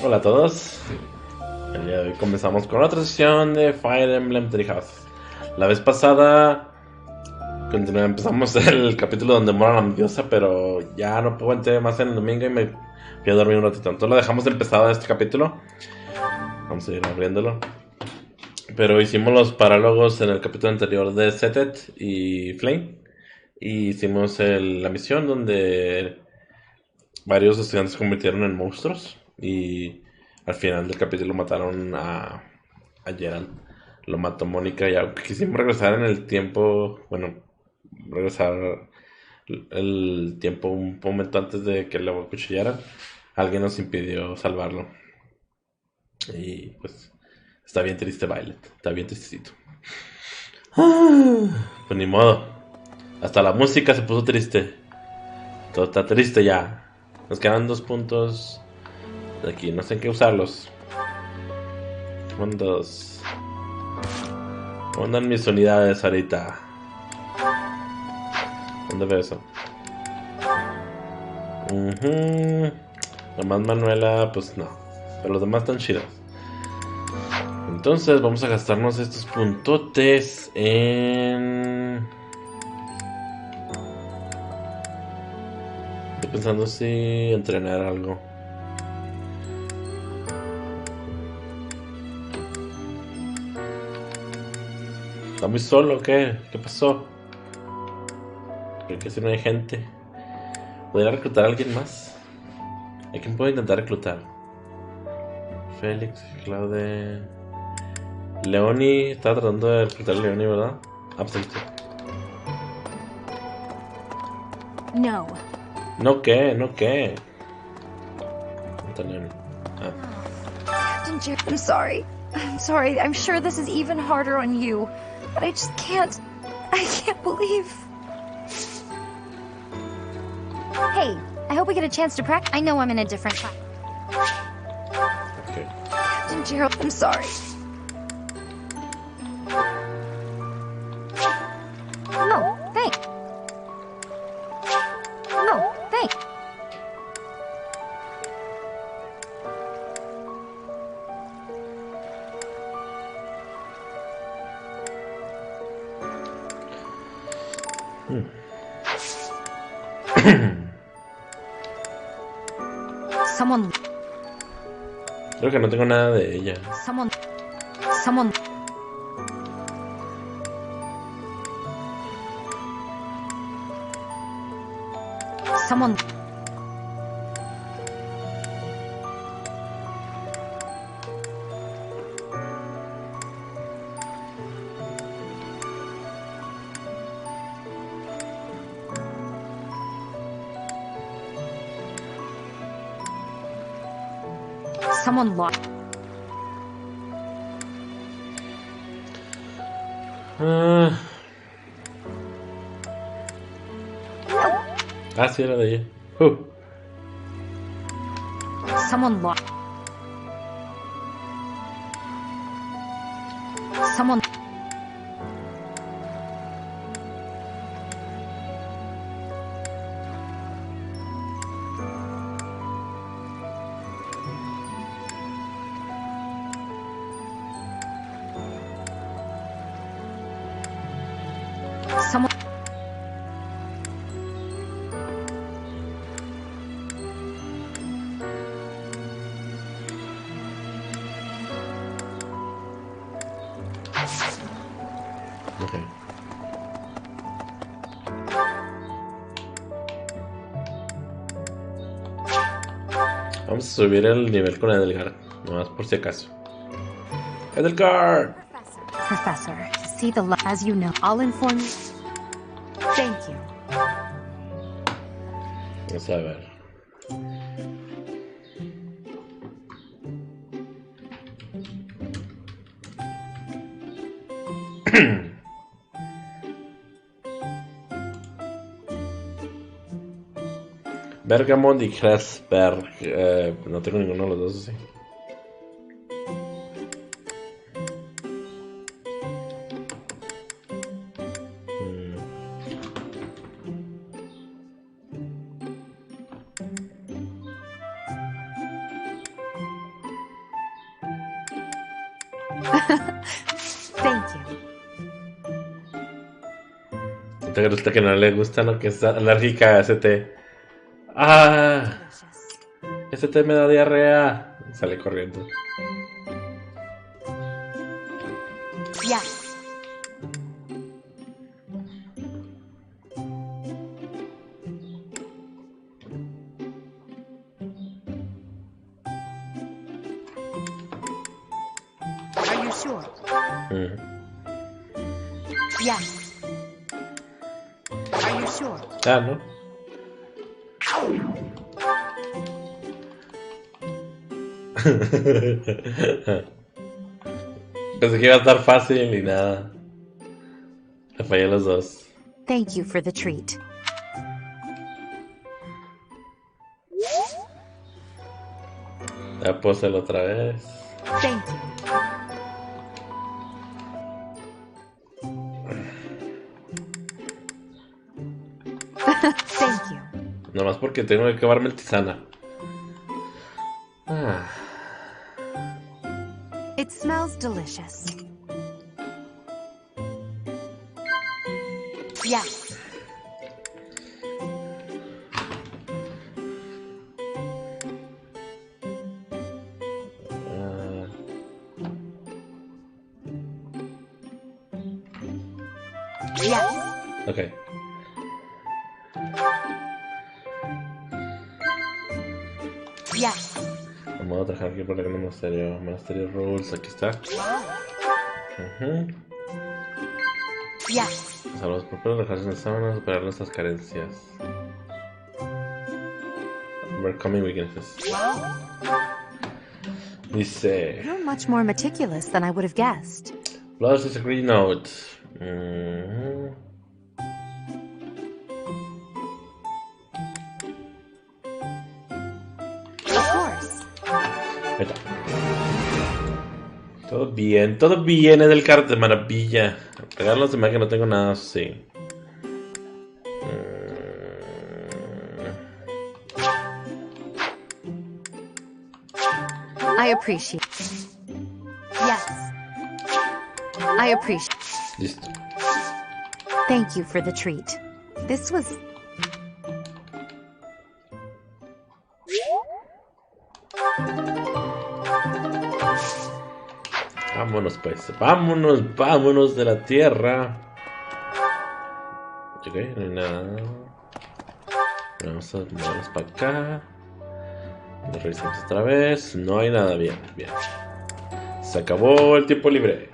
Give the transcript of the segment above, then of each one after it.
Hola a todos. El día de hoy comenzamos con otra sesión de Fire Emblem Treehouse. La vez pasada empezamos el capítulo donde mora la diosa, pero ya no pude más en el domingo y me fui a dormir un ratito. Entonces lo dejamos empezado este capítulo. Vamos a ir abriéndolo. Pero hicimos los parálogos en el capítulo anterior de Setet y Flame. Y hicimos la misión donde varios estudiantes se convirtieron en monstruos. Y al final del capítulo mataron a Gerald. Lo mató Mónica y aunque quisimos regresar en el tiempo, bueno, regresar el tiempo un momento antes de que lo acuchillaran, alguien nos impidió salvarlo. Y pues está bien triste Violet, está bien tristecito. Pues ni modo, hasta la música se puso triste. Todo está triste ya. Nos quedan 2 puntos de aquí, no sé en qué usarlos. ¿Cuántos? ¿Dónde andan mis unidades ahorita? ¿Dónde veo eso? Nomás Manuela, pues no. Pero los demás están chidos. Entonces vamos a gastarnos estos puntotes en... Estoy pensando si entrenar algo. ¿Está muy solo o qué? ¿Qué pasó? Creo que si no hay gente. ¿Podría reclutar a alguien más? ¿A quién puedo intentar reclutar? Félix, Claude... Leoni, estaba tratando de reclutar a Leoni, ¿verdad? Absoluto. No. ¿No qué? ¿No qué? Leoni. I'm sorry. I'm sorry. I'm sure this is even harder on you. But I just can't. I can't believe. Hey, I hope we get a chance to practice. I know I'm in a different class. Okay. Captain Gerald, I'm sorry. No, thanks. No, thanks. Someone. Creo que no tengo nada de ella. Someone. Someone lost. Sí, era de ella. Someone lost. Someone. Someone. Okay. Vamos a subir el nivel con Edelgard, nomás por si acaso. Edelgard. Professor, to see the as you know, I'll inform you. Thank you. Vamos a ver. Bergamot y Krasberg. No tengo ninguno de los dos así. Thank you. ¿Te gusta que no le gusta lo que es alérgica a ese té? ¡Ah! Delicious. Ese té me da diarrea. Sale corriendo. Yes. Are you sure? Yes. Are you sure? Ah, ¿no? Pensé que iba a estar fácil y nada. Le fallé los dos. Thank you for the treat. Ya póselo otra vez. Thank you. Thank you. Nomás porque tengo que acabarme el tisana. Ah. It smells delicious. Yes. Yes. Ok. Yes. Vamos a trabajar aquí por el monasterio. Monasterio Rules, aquí está. Yes. A los propios dejarse en las sábanas, superar nuestras carencias. Overcoming weaknesses. Dice. You're much more meticulous than I would have guessed. Plus is a green note. Of course. Ahí está. Todo bien, Edelgard, de maravilla. Regalos de magia no tengo nada, sí. I appreciate. Yes. I appreciate. Listo. Thank you for the treat. This was. Vámonos pues, vámonos de la tierra. Ok, no hay nada. Vamos a movernos para acá. Lo revisamos otra vez. No hay nada, bien. Se acabó el tiempo libre.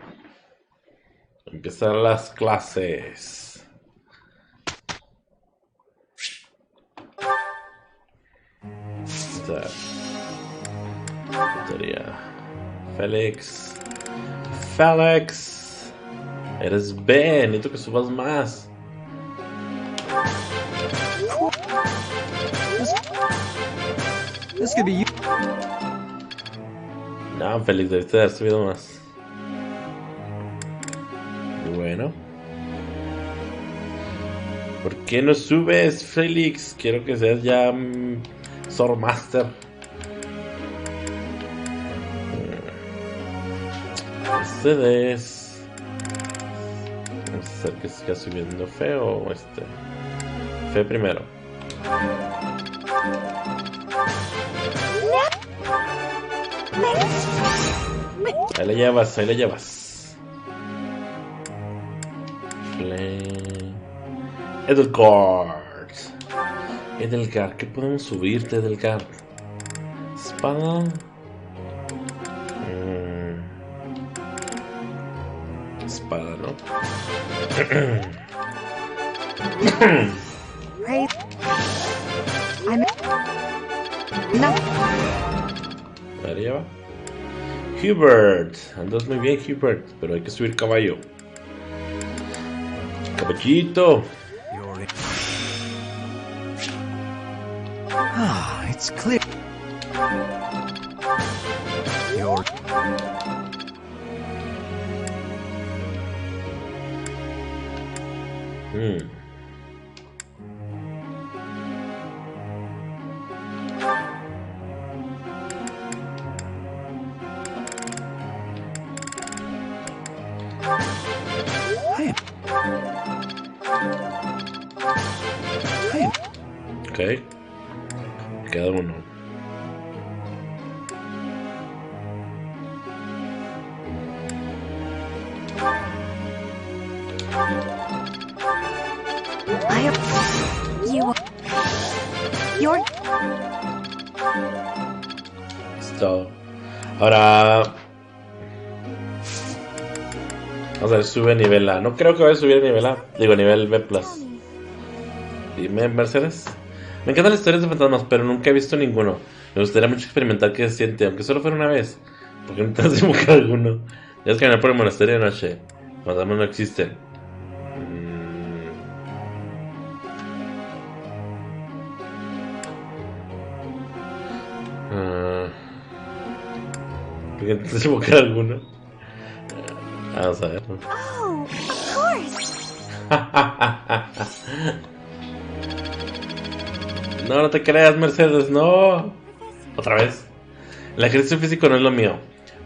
Empiezan las clases. Sería Félix. Eres B, necesito que subas más. This could be you. No, Félix, debiste haber subido más. Bueno. ¿Por qué no subes, Félix? Quiero que seas ya Swordmaster. Ustedes. Vamos a hacer que siga subiendo Fe o este. Fe primero. Ahí le llevas. Edelgard, ¿qué podemos subirte, Edelgard? Espada. Espada, ¿no? No. Ahí le lleva. Hubert, andas muy bien, Hubert, pero hay que subir caballo. Caballito. It's clear. You're... Ok. Queda uno. You're... Listo. Ahora... Vamos a ver, sube a nivel A. No creo que vaya a subir a nivel A. Digo, nivel B+. Dime, Mercedes. Me encantan las historias de fantasmas, pero nunca he visto ninguno. Me gustaría mucho experimentar qué se siente, aunque solo fuera una vez. Porque no te has buscar alguno. Debes caminar por el monasterio de noche. Los fantasmas no existen. ¿Por qué no te has buscar alguno? Vamos a ver. Oh, of course. No, no te creas, Mercedes, no. Otra vez. El ejercicio físico no es lo mío,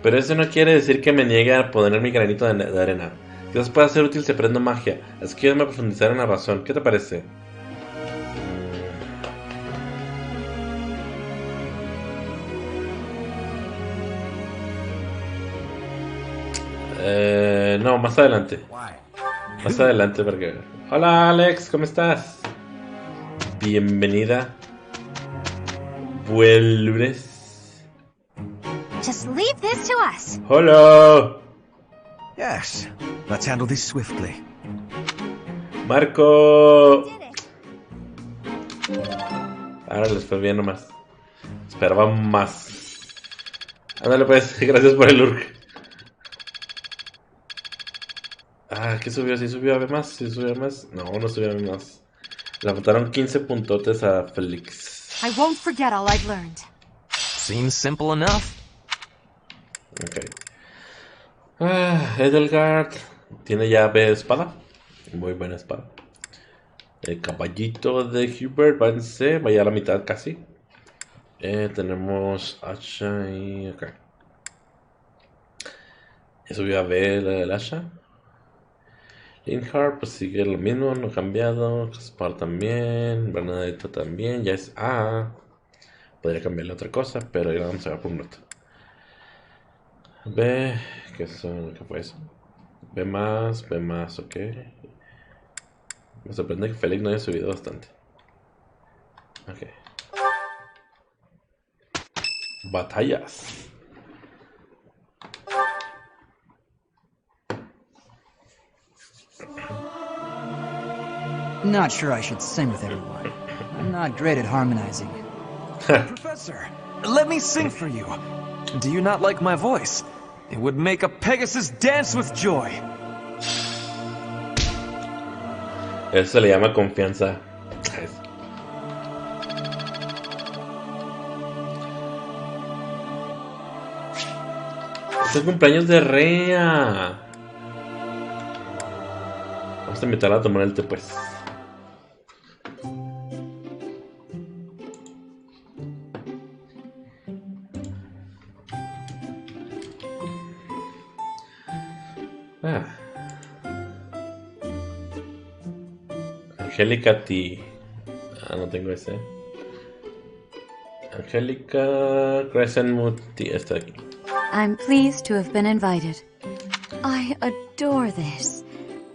pero eso no quiere decir que me niegue a poner mi granito de arena. Quizás pueda ser útil si aprendo magia, así que yo me profundizaré en la razón. ¿Qué te parece? No, más adelante. Más adelante porque... Hola Alex, ¿cómo estás? Bienvenida. ¿Vuelves? Just leave this to us. Hola. Yes. Let's handle this swiftly. Marco. Did it. Ahora les fue bien nomás. Esperaba más. Ándale pues, gracias por el urk. Ah, ¿qué subió? ¿Sí subió a B más? ¿Sí subió a más? No, no subió a B más. Le faltaron 15 puntotes a Félix. I won't forget all I've learned. Seems simple enough. Ok. Edelgard tiene ya B espada. Muy buena espada. El caballito de Hubert va en C, vaya a la mitad casi. Tenemos hacha y... Ok. Ya subió a B el hacha. Linhardt pues sigue lo mismo, no ha cambiado. Caspar también. Bernadette también. Ya es A. Podría cambiarle otra cosa, pero ya vamos a ver por un rato. B. ¿Qué fue eso? B más, ok. Me sorprende que Félix no haya subido bastante. Ok. Batallas. Not sure I should sing with everyone. I'm not great at harmonizing. Professor, let me sing for you. Do you not like my voice? It would make a Pegasus dance with joy. Eso se le llama confianza. Es el cumpleaños de Rea. Vamos a invitarla a tomar el té pues. Angélica T. No tengo ese. Angélica Crescent T. Está aquí. I'm pleased to have been invited. I adore this.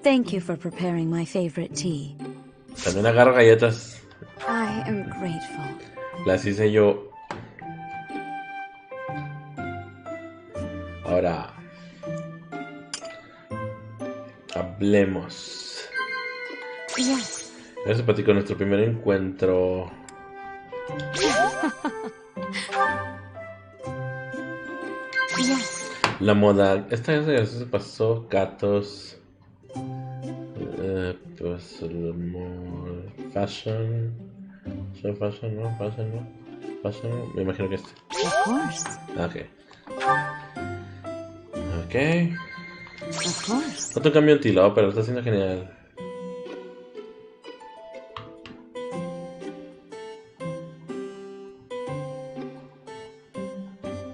Thank you for preparing my favorite tea. También agarro galletas. I am grateful. Las hice yo. Ahora hablemos. Yes. Eso platico nuestro primer encuentro. Yes. La moda. Esta vez se pasó. Gatos. Pues el amor. Fashion. Fashion, ¿no? Fashion, ¿no? Fashion, ¿no? Me imagino que este. Of course. Ok. Ok. Of course. No te cambio en tilo, pero lo está haciendo genial.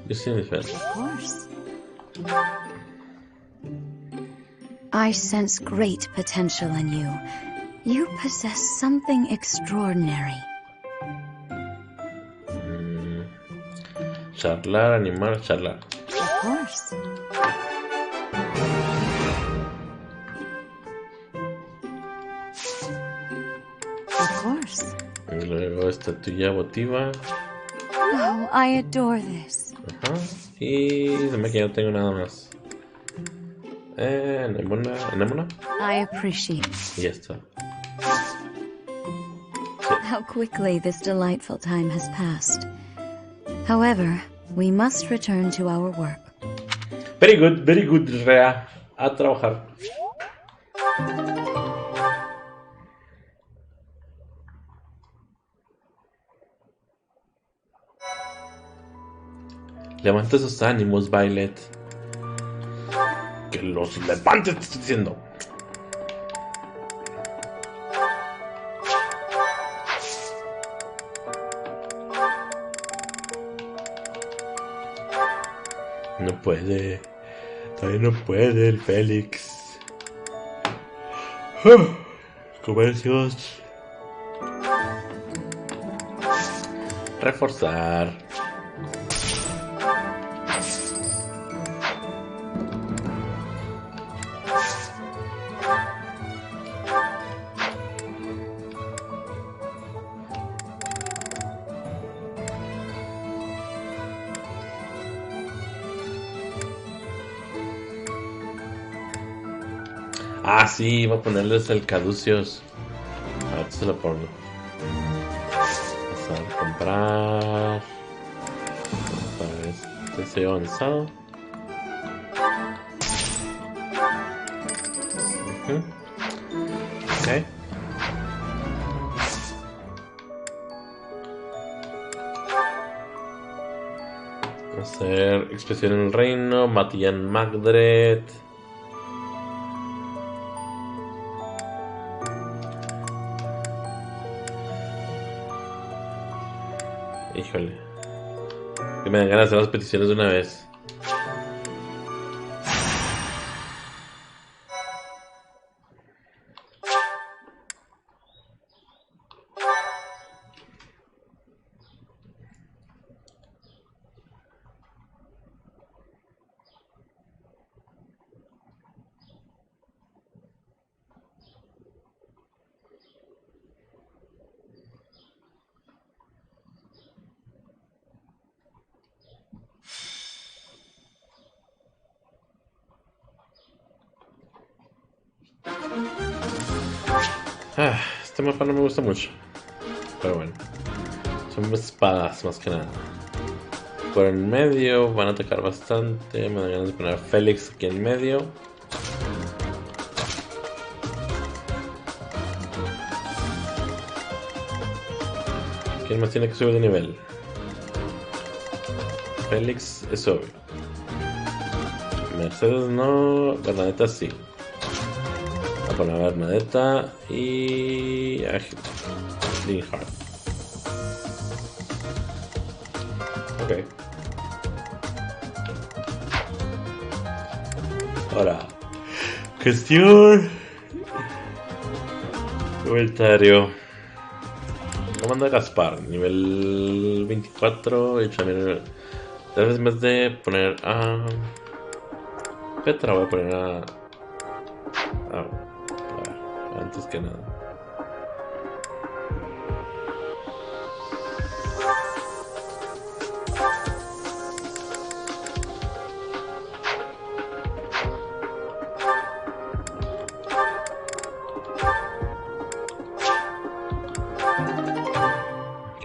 You see this, man. Of course. I sense great potential in you. You possess something extraordinary. Charlar, animar, charlar. Of course. Of course. Y luego estatuilla votiva. Oh, I adore this. Ajá. Y se me que ya no tengo nada más. Anémona. I appreciate Y ya está. how quickly this delightful time has passed. However, we must return to our work. Very good, Rea. A trabajar. Levanta sus ánimos, Violet. Que los levantes, te estoy diciendo. No puede. Todavía no puede el Félix. Comercios. Reforzar. Ah, sí, voy a ponerles el caducios. A ver, se lo pongo. Vamos a comprar. Para este sello avanzado. Ok. Vamos a hacer expresión en el reino. Matillan Magdred. Híjole. Que me dan ganas de hacer las peticiones de una vez. Este mapa no me gusta mucho. Pero bueno. Son espadas más que nada. Por en medio van a atacar bastante. Me dan ganas de poner a Félix aquí en medio. ¿Quién más tiene que subir de nivel? Félix es obvio. Mercedes no. Bernadetta sí. Voy a poner a Bernadetta y Linhardt. Ok. Ahora, gestión. Comentario. Lo manda a Gaspar, nivel 24. Y también, tal vez en vez de poner a Petra, voy a poner a ver, antes que nada. Ok.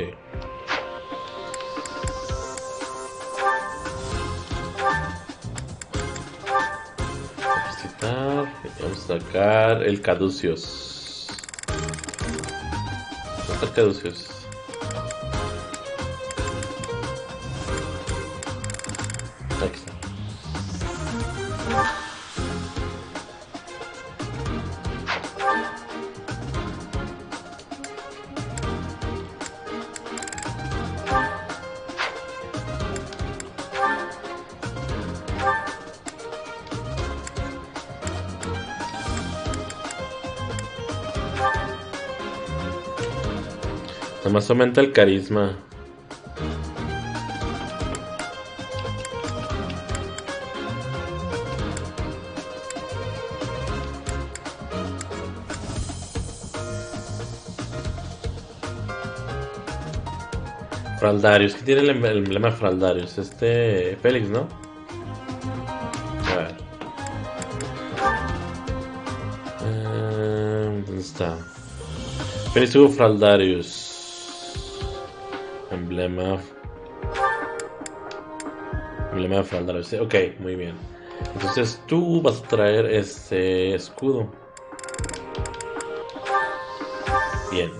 Vamos a sacar el caducios. ¿Dónde está el caducios? Aquí está. Nomás aumenta el carisma. Fraldarius. ¿Qué tiene el emblema de Fraldarius? Félix, ¿no? A ver. ¿Dónde está? Félix tuvo Fraldarius. Emblema de Fraldarius. Ok, muy bien. Entonces tú vas a traer este escudo. Bien.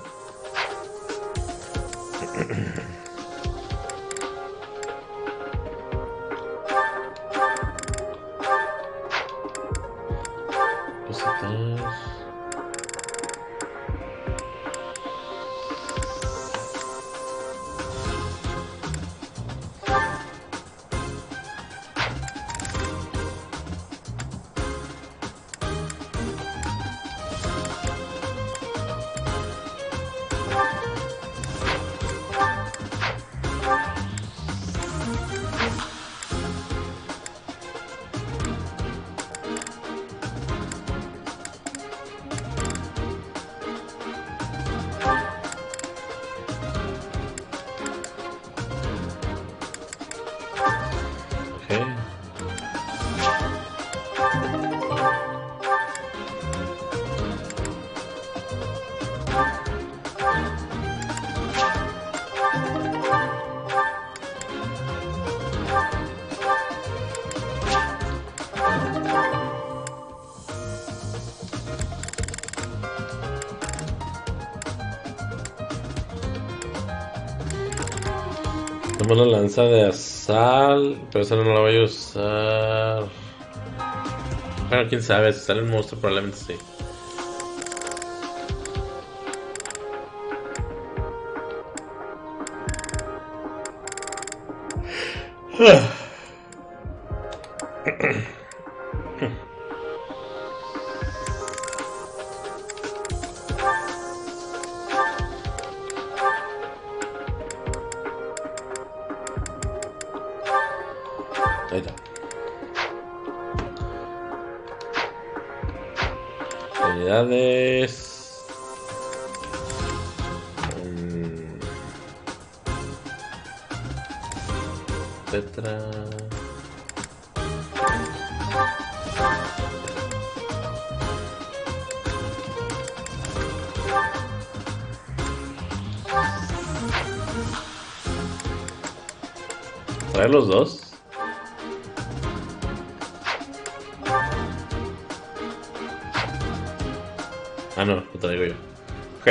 Tengo una lanza de sal, pero esa no la voy a usar. Bueno, quién sabe, si sale el monstruo probablemente sí. Ahí está. Unidades. Tetra. ¿Traer los dos? Ah, no, lo traigo yo. Ok.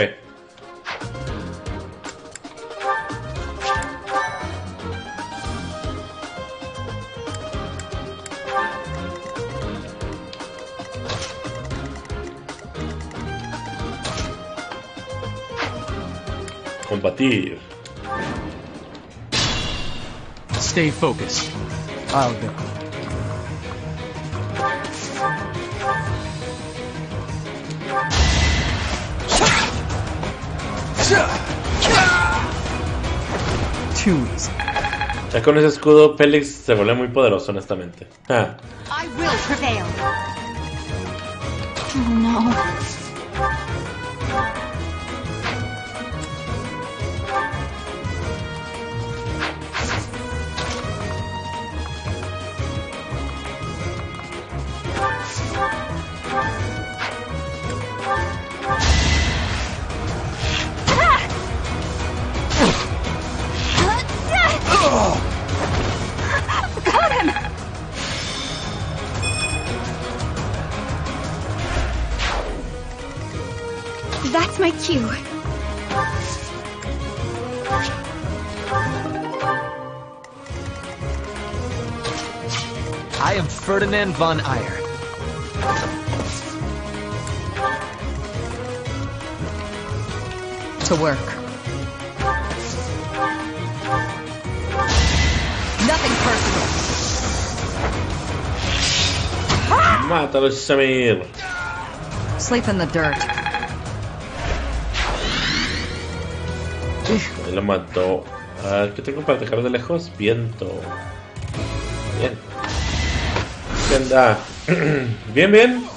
Combatir. Stay focused. I'll go. Too easy. Ya con ese escudo, Félix se vuelve muy poderoso, honestamente. Ah. I will prevail. Oh no. Got him! That's my cue. I am Ferdinand von Eyre. To work. Nothing personal. Mátalo, Samir. Sleep in the dirt. Ahí lo mató. ¿Qué tengo para atacar de lejos? Viento. Bien. ¿Qué onda? Bien, bien.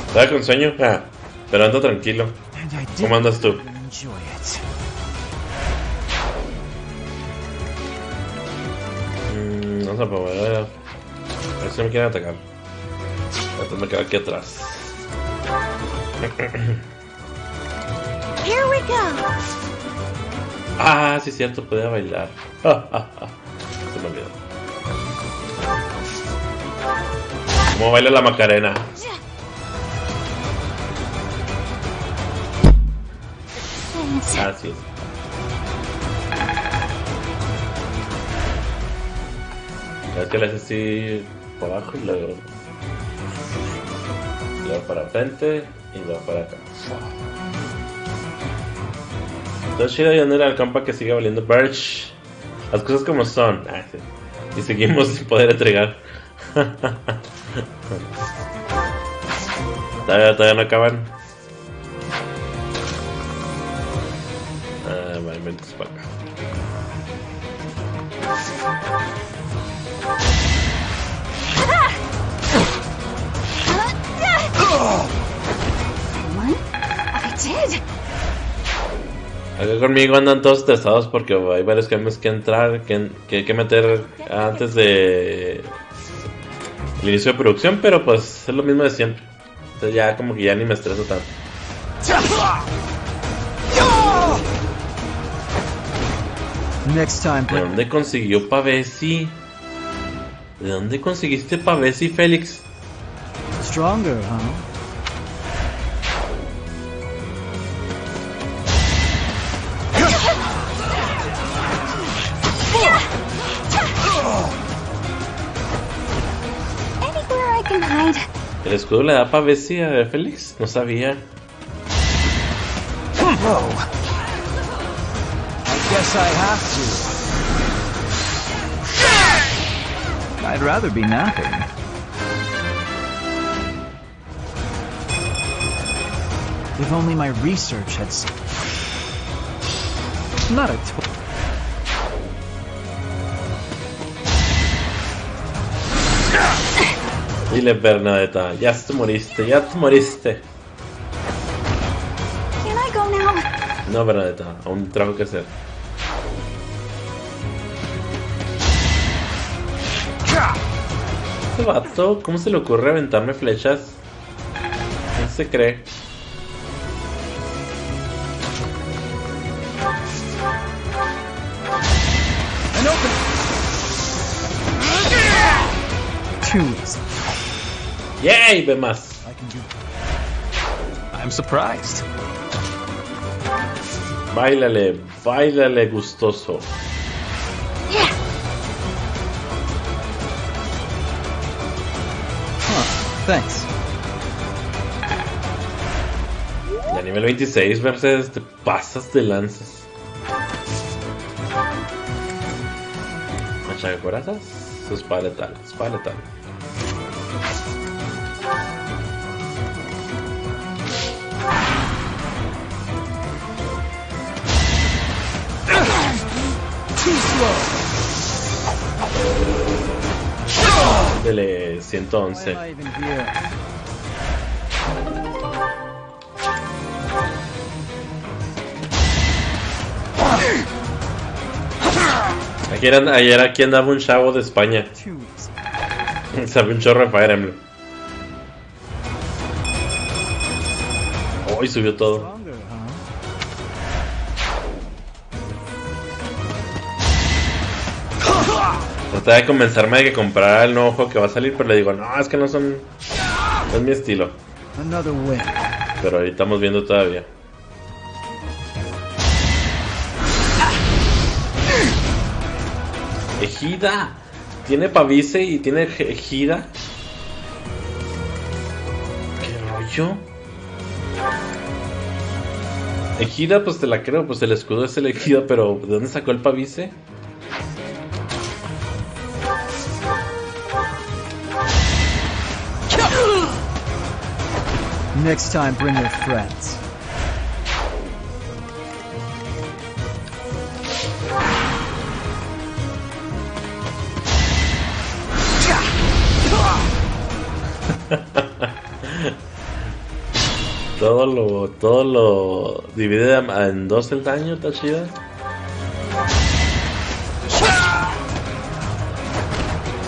¿Estaba con sueño? Pero ando tranquilo. ¿Cómo andas tú? enjoy it. Vamos a probar. A ver si me quieren atacar. Entonces me quedo aquí atrás. Here we go. Ah, sí es cierto, podía bailar. Se me olvidó. ¿Cómo baila la Macarena? Así es. Es que le haces así por abajo y luego para frente y luego para acá. Entonces Shira ya no era el campa que sigue valiendo Birch. Las cosas como son. Sí. Y seguimos sin poder entregar. Todavía no acaban. Movimientos para acá. Acá conmigo andan todos estresados porque hay varios cambios que entrar, que hay que meter antes de el inicio de producción, pero pues es lo mismo de siempre. Entonces ya como que ya ni me estreso tanto. Next time, ¿De dónde consiguió Pavesi? ¿De dónde conseguiste Pavesi, Félix? stronger, huh? Anywhere I can hide. ¿El escudo le da Pavesi a Félix? No sabía. Whoa. I guess I have to. I'd rather be napping. If only my research had... Not a toy. Dile, Bernadetta, ya te moriste, ya te moriste. Can I go now? No, Bernadetta, aún trabajo que hacer. Este vato, ¿cómo se le ocurre aventarme flechas? ¿Quién se cree? An opening! Too easy. ¡Yay! Ve más. I can do it. I'm surprised. Báilale, báilale gustoso. Thanks. Ya nivel 26, Mercedes, te pasas de lanzas. Machaca corazas, su espada letal, espada letal. Too slow. Dele Why 111. am I even here? Ayer aquí andaba un chavo de España. Too easy. Sabe un chorro de Fire Emblem. Hoy subió todo. Stronger, huh? Trataba de convencerme de que comprara el nuevo juego que va a salir, pero le digo, no, es que no son... No es mi estilo. Another win. Pero ahorita estamos viendo todavía. Ejida. Tiene Pavice y tiene Ejida. ¿Qué rollo? Ejida, pues te la creo, pues el escudo es el Ejida, pero ¿de dónde sacó el Pavice? Next time, bring your friends. todo lo divide en dos el daño, está chida.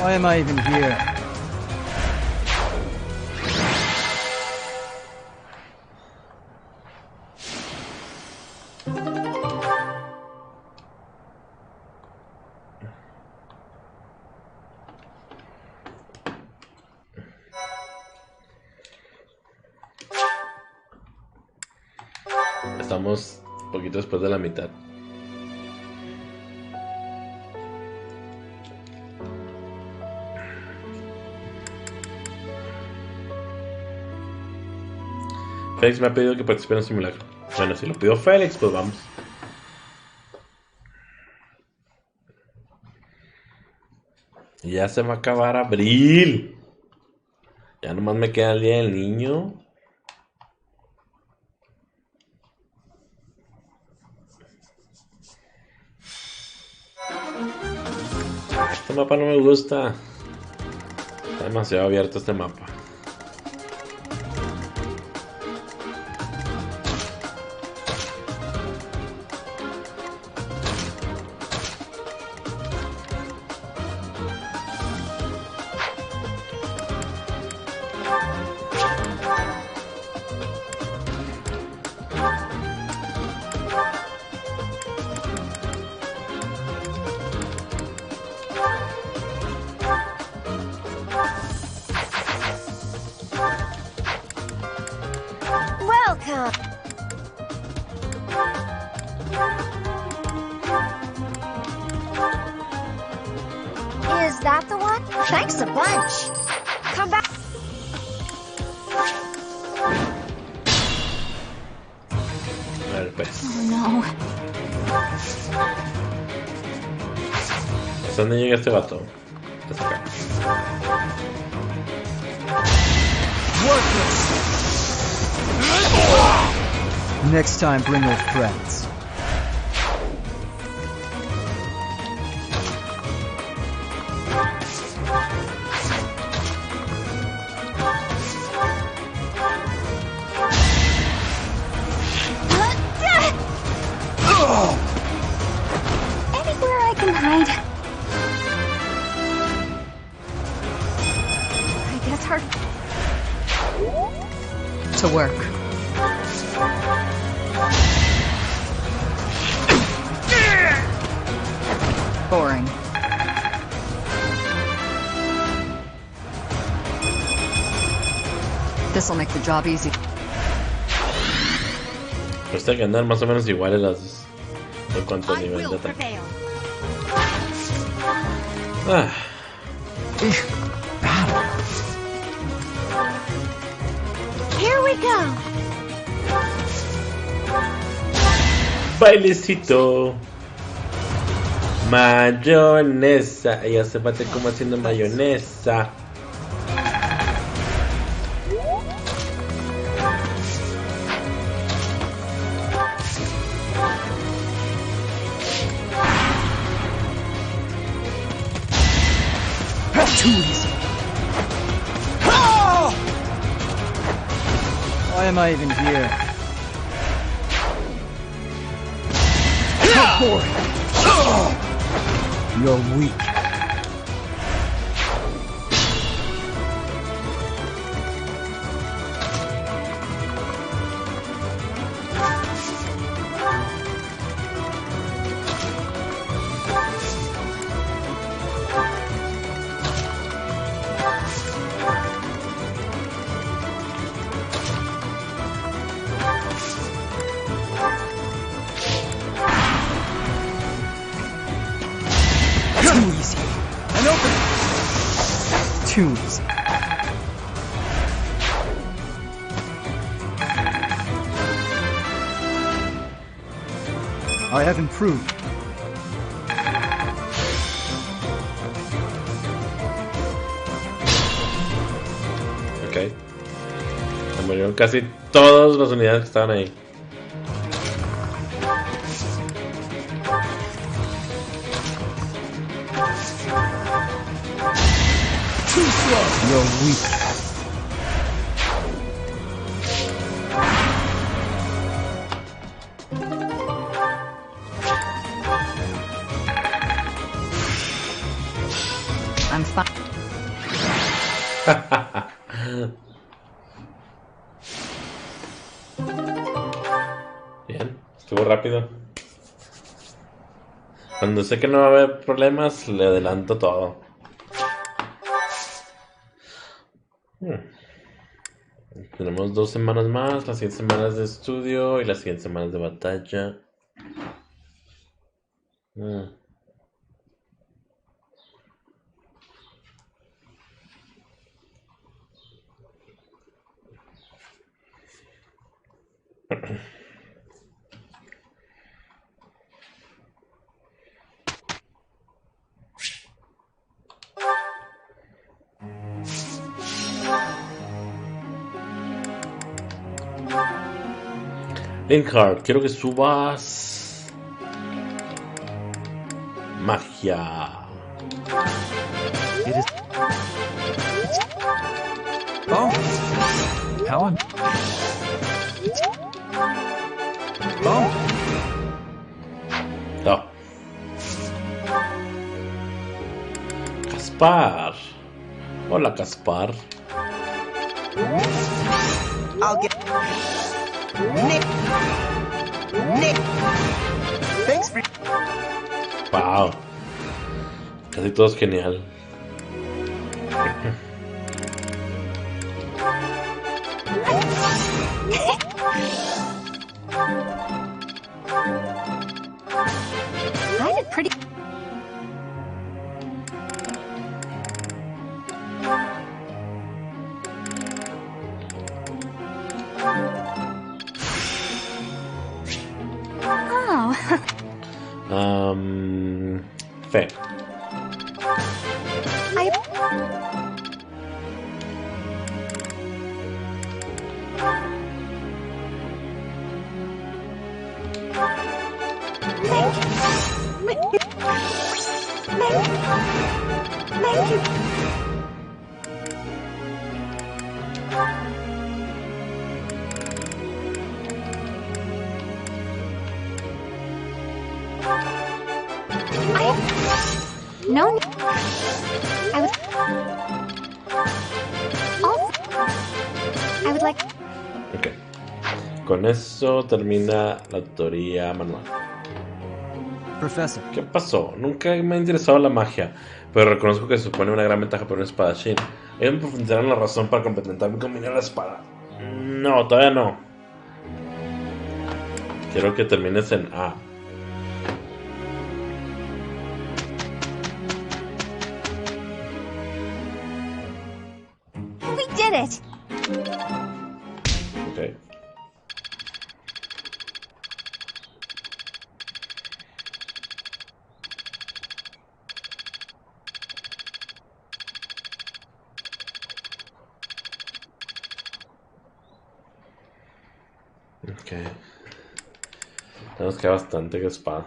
Why am I even here? Estamos un poquito después de la mitad. Félix me ha pedido que participe en un simulacro. Bueno, si lo pidió Félix, pues vamos. Y ya se va a acabar abril. Ya nomás me queda el día del niño. Este mapa no me gusta. Está demasiado abierto este mapa. Welcome. Is that the one? Thanks a bunch. Come back. A ver, pues. Oh no. ¿Hasta dónde llega este vato? Hasta acá. Next time, bring your friends. Anywhere I can hide. I guess hard. To work. Boring. This'll make the job easy. Pues tiene que andar más o menos iguales las dos. En cuanto a nivel de ataque. Ah. Here we go. Bailecito. Mayonesa. Ella se bate como haciendo mayonesa. Too easy. Why am I even here? You're weak. Too easy. I have improved. Ok. Se murieron casi todas las unidades que estaban ahí. You're weak. I'm fine. Bien, estuvo rápido. Cuando sé que no va a haber problemas, le adelanto todo. Tenemos 2 semanas más, las 100 semanas de estudio y las 100 semanas de batalla. Linkhart, quiero que subas magia. It is. Oh, how am? Oh, No. Caspar. Hola, Caspar. I'll get Nick. Thanks for Wow. Casi todo es genial. I did pretty. Oh. Fe. Thank you. No. I would like. Ok. Con eso termina la teoría manual. Professor, ¿Qué pasó? Nunca me ha interesado la magia, pero reconozco que supone una gran ventaja para un espadachín. Ellos me profundizarán la razón para complementar mi combinar la espada. No, todavía no. Quiero que termines en A. We did it. Ok. Ok. Tenemos que bastante que espada.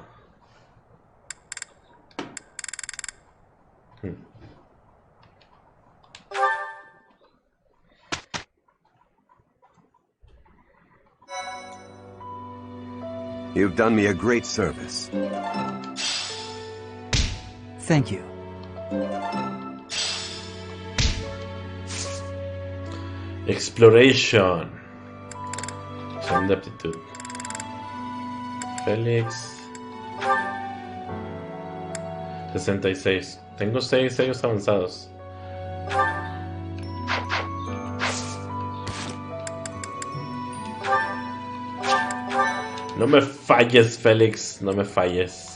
You've done me a great service. thank you. Exploration. Examen de aptitud. Félix. 66. Tengo 6 sellos avanzados. No me falles, Félix. No me falles.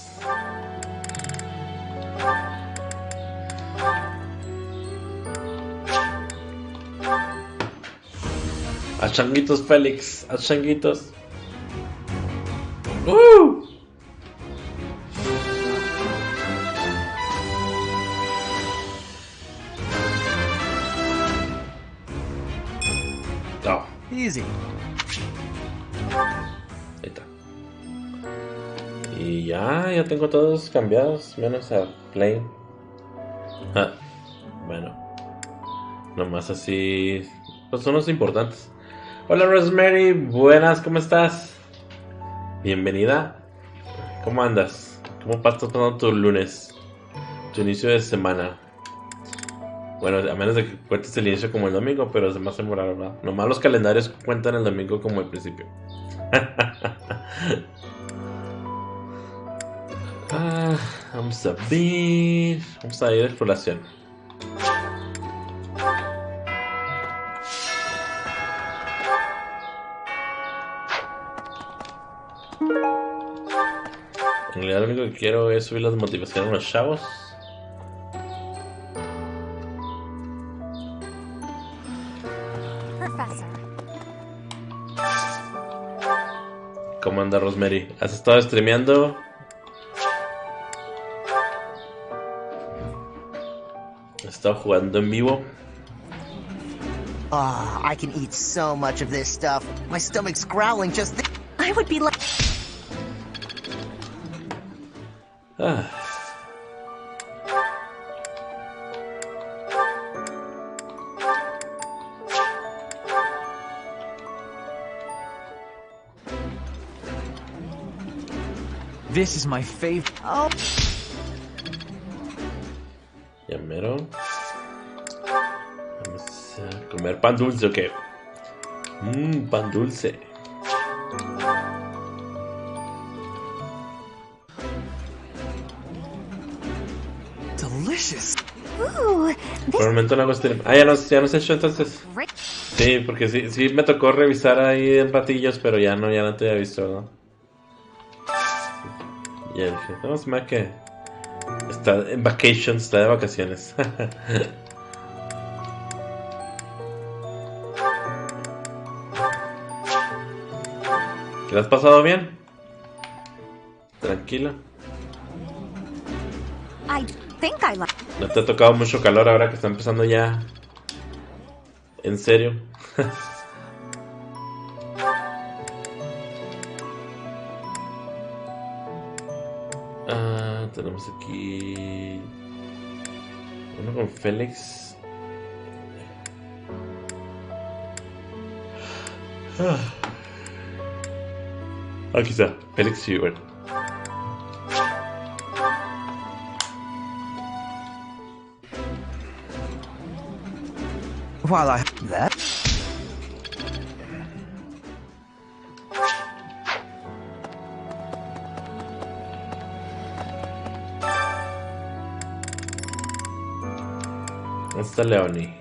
A changuitos, Félix. A changuitos. No. Easy. Ahí está. Y ya tengo todos cambiados, menos a Plain. Bueno. Nomás así. Pues son los importantes. Hola Rosemary, buenas, ¿cómo estás? Bienvenida. ¿Cómo andas? ¿Cómo estás pasando tu lunes? Tu inicio de semana. Bueno, a menos de que cuentes el inicio como el domingo, pero es más temporal, ¿verdad? Nomás los calendarios cuentan el domingo como el principio. Vamos a ver. Vamos a ir a exploración. En realidad lo único que quiero es subir las motivaciones a los chavos. ¿Cómo anda Rosemary? ¿Has estado streameando? ¿Has estado jugando en vivo? Ah, I can eat so much of this stuff. My stomach's growling just I would be like... Ah. This is my favorite. Oh. Ya mero. Vamos a comer pan dulce, ¿o qué? Pan dulce. Delicious. Ooh, Por el momento no hago stream. Ah, ya nos he hecho entonces. Sí, porque sí me tocó revisar ahí en ratillos, pero ya no te había visto, ¿no? Ya dije, no, es más que está en vacations, está de vacaciones. ¿Qué le has pasado bien? Tranquilo. I think I like. ¿No te ha tocado mucho calor ahora que está empezando ya? ¿En serio? Tenemos aquí uno con Félix. Aquí está, Félix Stewart. While I have that... ¿Dónde está Leonie?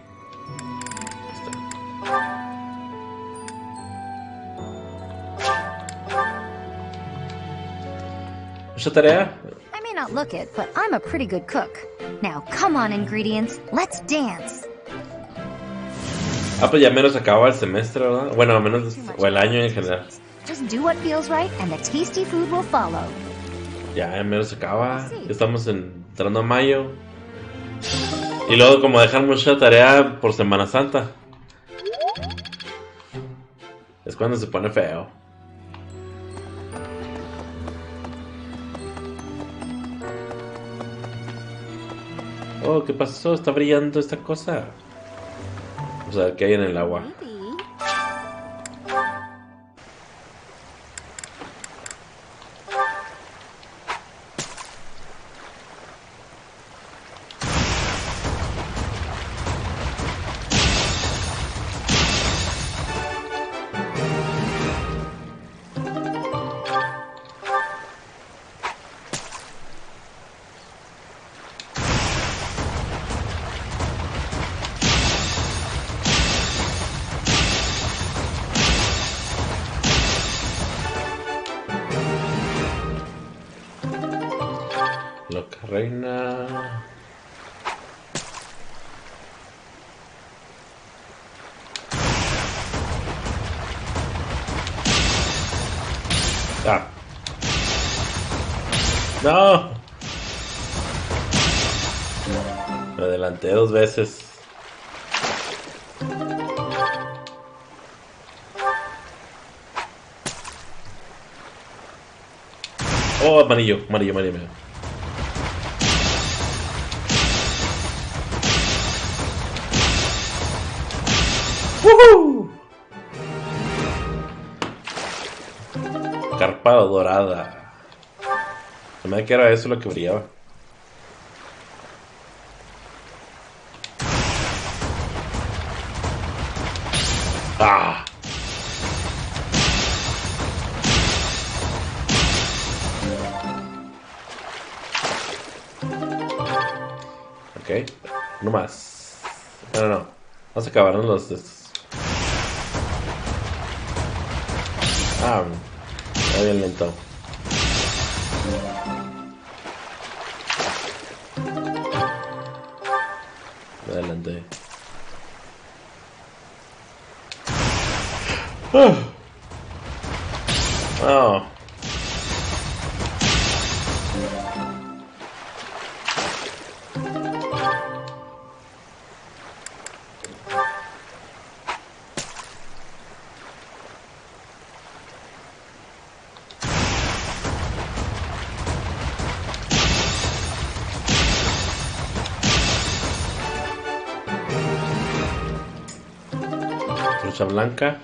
¿Mucha tarea? I may not look it, but I'm a pretty good cook. Now, come on, ingredients. Let's dance. Ah, pues ya menos acaba el semestre, ¿verdad? Bueno, al menos, o el año en general. Just do what feels right, and the tasty food will follow. Ya menos se acaba. Ya estamos entrando a mayo. Y luego, como dejan mucha tarea por Semana Santa, es cuando se pone feo. Oh, ¿qué pasó? Está brillando esta cosa. Vamos a ver qué hay en el agua. Loca reina. Ah. No. Me adelanté 2 veces. Oh, amarillo. ¡Woohoo! Carpa dorada. Se me da que era eso lo que brillaba. Ok, no más. Bueno, no. Vamos a acabarnos los de estos. Ah, está bien lento. Adelante. Oh. Flecha blanca.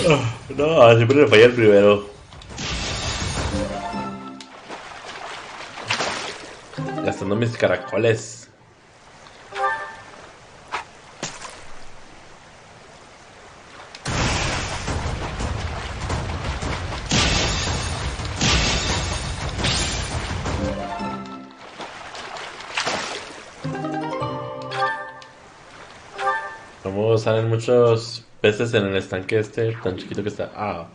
No. No, siempre le falla el primero. Gastando mis caracoles. Como salen muchos peces en el estanque este tan chiquito que está. Ah.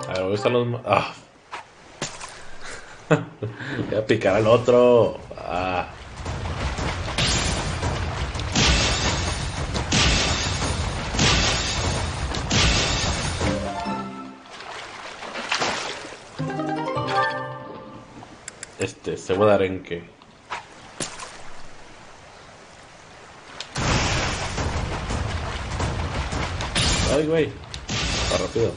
A ver, voy a usar los. Ah. Voy a picar al otro. Ah. Se va a dar en qué. Ay, güey. Está rápido.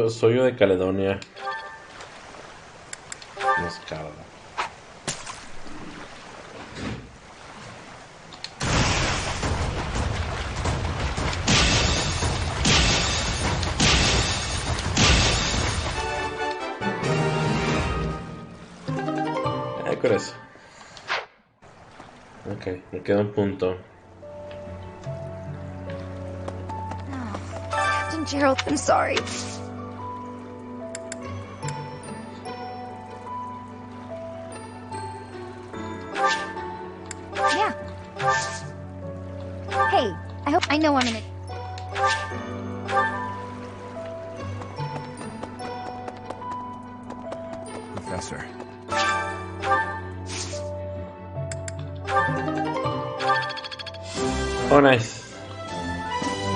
Soy yo de Caledonia. Nos carga. Con eso. Ok, me queda un punto. Captain Gerald, I'm sorry. Yeah. Hey, I hope I know I'm in it. Professor. Oh, nice.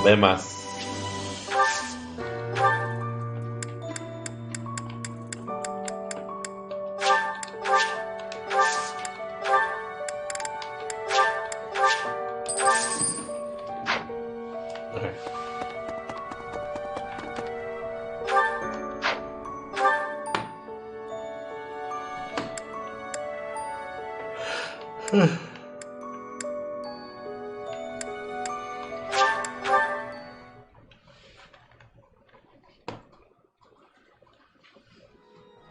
Ve más.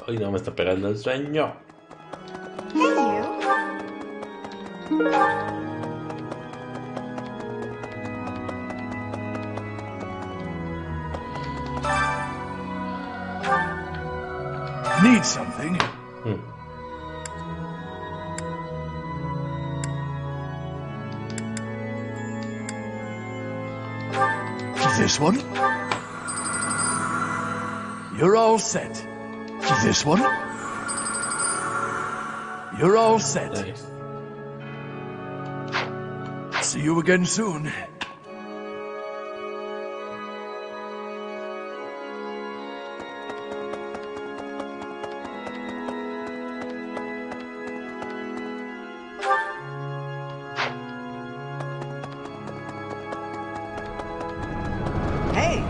Ay, no me está pegando el sueño. Hey, you. Need something? This one? You're all set. This one? You're all set. Nice. See you again soon. Hey!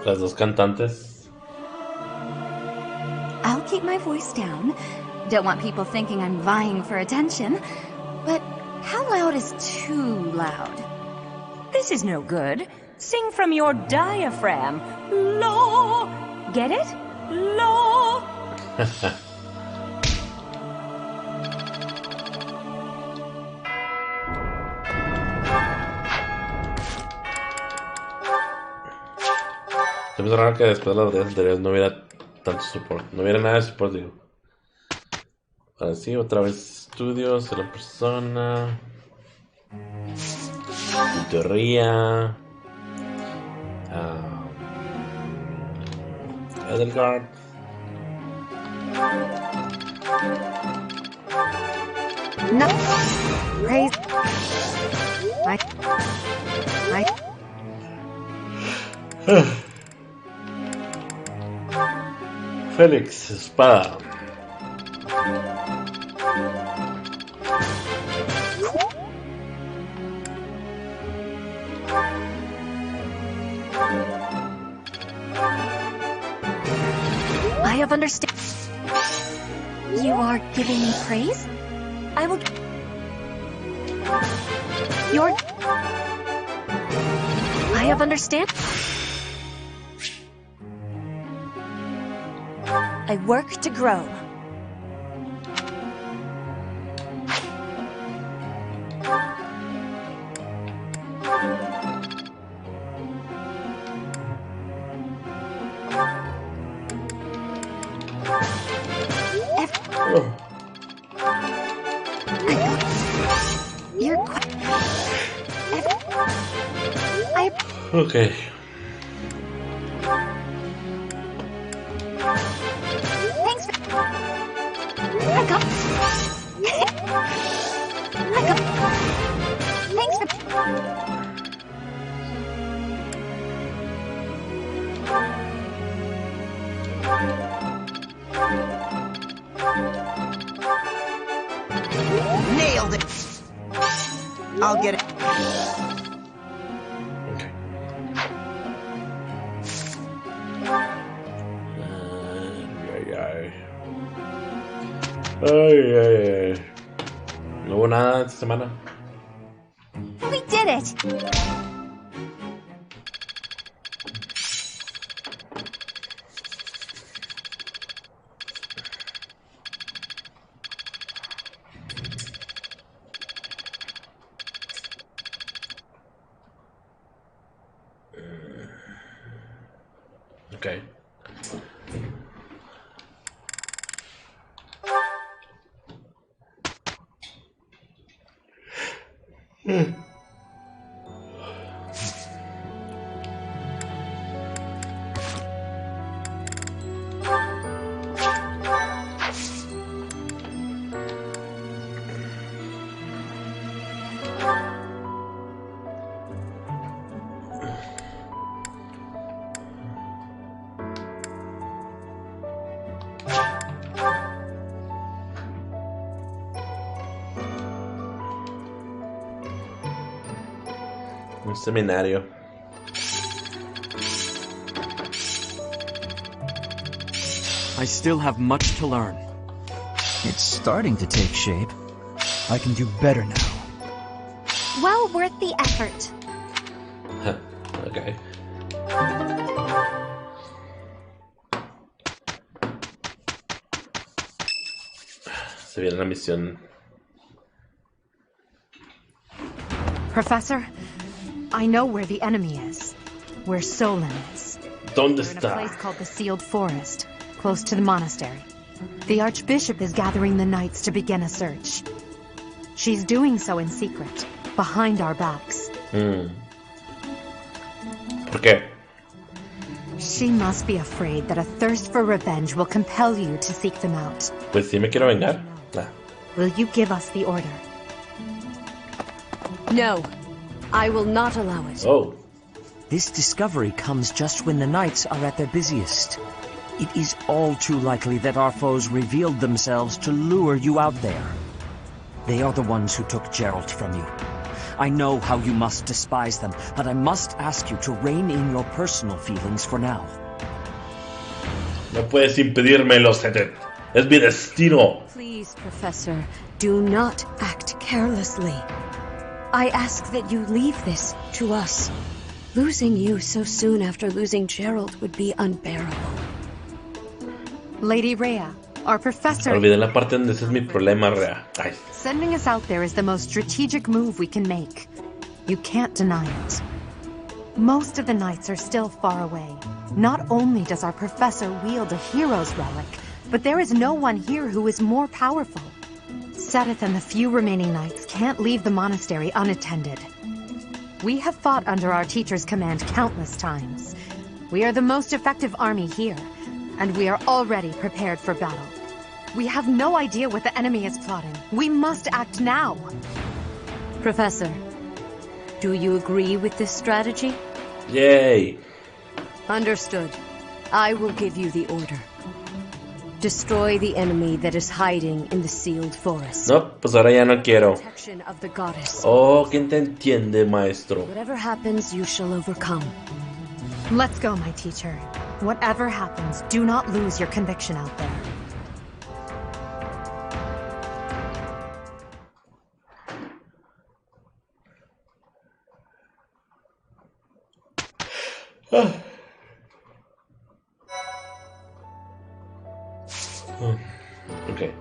Las dos cantantes. I'll keep my voice down. Don't want people thinking I'm vying for attention. But how loud is too loud? This is no good. Sing from your diaphragm. Low. Get it? Low. Se me hizo raro que después de las batallas anteriores no hubiera tanto support. No hubiera nada de support, digo. Ahora sí, otra vez estudios de la persona. En teoría. Edelgard. No. Praise. Félix, espada. I have understand. You are giving me praise? I will. You're. I have understand. I work to grow. You're Okay. Thanks for... I got... Thanks for... Nailed it! I'll get it. Ay. No hubo nada esta semana. We did it! Okay. Un seminario. I still have much to learn. It's starting to take shape. I can do better now. Well worth the effort. Ok. Se viene la misión. Professor, I know where the enemy is. Where Solon is. ¿Dónde They're in a place está? called the Sealed Forest, close to the monastery. The Archbishop is gathering the knights to begin a search. She's doing so in secret, behind our backs. ¿Por qué? She must be afraid that a thirst for revenge will compel you to seek them out. Pues sí me quiero vengar. Nah. Will you give us the order? No, I will not allow it. Oh. This discovery comes just when the knights are at their busiest. It is all too likely that our foes revealed themselves to lure you out there. They are the ones who took Geralt from you. I know how you must despise them, but I must ask you to rein in your personal feelings for now. No puedes impedírmelo, Setet. Es mi destino. Please, Professor, do not act carelessly. I ask that you leave this to us. Losing you so soon after losing Gerald would be unbearable. Lady Rhea, our professor... Olvidé la parte donde ese es mi problema, Rhea. Ay. Sending us out there is the most strategic move we can make. You can't deny it. Most of the knights are still far away. Not only does our professor wield a hero's relic, but there is no one here who is more powerful. Seteth and the few remaining knights can't leave the monastery unattended. We have fought under our teacher's command countless times. We are the most effective army here, and we are already prepared for battle. We have no idea what the enemy is plotting. We must act now. Professor, do you agree with this strategy? Yay. Understood. I will give you the order. Destroy the enemy that is hiding in the sealed forest. No, pues ahora ya no quiero. Protection of the goddess. Oh, ¿quién te entiende, maestro? Whatever happens, you shall overcome. Let's go, my teacher. Whatever happens, do not lose your conviction out there. Okay.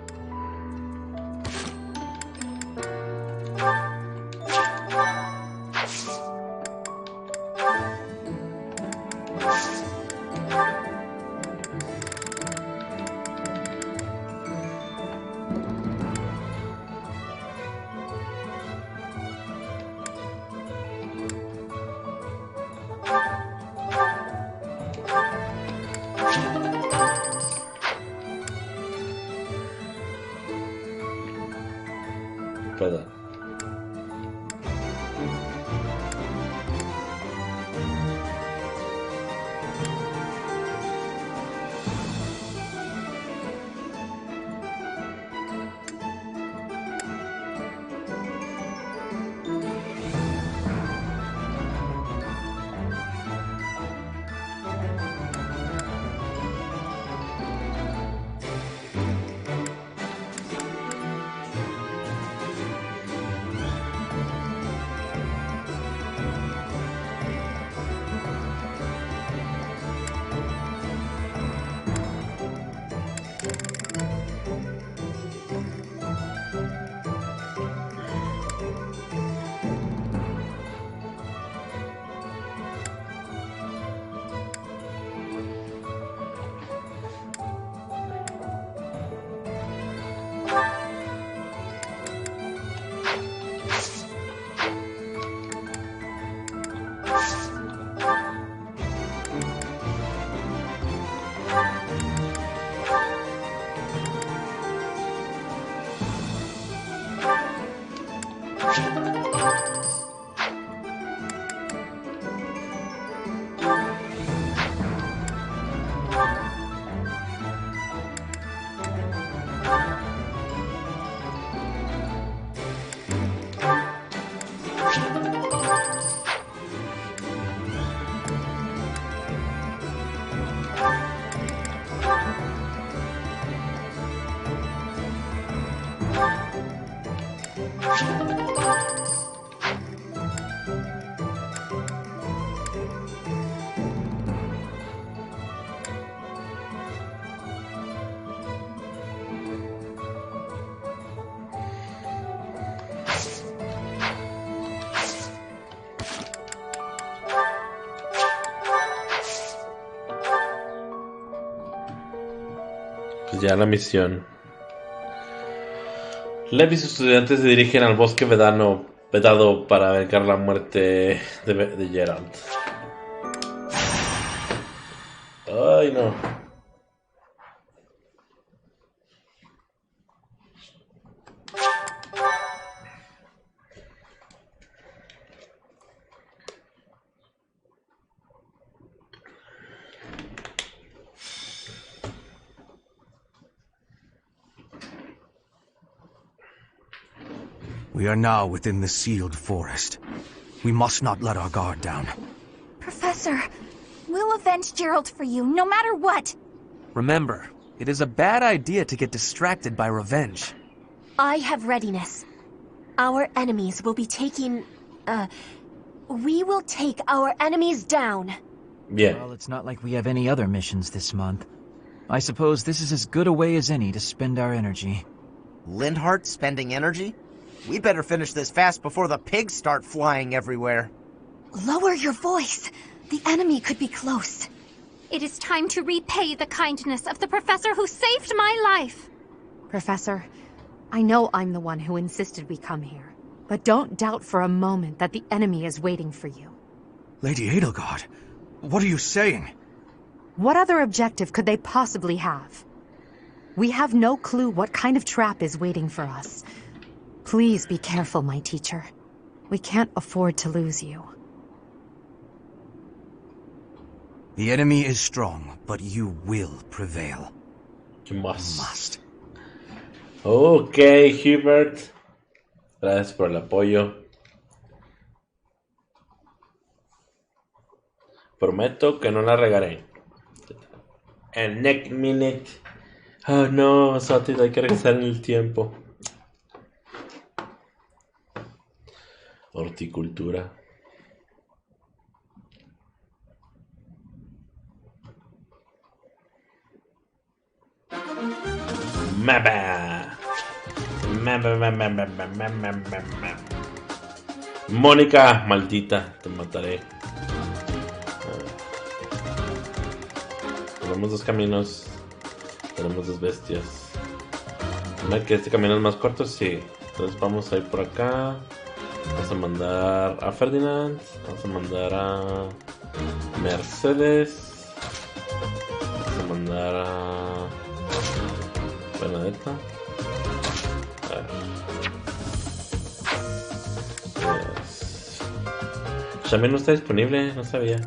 Pues ya la misión. Lev y sus estudiantes se dirigen al bosque vedado para vengar la muerte de Gerald. Ay, no. We are now within the sealed forest. We must not let our guard down. Professor, we'll avenge Gerald for you, no matter what. Remember, it is a bad idea to get distracted by revenge. I have readiness. Our enemies will be taking... we will take our enemies down. Bien. Well, it's not like we have any other missions this month. I suppose this is as good a way as any to spend our energy. Lindhart spending energy? We'd better finish this fast before the pigs start flying everywhere. Lower your voice. The enemy could be close. It is time to repay the kindness of the professor who saved my life. Professor, I know I'm the one who insisted we come here, but don't doubt for a moment that the enemy is waiting for you. Lady Edelgard, what are you saying? What other objective could they possibly have? We have no clue what kind of trap is waiting for us. Please be careful, my teacher. We can't afford to lose you. The enemy is strong, but you will prevail. You must. Ok, Hubert. Gracias por el apoyo. Prometo que no la regaré. And next minute. Oh no, Sati, hay que regresar en el tiempo. Horticultura. Mapa. Mónica, maldita, te mataré. Tenemos dos caminos. Tenemos dos bestias. ¿Ven que este camino es más corto? Sí. Entonces vamos a ir por acá. Vamos a mandar a Ferdinand. Vamos a mandar a Mercedes. Vamos a mandar a Bernadetta. A ver. Pues... También no está disponible, no sabía.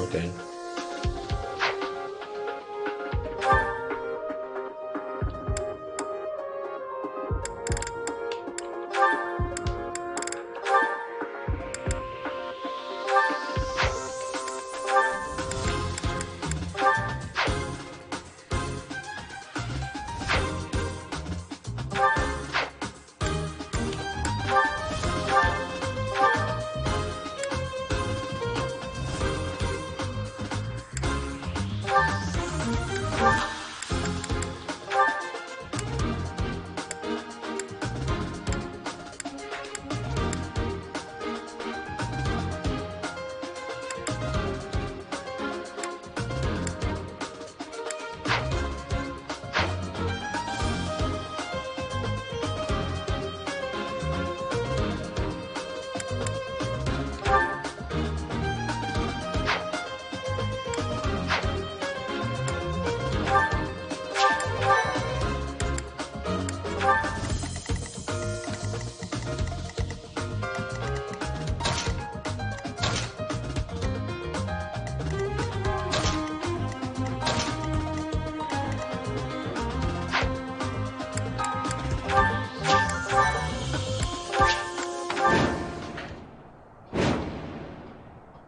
Okay.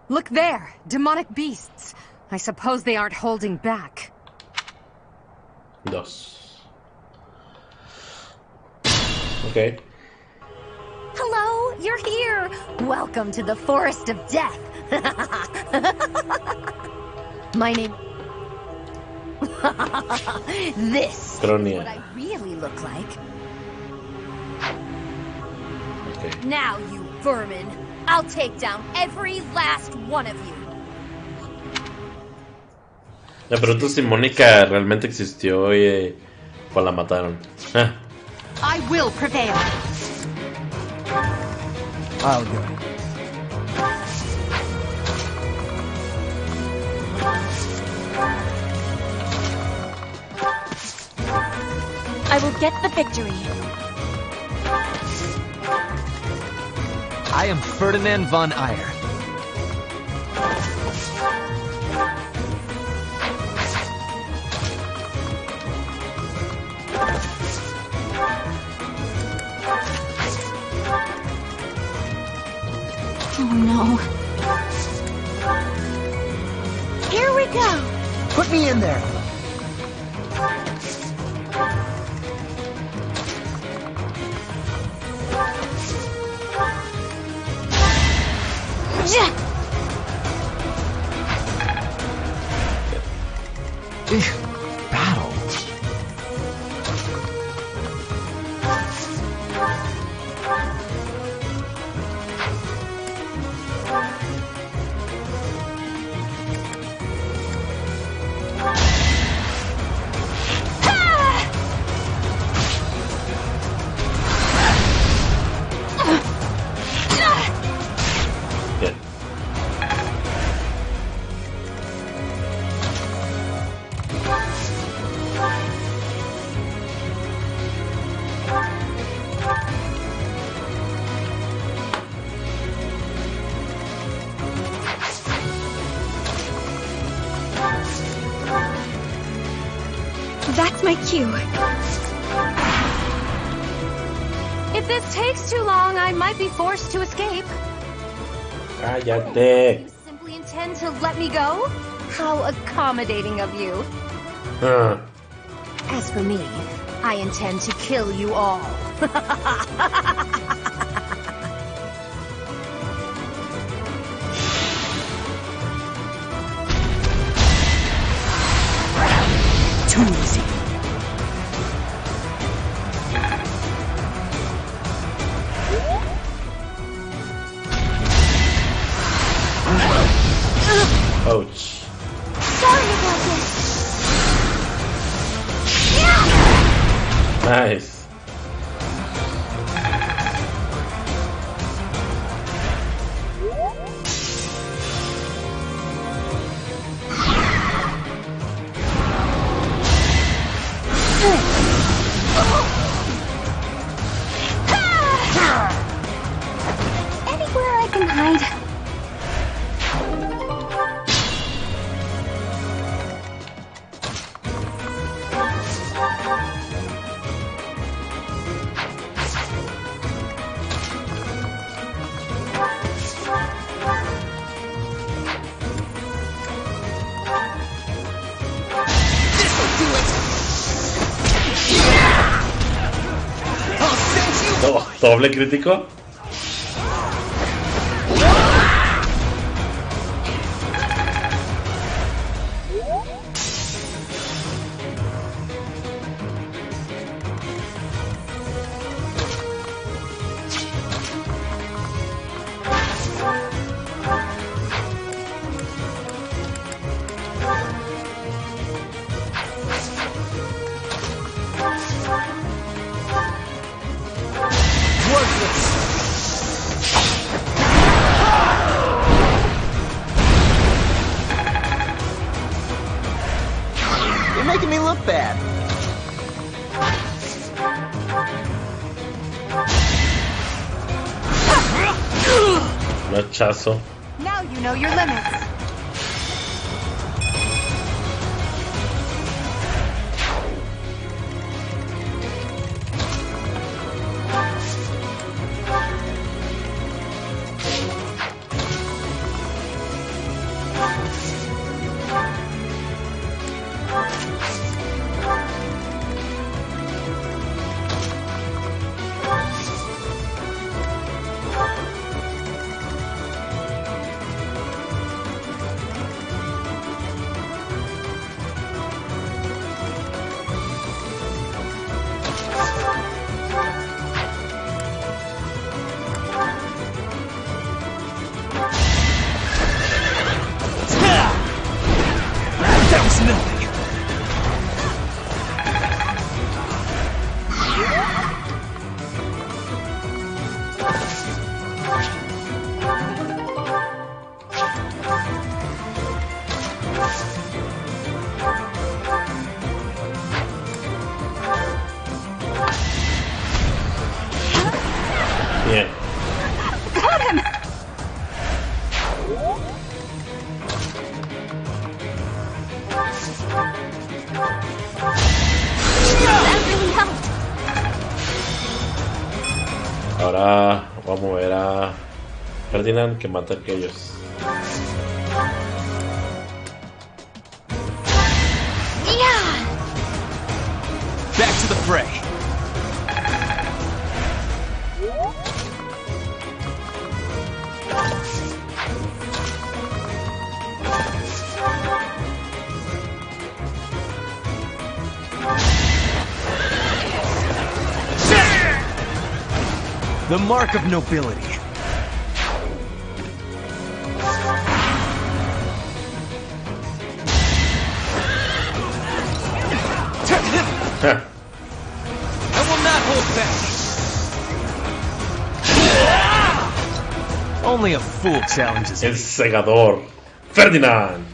Look there! Demonic beasts! I suppose they aren't holding back. Dos. Ok. Hello, you're here. Welcome to the Forest of Death. My name. This Cronia. is what I really look like. Okay. Now, you vermin, I'll take down every last one of you. Me pregunto si Mónica realmente existió y pues la mataron. I will prevail. I'll go. I will get the victory. I am Ferdinand von Eyre. Oh no. Here we go. Put me in there. Battle. That's my cue. If this takes too long, I might be forced to escape. Cállate. You simply intend to let me go? How accommodating of you. As for me, I intend to kill you all. Too easy. Ouch. Sorry about this. Nice. Anywhere I can hide. Doble crítico. You're making me look bad. Machazo. Now you know your limits. ahora vamos a mover a Ferdinand que mata a aquellos. Back to the fray. The mark of nobility. I will not hold back. Only a fool challenges me. El segador, Ferdinand.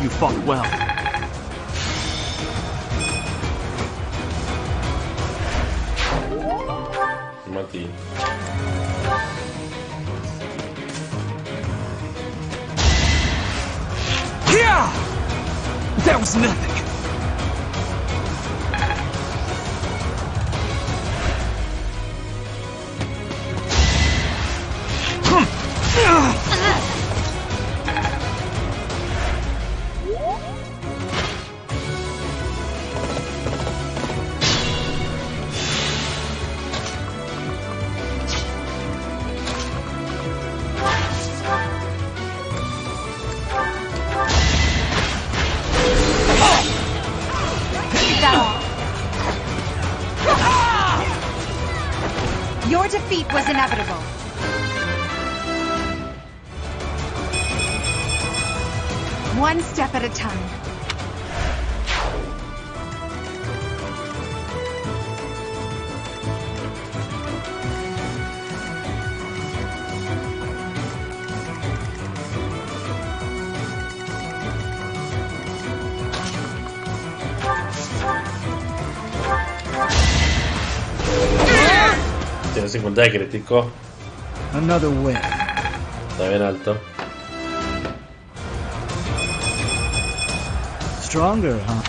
You fought well. Mati. Yeah! That was nothing. Your defeat was inevitable. One step at a time. Tiene 50 de crítico. Another win. Está bien alto. Stronger, huh?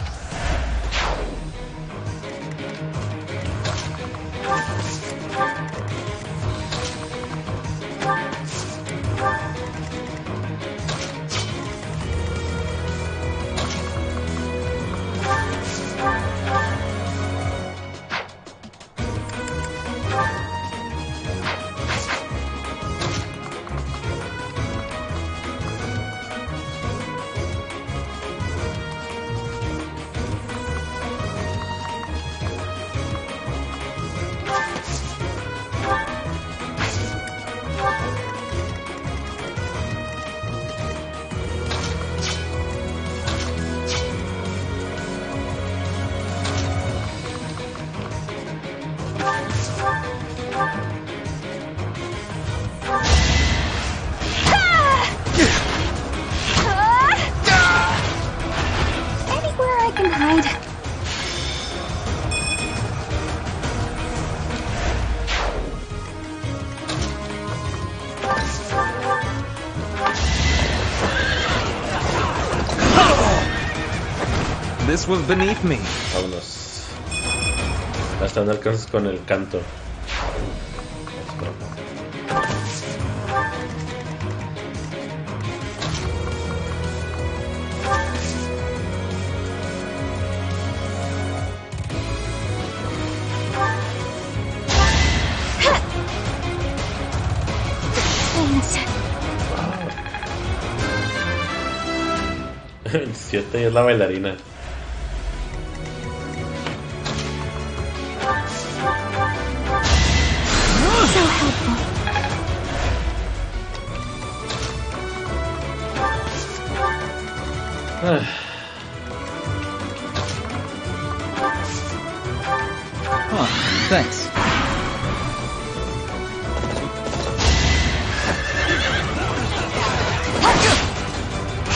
This was beneath me. Vámonos. Hasta no alcanzas con el canto. Wow. 27 y es la bailarina. So helpful. Oh, thanks.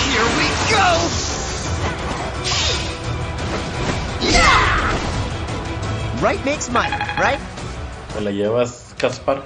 Here we go! Right makes might, right? ¿Me la llevas, Caspar?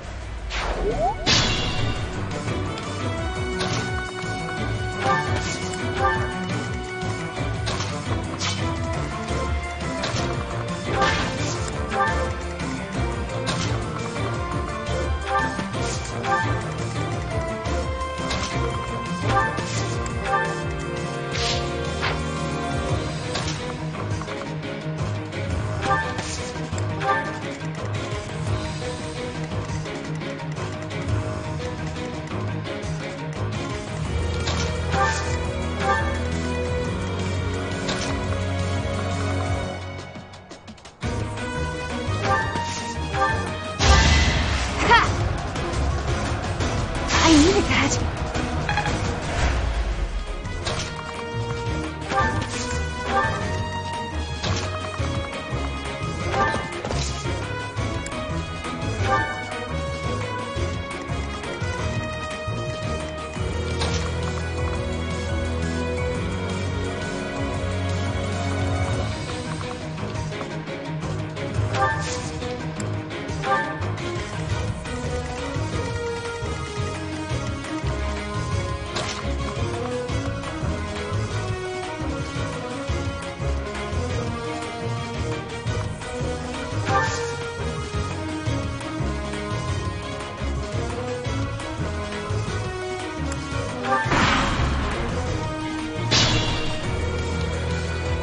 that.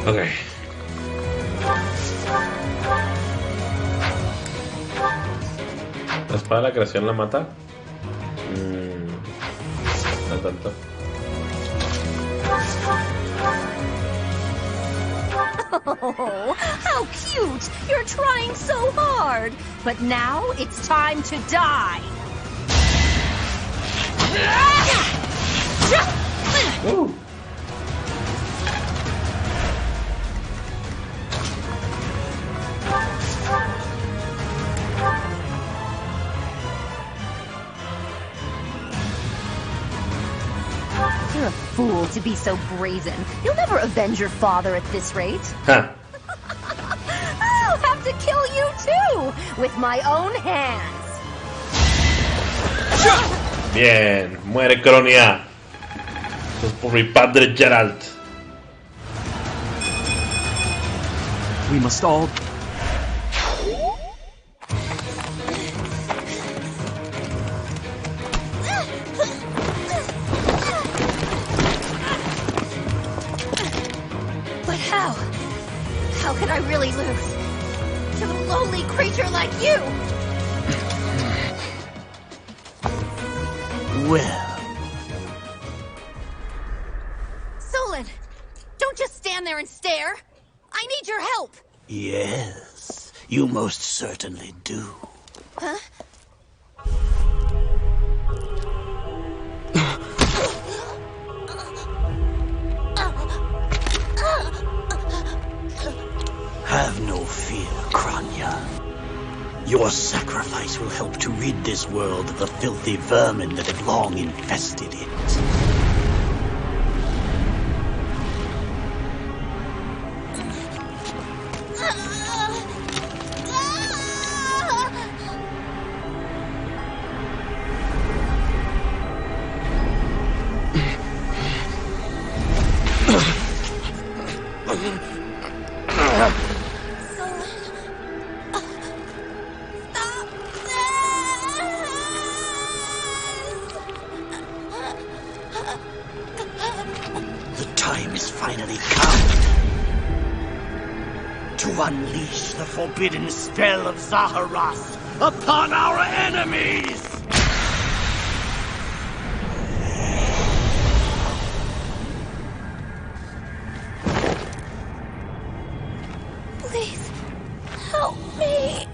Ok. ¿La espada de la creación la mata? No tanto. Oh, how cute! You're trying so hard. But now it's time to die. Ooh. You're a fool to be so brazen. You'll never avenge your father at this rate. Huh. I'll have to kill you too, with my own hands. Bien, muere Cronia. Es por mi padre Geralt. We must all... But how? How could I really lose? To a lowly creature like you? Well, Solon, don't just stand there and stare. I need your help. yes, you most certainly do. Huh? Have no fear, Kranya. Your sacrifice will help to rid this world of the filthy vermin that have long infested it. The time has finally come to unleash the forbidden spell of Zaharas upon our enemies! Please, help me.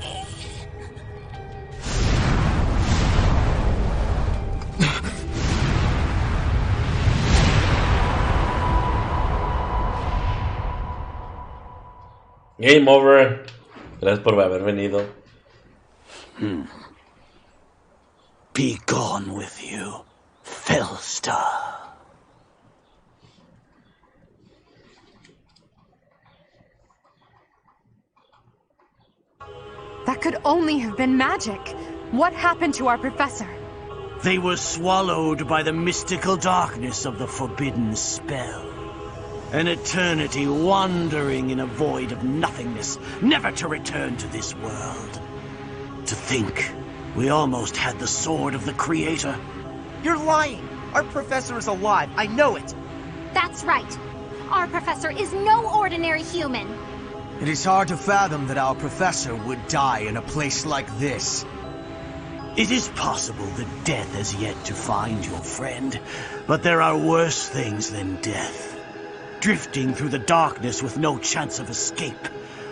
Game over. Gracias por haber venido. Be gone with you, Fellstar. That could only have been magic. What happened to our professor? They were swallowed by the mystical darkness of the forbidden spell. An eternity wandering in a void of nothingness, never to return to this world. To think, we almost had the sword of the Creator. You're lying! Our professor is alive, I know it! That's right. Our professor is no ordinary human. It is hard to fathom that our professor would die in a place like this. It is possible that death has yet to find your friend, but there are worse things than death. Drifting through the darkness with no chance of escape,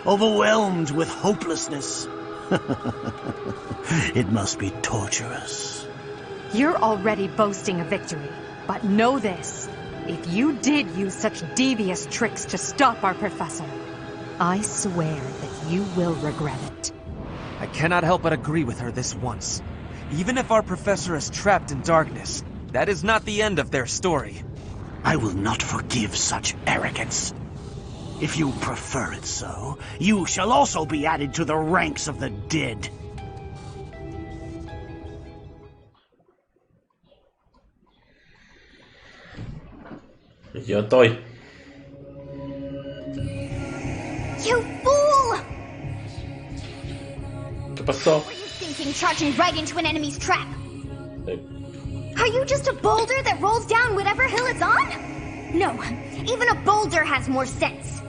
overwhelmed with hopelessness. It must be torturous. You're already boasting a victory, but know this. If you did use such devious tricks to stop our professor, I swear that you will regret it. I cannot help but agree with her this once. Even if our professor is trapped in darkness, that is not the end of their story. I will not forgive such arrogance. If you prefer it so, you shall also be added to the ranks of the dead. Yo estoy. You fool! ¿Qué pasó? What were you thinking, charging right into an enemy's trap? Are you just a boulder that rolls down whatever hill it's on? No, even a boulder has more sense.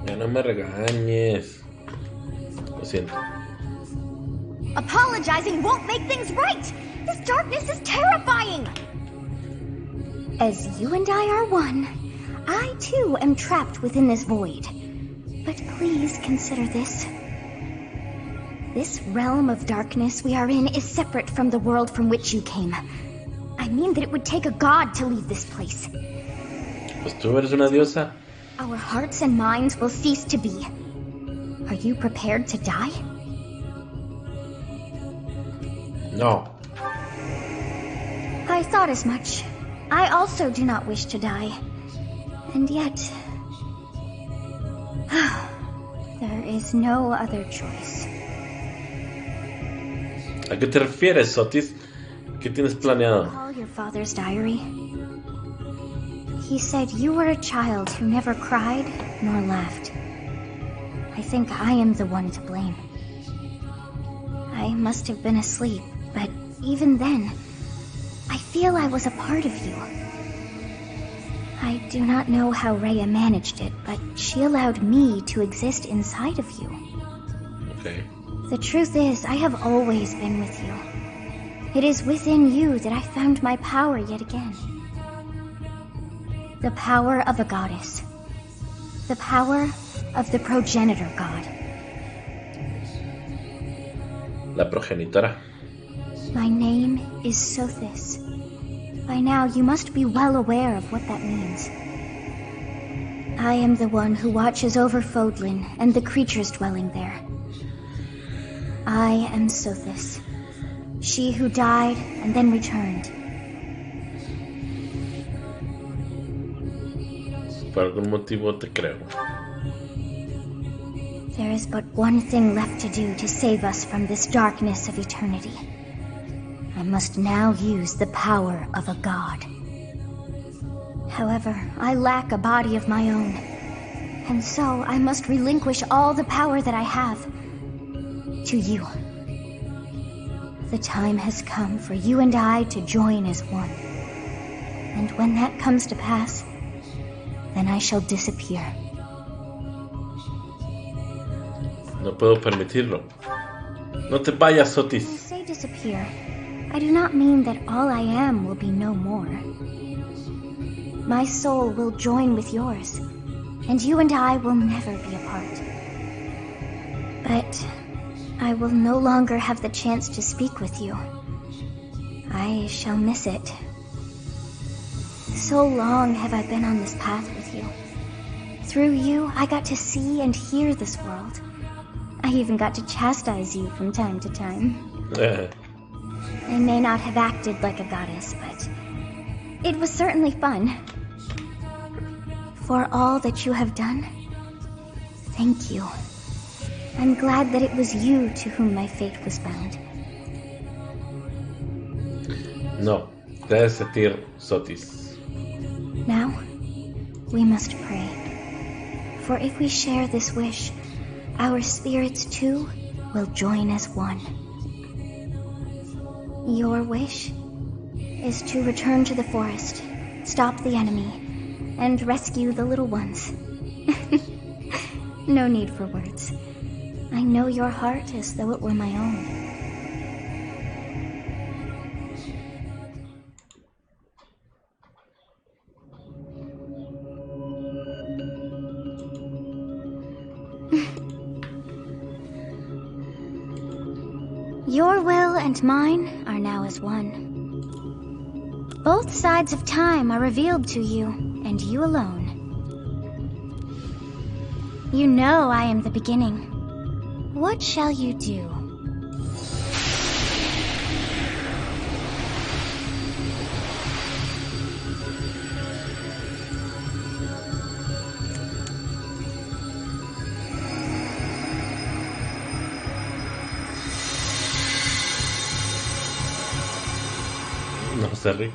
Ya no me regañes. Lo siento. Apologizing won't make things right. This darkness is terrifying. As you and I are one, I too am trapped within this void. But please consider this. This realm of darkness we are in is separate from the world from which you came. I mean that it would take a god to leave this place. Pues tú eres una diosa. Our hearts and minds will cease to be. Are you prepared to die? No. I thought as much. I also do not wish to die. And yet... there is no other choice. ¿A qué te refieres, Sotis? ¿Qué tienes planeado? Recall your father's diary. He said you were a child who never cried nor laughed. I think I am the one to blame. I must have been asleep, but even then, I feel I was a part of you. I do not know how Rhea managed it, but she allowed me to exist inside of you. Okay. The truth is, I have always been with you. It is within you that I found my power yet again. The power of a goddess. The power of the progenitor god. La progenitora. My name is Sothis. By now, you must be well aware of what that means. I am the one who watches over Fodlan and the creatures dwelling there. I am Sothis, she who died and then returned. Por algún motivo te creo. There is but one thing left to do to save us from this darkness of eternity. I must now use the power of a god. However, I lack a body of my own, and so I must relinquish all the power that I have to you. The time has come for you and I to join as one. And when that comes to pass, then I shall disappear. No puedo permitirlo. No te vayas, Sotis. When I say disappear, I do not mean that all I am will be no more. My soul will join with yours, and you and I will never be apart. But I will no longer have the chance to speak with you. I shall miss it. So long have I been on this path with you. Through you, I got to see and hear this world. I even got to chastise you from time to time. I may not have acted like a goddess, but it was certainly fun. For all that you have done, thank you. I'm glad that it was you to whom my fate was bound. No, debes sentir, Sotis. Now, we must pray. For if we share this wish, our spirits too will join as one. Your wish is to return to the forest, stop the enemy, and rescue the little ones. No need for words. I know your heart as though it were my own. Your will and mine are now as one. Both sides of time are revealed to you, and you alone. You know I am the beginning. What shall you do? No sé, Rick.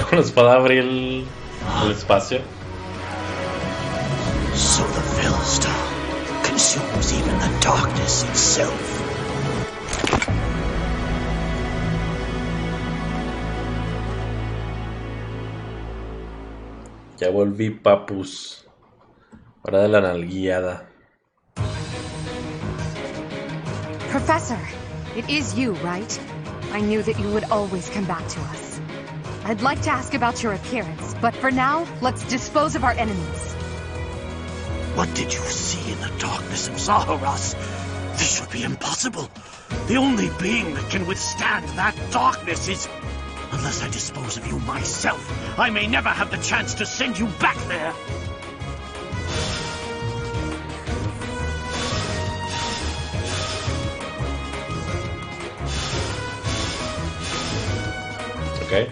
Con la espada abrir el espacio. So the Philistine consumes even the darkness itself. Ya volví, papus. Hora de la nalguiada. Professor, it is you, right? I knew that you would always come back to us. I'd like to ask about your appearance, but for now, let's dispose of our enemies. What did you see in the darkness of Zaharas? This should be impossible. The only being that can withstand that darkness is... Unless I dispose of you myself, I may never have the chance to send you back there. Okay.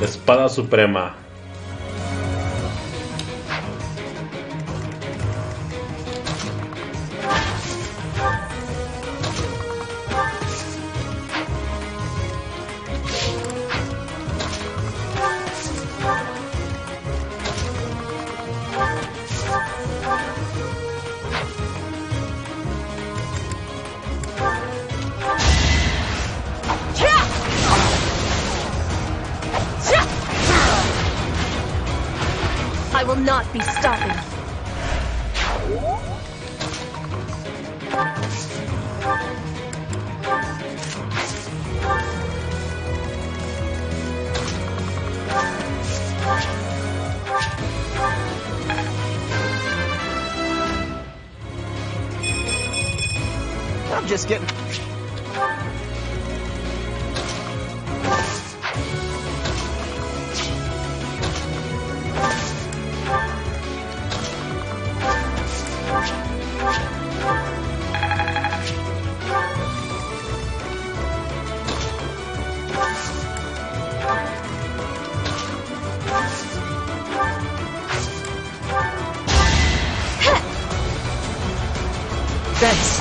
Espada Suprema. I will not be stopping. I'm just getting... Thanks.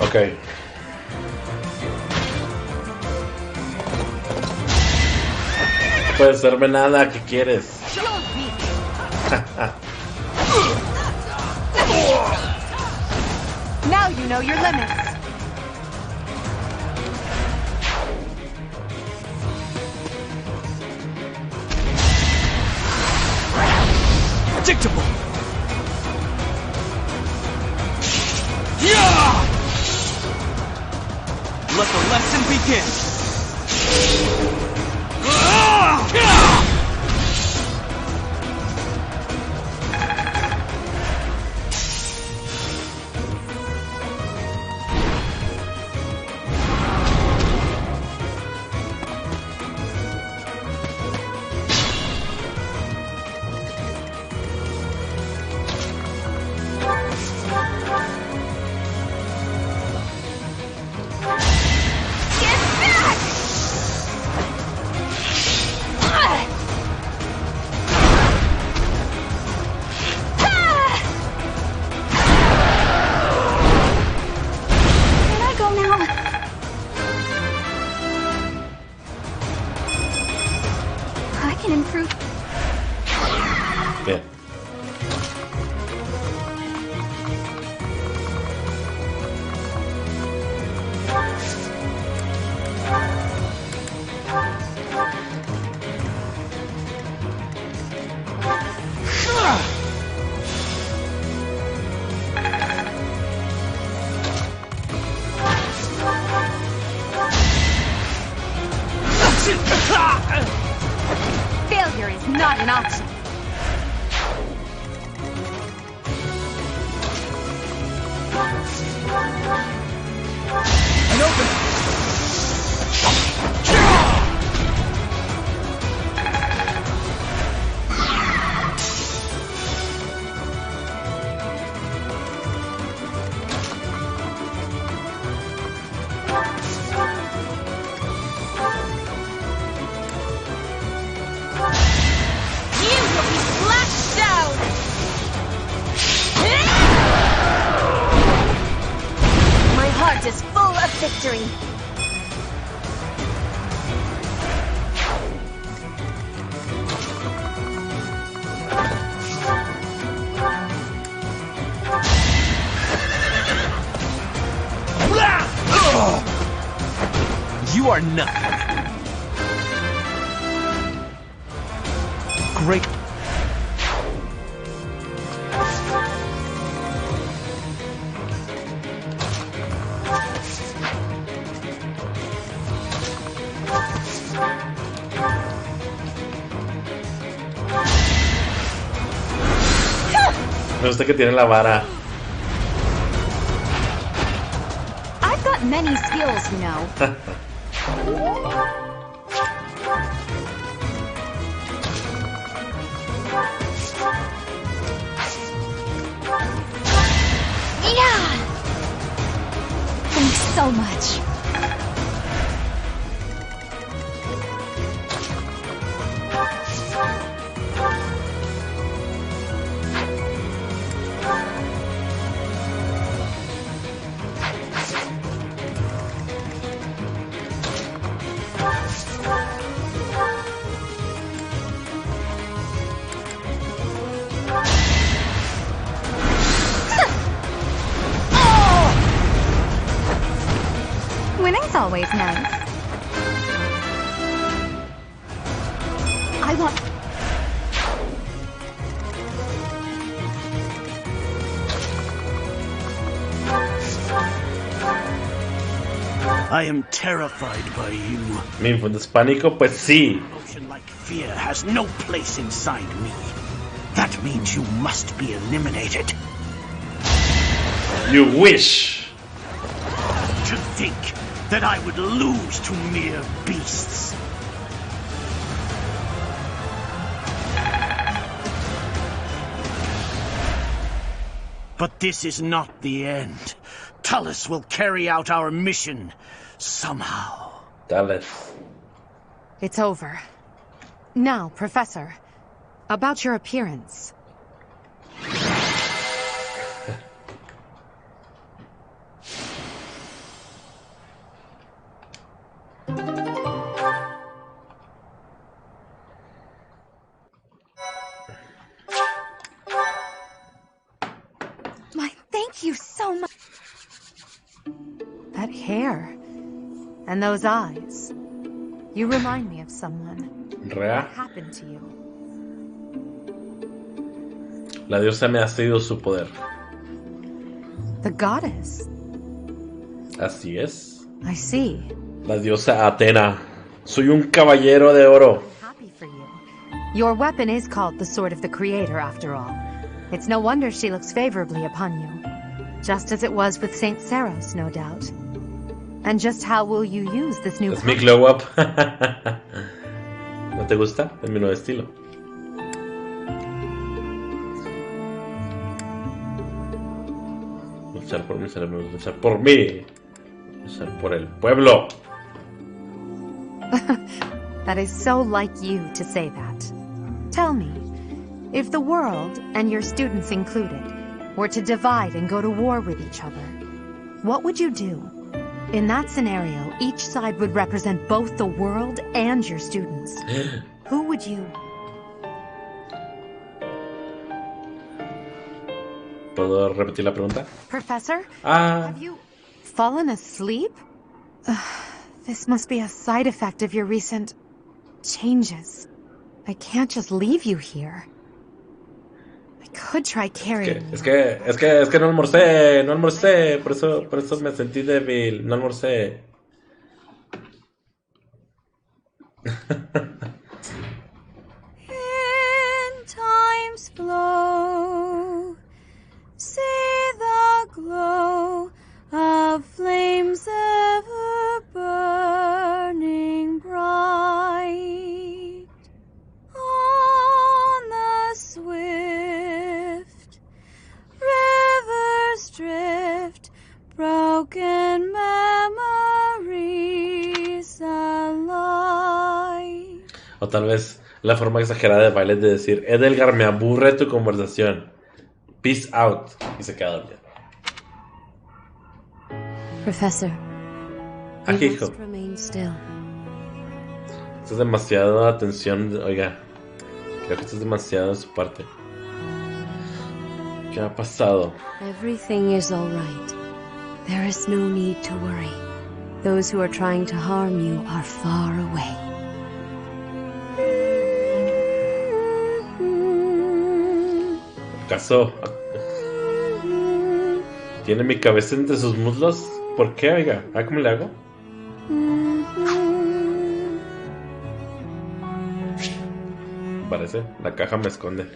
Okay. No puedes hacerme nada, ¿qué quieres? Now you know your limits. Predictable. Yeah! Let the lesson begin. an option. An opening! Is full of victory. You are nothing. Great. Me gusta que tiene la vara. I've got many skills, you know. Yeah! Thanks so much. Winning's always nice. I want... I am terrified by you. ¿Me infundes pánico? Pues sí. Emotion like fear has no place inside me. That means you must be eliminated. You wish. To think that I would lose to mere beasts. But this is not the end. Tullus will carry out our mission somehow. Tullus. It's over. Now, Professor, about your appearance. Thank you so much. That hair. And those eyes. You remind me of someone. Rea. What happened to you? La diosa me ha cedido su poder. The goddess. Así es. I see. La diosa Atena. Soy un caballero de oro. Happy for you. Your weapon is called the Sword of the Creator, after all. It's no wonder she looks favorably upon you. Just as it was with Saint Saros, no doubt. And just how will you use this new... Es mi glow up. ¿No te gusta? Es mi nuevo estilo. Luchar por mí, luchar por mí. Luchar por el pueblo. That is so like you to say that. Tell me, if the world, and your students included, were to divide and go to war with each other, what would you do? In that scenario, each side would represent both the world and your students. Who would you... ¿Puedo repetir la pregunta? Professor? Have you fallen asleep? This must be a side effect of your recent changes. I can't just leave you here. I could try carrying you. Es que no almorcé, por eso me sentí débil, no almorcé. O tal vez la forma exagerada de Violet de decir: Edelgar, me aburre tu conversación. Peace out. Y se queda dormida. Professor, Aquí, you hijo. must remain still. Esto es demasiada atención. Oiga, creo que esto es demasiado de su parte. ¿Qué ha pasado? Everything is all right. There is no need to worry. Those who are trying to harm you are far away. ¿Acaso tiene mi cabeza entre sus muslos? ¿Por qué, oiga? ¿Ah, cómo le hago? Parece, la caja me esconde.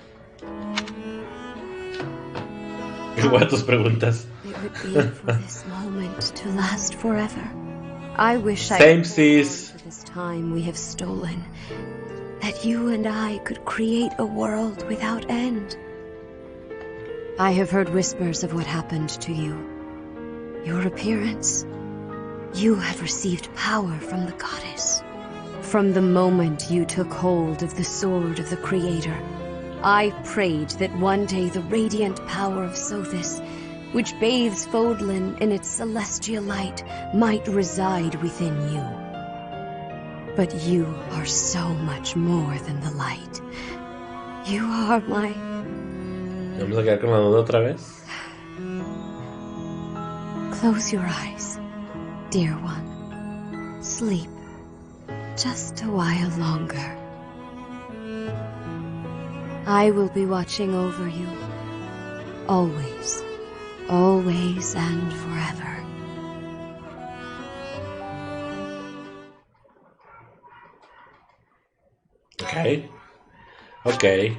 Igual a tus preguntas. It would be for this moment to last forever. I wish I Same could seas. for this time we have stolen, that you and I could create a world without end. I have heard whispers of what happened to you. Your appearance. You have received power from the goddess. From the moment you took hold of the sword of the Creator, I prayed that one day the radiant power of Sothis, which bathes Fodlan in its celestial light, might reside within you. But you are so much more than the light. You are my... Vamos a quedar con la duda otra vez. Close your eyes, dear one. Sleep. Just a while longer. I will be watching over you. Always. Always and forever. Ok. Ok.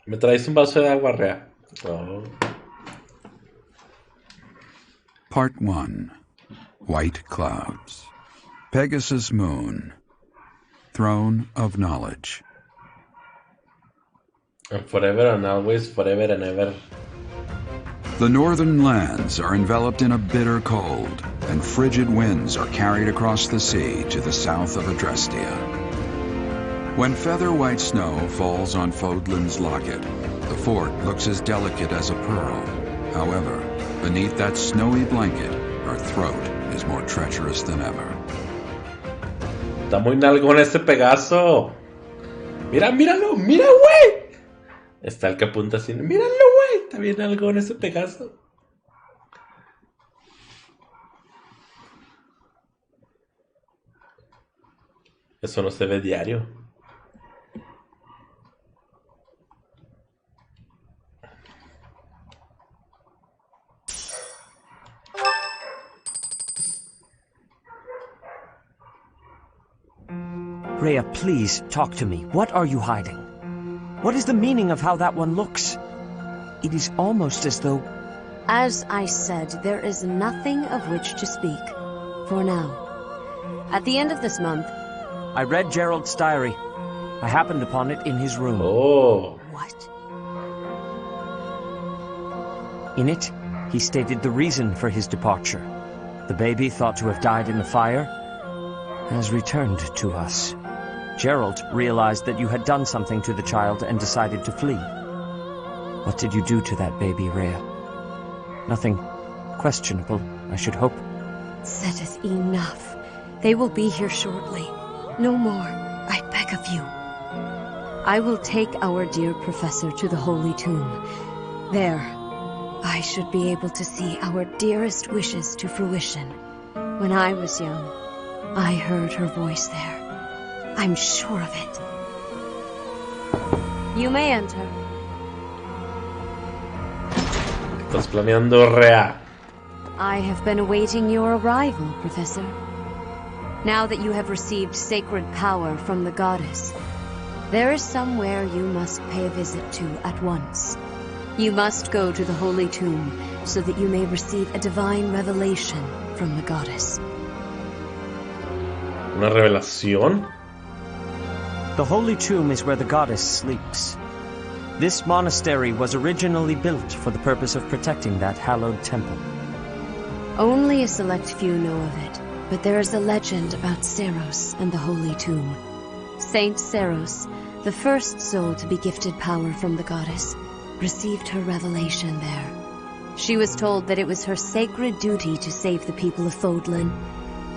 ¿Me traes un vaso de agua, Rea? Oh. Part 1. White Clouds. Pegasus Moon. Throne of Knowledge. And forever and always, forever and ever. The northern lands are enveloped in a bitter cold, and frigid winds are carried across the sea to the south of Adrestia. When feather white snow falls on Fodlan's locket, the fort looks as delicate as a pearl. However, beneath that snowy blanket, her throat is more treacherous than ever. Está muy nalgón ese Pegaso. Mira, míralo, mira, güey. Está el que apunta así. Míralo, güey. Está bien nalgón ese Pegaso. Eso no se ve diario. Rhea, please, talk to me. What are you hiding? What is the meaning of how that one looks? It is almost as though... As I said, there is nothing of which to speak. For now. At the end of this month... I read Gerald's diary. I happened upon it in his room. Oh. What? In it, he stated the reason for his departure. The baby, thought to have died in the fire, has returned to us. Gerald realized that you had done something to the child and decided to flee. What did you do to that baby, Rhea? Nothing questionable, I should hope. Saideth, enough. They will be here shortly. No more, I beg of you. I will take our dear professor to the Holy Tomb. There, I should be able to see our dearest wishes to fruition. When I was young, I heard her voice there. I'm sure of it. You may enter. Estás planeando, Rea. I have been awaiting your arrival, Professor. Now that you have received sacred power from the goddess, there is somewhere you must pay a visit to at once. You must go to the Holy Tomb so that you may receive a divine revelation from the goddess. ¿Una revelación? The Holy Tomb is where the goddess sleeps. This monastery was originally built for the purpose of protecting that hallowed temple. Only a select few know of it, but there is a legend about Seiros and the Holy Tomb. Saint Seiros, the first soul to be gifted power from the goddess, received her revelation there. She was told that it was her sacred duty to save the people of Fodlan,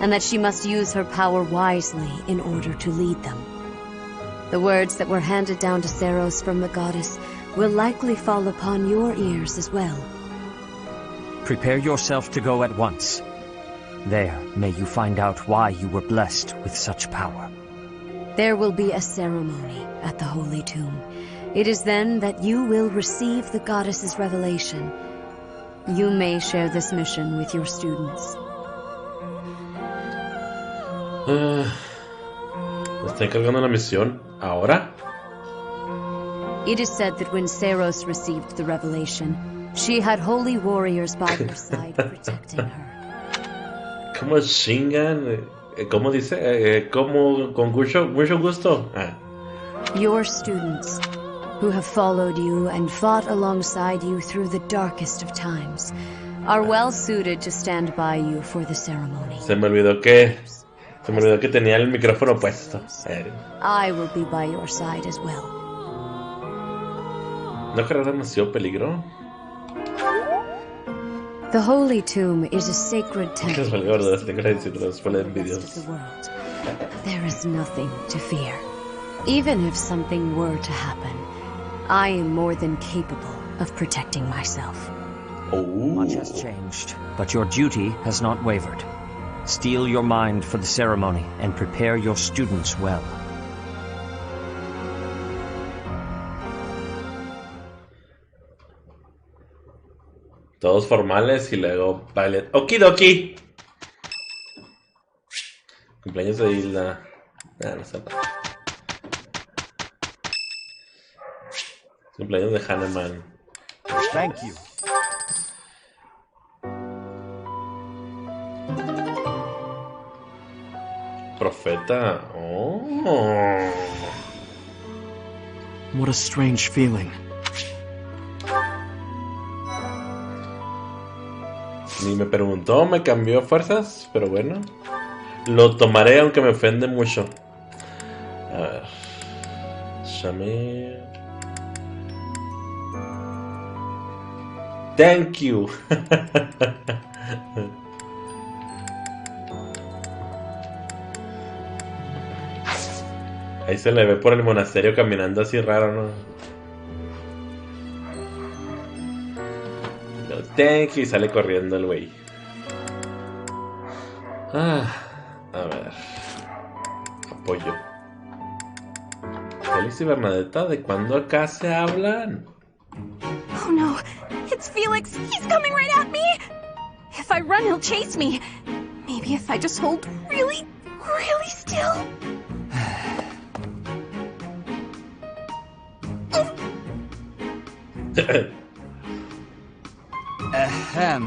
and that she must use her power wisely in order to lead them. The words that were handed down to Seiros from the goddess will likely fall upon your ears as well. Prepare yourself to go at once. There may you find out why you were blessed with such power. There will be a ceremony at the Holy Tomb. It is then that you will receive the goddess's revelation. You may share this mission with your students. Está encargando la misión. ¿Ahora? It is said that when Seiros received the revelation, she had holy warriors by her side protecting her. ¿Cómo chingan? ¿Cómo dice? ¿Cómo con mucho gusto? Ah. Your students, who have followed you and fought alongside you through the darkest of times, are well suited to stand by you for the ceremony. Se me olvidó que tenía el micrófono puesto. I will be by your side as well. ¿No creerá demasiado peligro? The Holy Tomb is a sacred temple Es verdad, tengo que decirlo después de vídeos. the world. There is nothing to fear. Even if something were to happen, I am more than capable of protecting myself. Much has changed, but your duty has not wavered. Steel your mind for the ceremony and prepare your students well. Todos formales y luego baile. Okidoki. Cumpleaños de Hilda. No sé. Cumpleaños de Hanneman. Thank you. Profeta. Oh. What a strange feeling. Ni me preguntó, me cambió fuerzas, pero bueno. Lo tomaré aunque me ofende mucho. A ver. Llamé. Thank you. Ahí se le ve por el monasterio caminando así raro, ¿no? Thank you, y sale corriendo el güey. A ver. Apoyo. Félix y Bernadetta, ¿de cuándo acá se hablan? Oh no, it's Felix. He's coming right at me. If I run, he'll chase me. Maybe if I just hold really, really still. Ahem.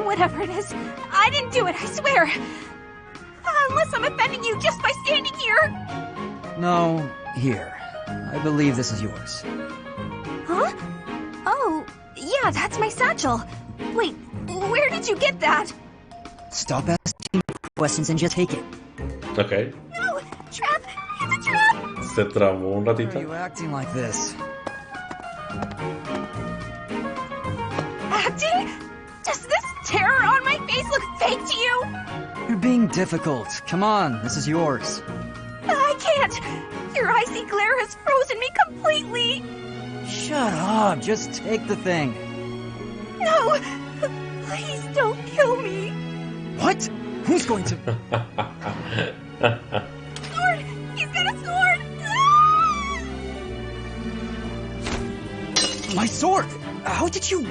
Whatever it is, I didn't do it, I swear. Unless I'm offending you just by standing here. No, here. I believe this is yours. Huh? Oh, yeah, that's my satchel. Wait, where did you get that? Stop asking questions and just take it. Ok. No, trap! It's a trap! Se trabó un Why ratito. are you acting like this? Acting? Does this terror on my face look fake to you? You're being difficult. Come on, this is yours. I can't! Your icy glare has frozen me completely! Shut up, just take the thing. No! Please don't kill me! What? Who's going to... Sword! He's got a sword! My sword! How did you...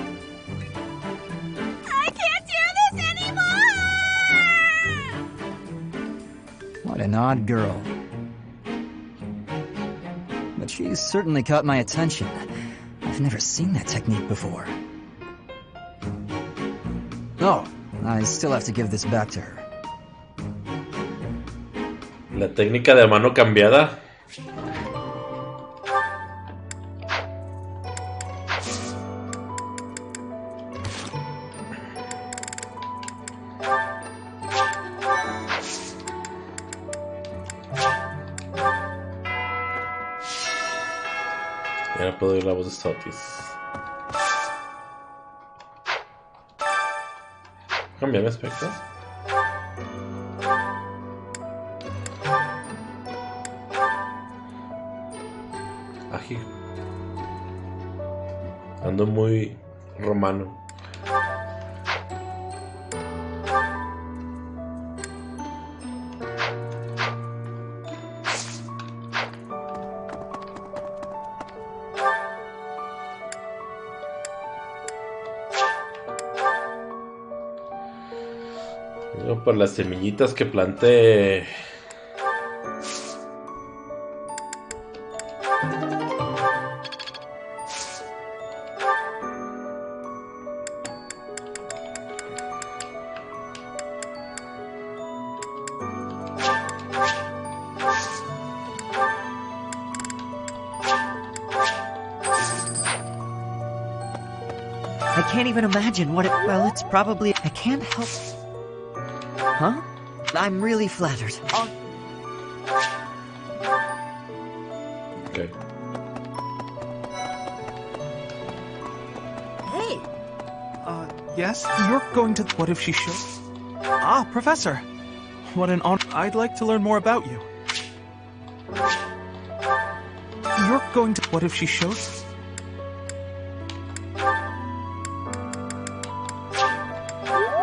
I can't do this anymore! What an odd girl. But she's certainly caught my attention. I've never seen that technique before. Oh, I still have to give this back to her. La técnica de mano cambiada. Y ahora puedo oír la voz de Sotis. Cambia mi aspecto. Ají. Ando muy romano. Yo por las semillitas que planté. I can't even imagine what it... Well, it's probably... I can't help... Huh? I'm really flattered. Okay. Hey! Yes? You're going to... What if she shows? Ah, Professor! What an honor. I'd like to learn more about you. You're going to... What if she shows?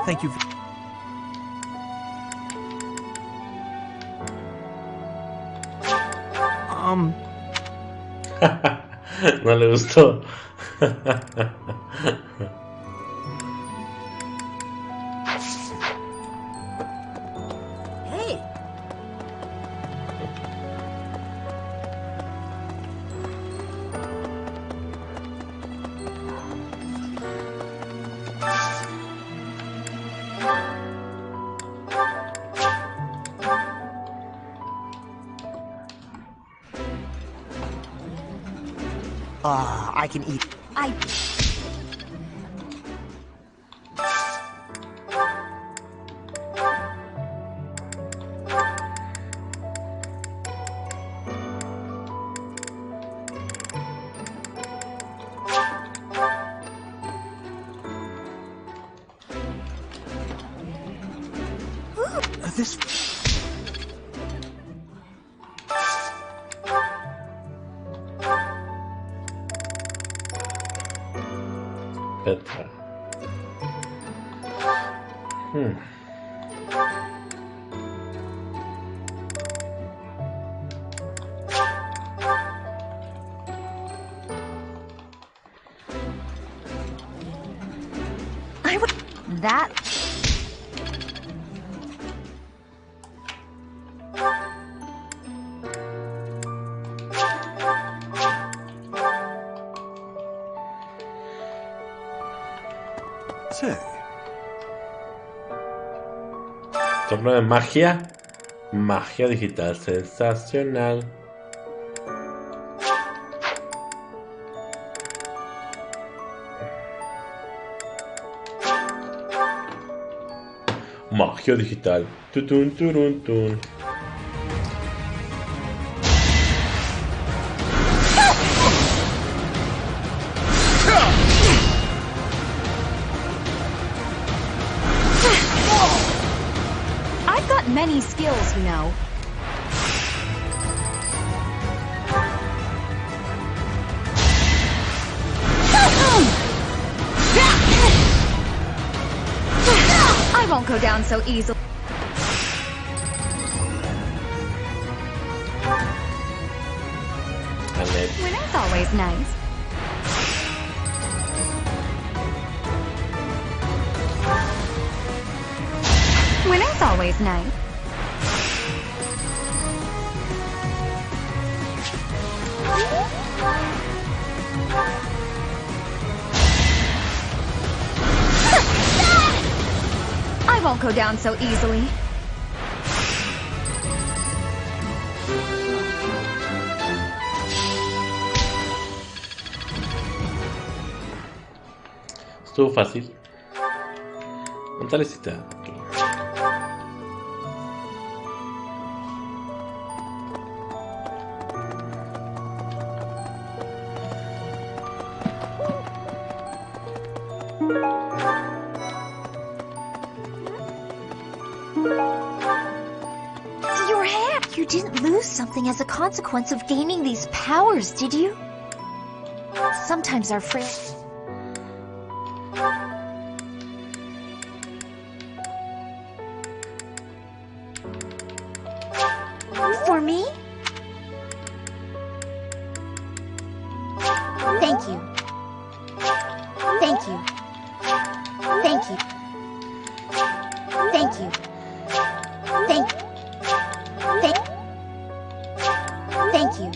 Thank you. No le gustó. Hey! I can eat. This... Petra. I would... That... Torneo de magia. Magia digital sensacional. Magia digital. Tutun, turun, tun. I've got many skills, you know. I won't go down so easily. Winning's always nice. Winning's always nice. I won't go down so easily. Estuvo fácil. Un talecita. Your hair! You didn't lose something as a consequence of gaining these powers, did you? Sometimes our friends... For me? Thank you. Thank you. Thank you. Thank you. Thank you.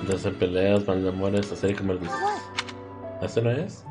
Entonces peleas, malamores, hacer como el... ¿Eso no es?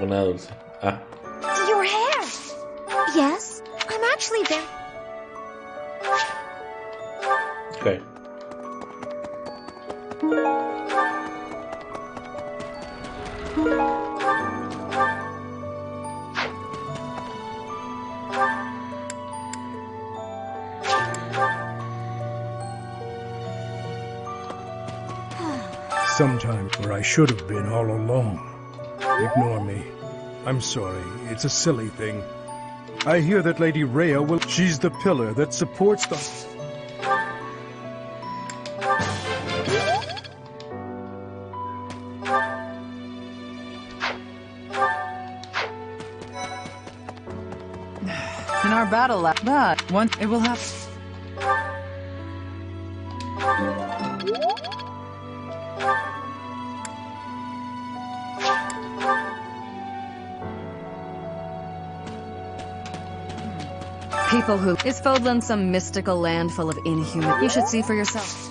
Nada dulce. Your hair! Yes, I'm actually very... Okay. Sometimes where I should have been all along. Ignore me. I'm sorry, it's a silly thing. I hear that Lady Rhea will... She's the pillar that supports the... In our battle lab, but one, it will have... People who... Is Fodlan some mystical land full of inhuman... You should see for yourself.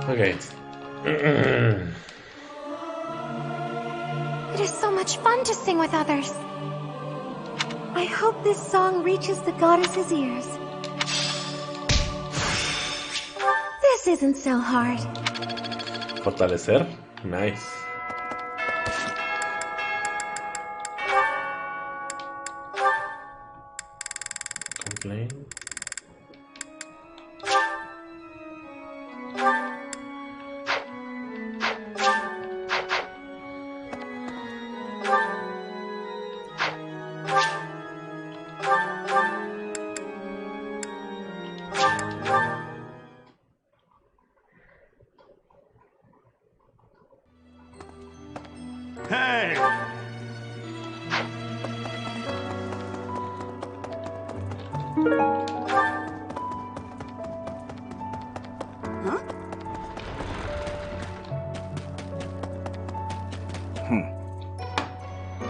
Okay. It is so much fun to sing with others. I hope this song reaches the goddess's ears. This isn't so hard. Fortalecer. Nice. Complain. Hey! Huh?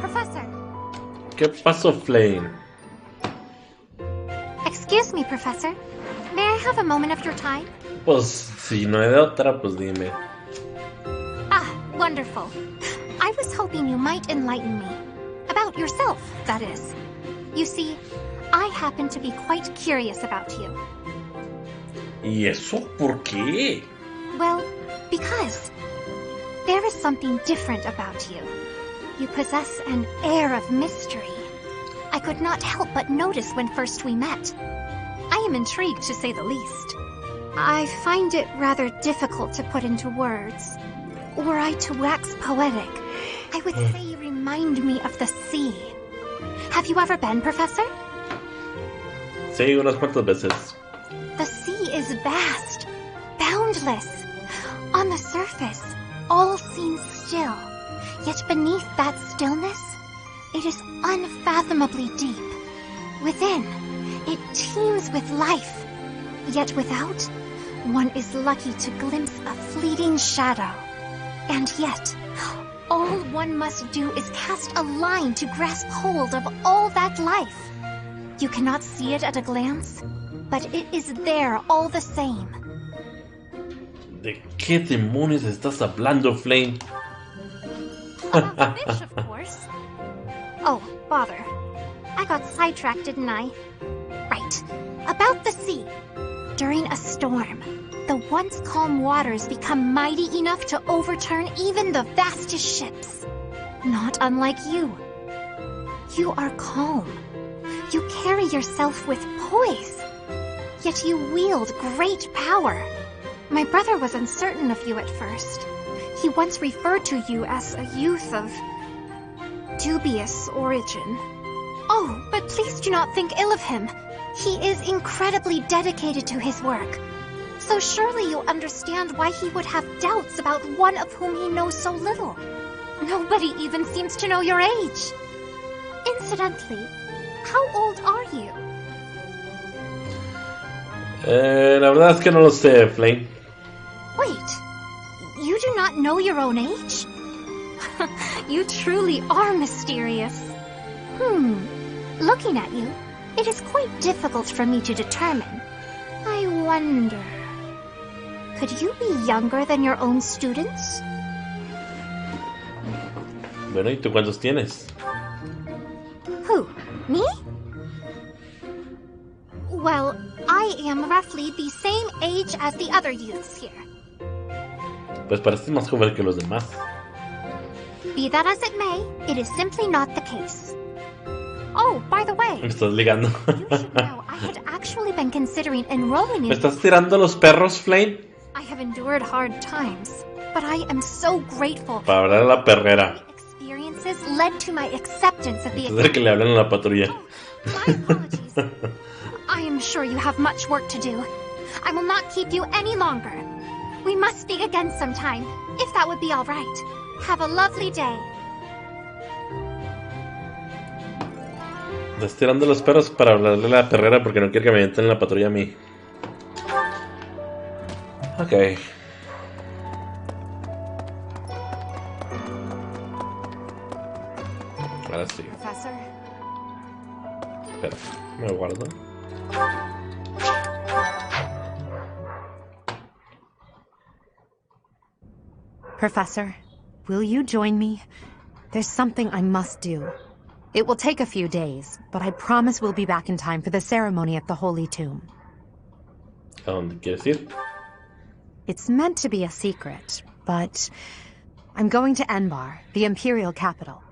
Professor. ¿Qué pasó, Flame? Excuse me, Professor. May I have a moment of your time? Pues si no hay de otra, pues dime. Ah, wonderful. I was hoping you might enlighten me. About yourself, that is. You see, I happen to be quite curious about you. ¿Y eso por qué? Well, because there is something different about you. You possess an air of mystery. I could not help but notice when first we met. I am intrigued, to say the least. I find it rather difficult to put into words. Were I to wax poetic, I would say you remind me of the sea. Have you ever been, Professor? Sí, unas cuantas veces. The sea is vast, boundless. On the surface, all seems still. Yet beneath that stillness, it is unfathomably deep. Within, it teems with life. Yet without, one is lucky to glimpse a fleeting shadow. And yet, all one must do is cast a line to grasp hold of all that life. You cannot see it at a glance, but it is there all the same. ¿De qué demonios estás hablando, Flame? About the fish, of course. Oh, bother. I got sidetracked, didn't I? Right. About the sea. During a storm, the once calm waters become mighty enough to overturn even the vastest ships. Not unlike you. You are calm. You carry yourself with poise. Yet you wield great power. My brother was uncertain of you at first. He once referred to you as a youth of dubious origin. Oh, but please do not think ill of him. He is incredibly dedicated to his work. So surely you understand why he would have doubts about one of whom he knows so little. Nobody even seems to know your age. Incidentally, how old are you? La verdad es que no lo sé, Flame. Wait, you do not know your own age? You truly are mysterious. Looking at you, it is quite difficult for me to determine. I wonder... Could you be younger than your own students? Bueno, ¿y tú cuántos tienes? Who? Me? Well, I am roughly the same age as the other youths here. Pues pareces más joven que los demás. Be that as it may, it is simply not the case. Oh, by the way, Me estás ligando. you should know I had actually been considering enrolling ¿Me in... estás tirando los perros, Flame? I have endured hard times, but I am so grateful. Para hablar a la perrera. Experiences led to my acceptance of the... Antes de que le hablen a la patrulla. My apologies. I am sure you have much work to do. I will not keep you any longer. We must speak again sometime, if that would be all right. Have a lovely day. Estás tirando los perros para hablarle a la perrera porque no quiere que me metan en la patrulla a mí. Ok. Ahora sí. Professor? Espera, me lo guardo. Professor, will you join me? There's something I must do. It will take a few days, but I promise we'll be back in time for the ceremony at the Holy Tomb. ¿A dónde quieres ir? It's meant to be a secret, but I'm going to Enbar, the Imperial capital.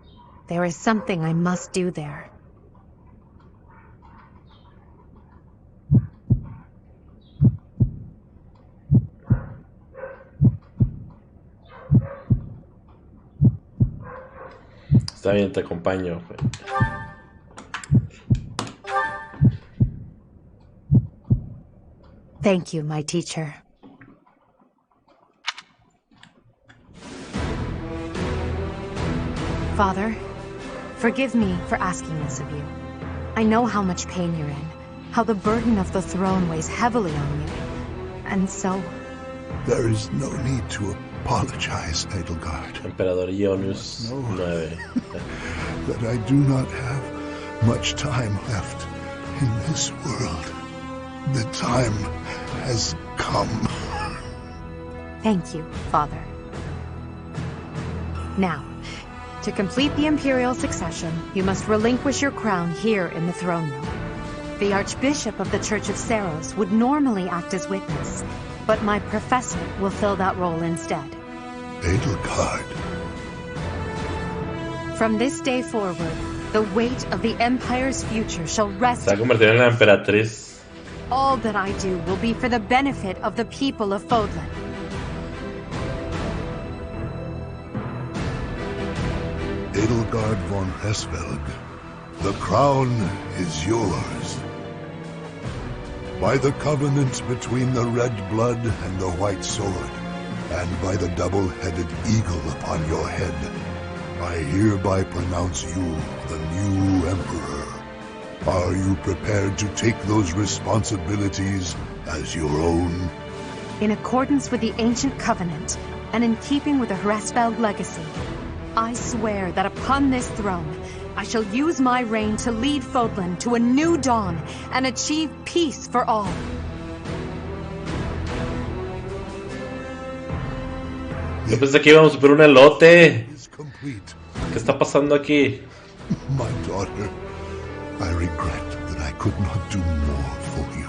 There is something I must do there. Está bien, te acompaño. Thank you, my teacher. Father, forgive me for asking this of you. I know how much pain you're in, how the burden of the throne weighs heavily on you. And so... There is no need to apologize, Edelgard. Emperador Ionius 9. That I do not have much time left in this world. The time has come. Thank you, Father. Now, To complete the imperial succession, you must relinquish your crown here in the throne room. The Archbishop of the Church of Seros would normally act as witness, but my professor will fill that role instead. Edelgard. From this day forward, the weight of the Empire's future shall rest. Se ha convertido en la emperatriz. All that I do will be for the benefit of the people of Fodlan. Edelgard von Hesvelg, the crown is yours. By the covenant between the red blood and the white sword, and by the double-headed eagle upon your head, I hereby pronounce you the new Emperor. Are you prepared to take those responsibilities as your own? In accordance with the ancient covenant, and in keeping with the Hresvelg legacy, I swear that upon this throne, I shall use my reign to lead Fodlan to a new dawn and achieve peace for all. Yo pensé que íbamos a ver un elote. ¿Qué está pasando aquí? My daughter, I regret that I could not do more for you.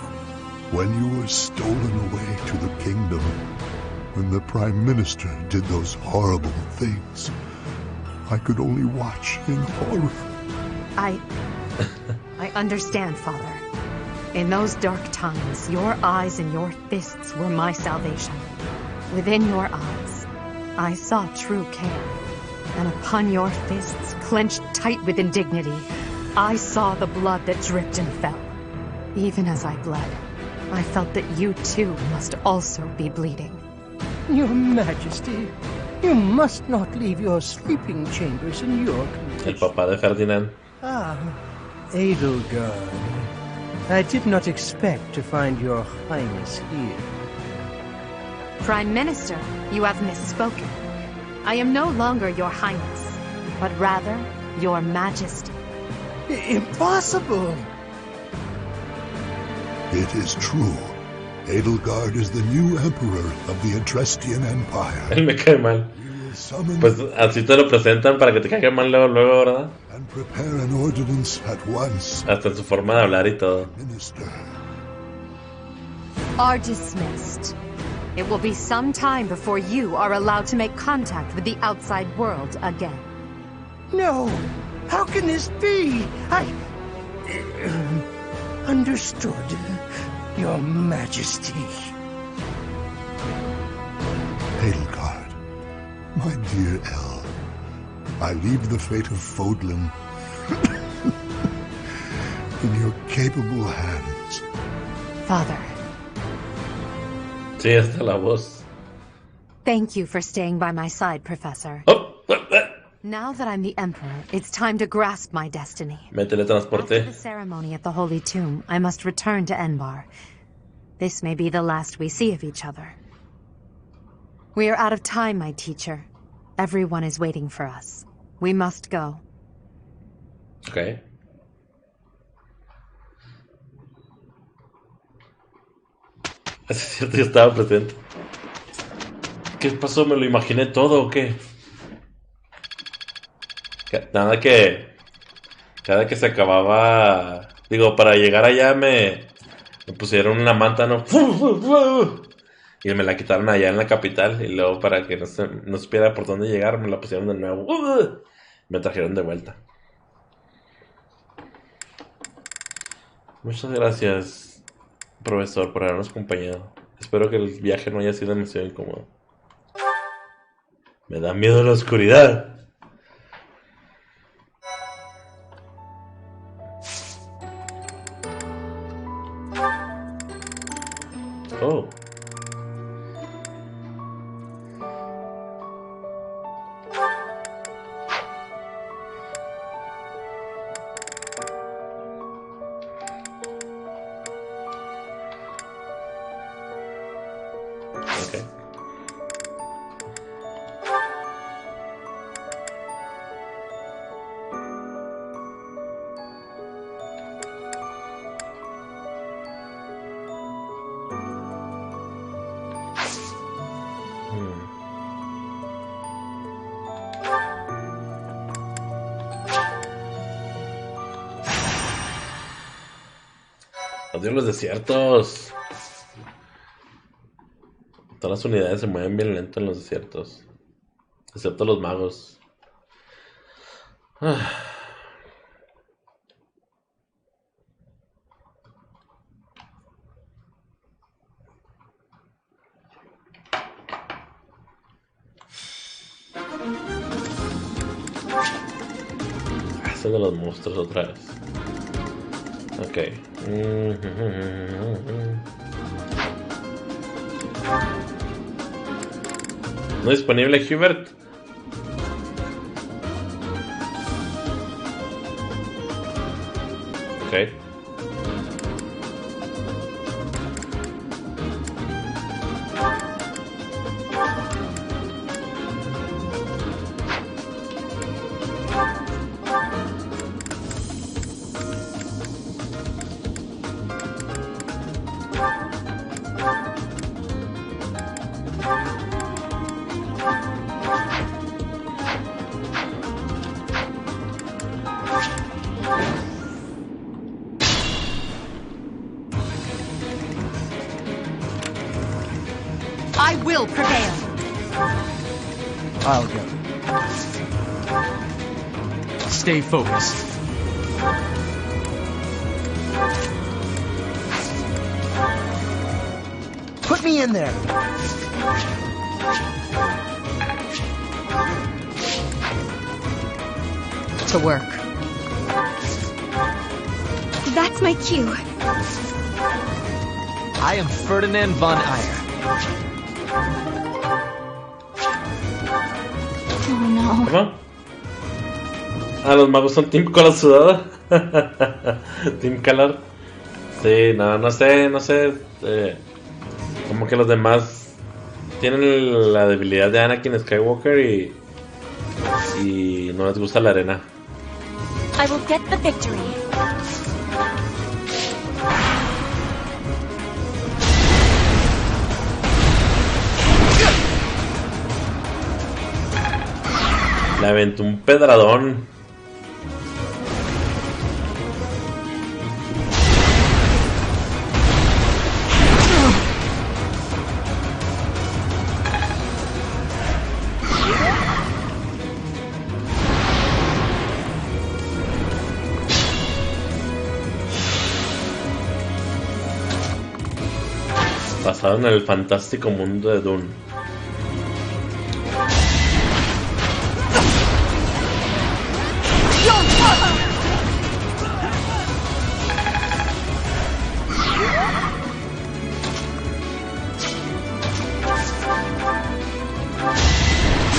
When you were stolen away to the kingdom, when the Prime Minister did those horrible things, I could only watch in horror. I understand, Father. In those dark times, your eyes and your fists were my salvation. Within your eyes, I saw true care. And upon your fists, clenched tight with indignity, I saw the blood that dripped and fell. Even as I bled, I felt that you too must also be bleeding. Your Majesty, you must not leave your sleeping chambers in your condition. El papá de Ferdinand. Ah, Edelgard. I did not expect to find your Highness here. Prime Minister, you have misspoken. I am no longer your Highness, but rather your Majesty. Impossible! It is true. Edelgard is the new Emperor of the Adrestian Empire. Él me cae mal. Pues así te lo presentan para que te caiga mal luego, ¿verdad? And prepare an ordinance at once. Hasta en su forma de hablar y todo. Are dismissed. It will be some time before you are allowed to make contact with the outside world again. No! How can this be? Understood, Your Majesty. Edelgard, my dear El, I leave the fate of Fodlan in your capable hands. Father. Sí, está la voz. Thank you for staying by my side, Professor. Now that I'm the Emperor, it's time to grasp my destiny. Me teletransporté. After the ceremony at the Holy Tomb, I must return to Enbar. This may be the last we see of each other. We are out of time, my teacher. Everyone is waiting for us. We must go. Okay. Es cierto, yo estaba presente. ¿Qué pasó? ¿Me lo imaginé todo o qué? Nada que... Cada que se acababa... Digo, para llegar allá me pusieron una manta, ¿no? Y me la quitaron allá en la capital. Y luego para que no supiera por dónde llegar, me la pusieron de nuevo. Me trajeron de vuelta. Muchas gracias, profesor, por habernos acompañado. Espero que el viaje no haya sido demasiado incómodo. Me da miedo la oscuridad. Oh. Okay. Odio los desiertos. Todas las unidades se mueven bien lento en los desiertos. Excepto los magos. Este de los monstruos otra vez. Ok. No disponible Hubert. Ok. I will prevail. I'll go. Stay focused. Put me in there. To work. That's my cue. I am Ferdinand von Eyre. Oh no. ¿Cómo? Ah, los magos son Team Cola Sudada. Team Calar. Sí, no sé. Como que los demás tienen la debilidad de Anakin Skywalker y no les gusta la arena. I will get the victory. Le aventó un pedradón. Basado en el fantástico mundo de Dune.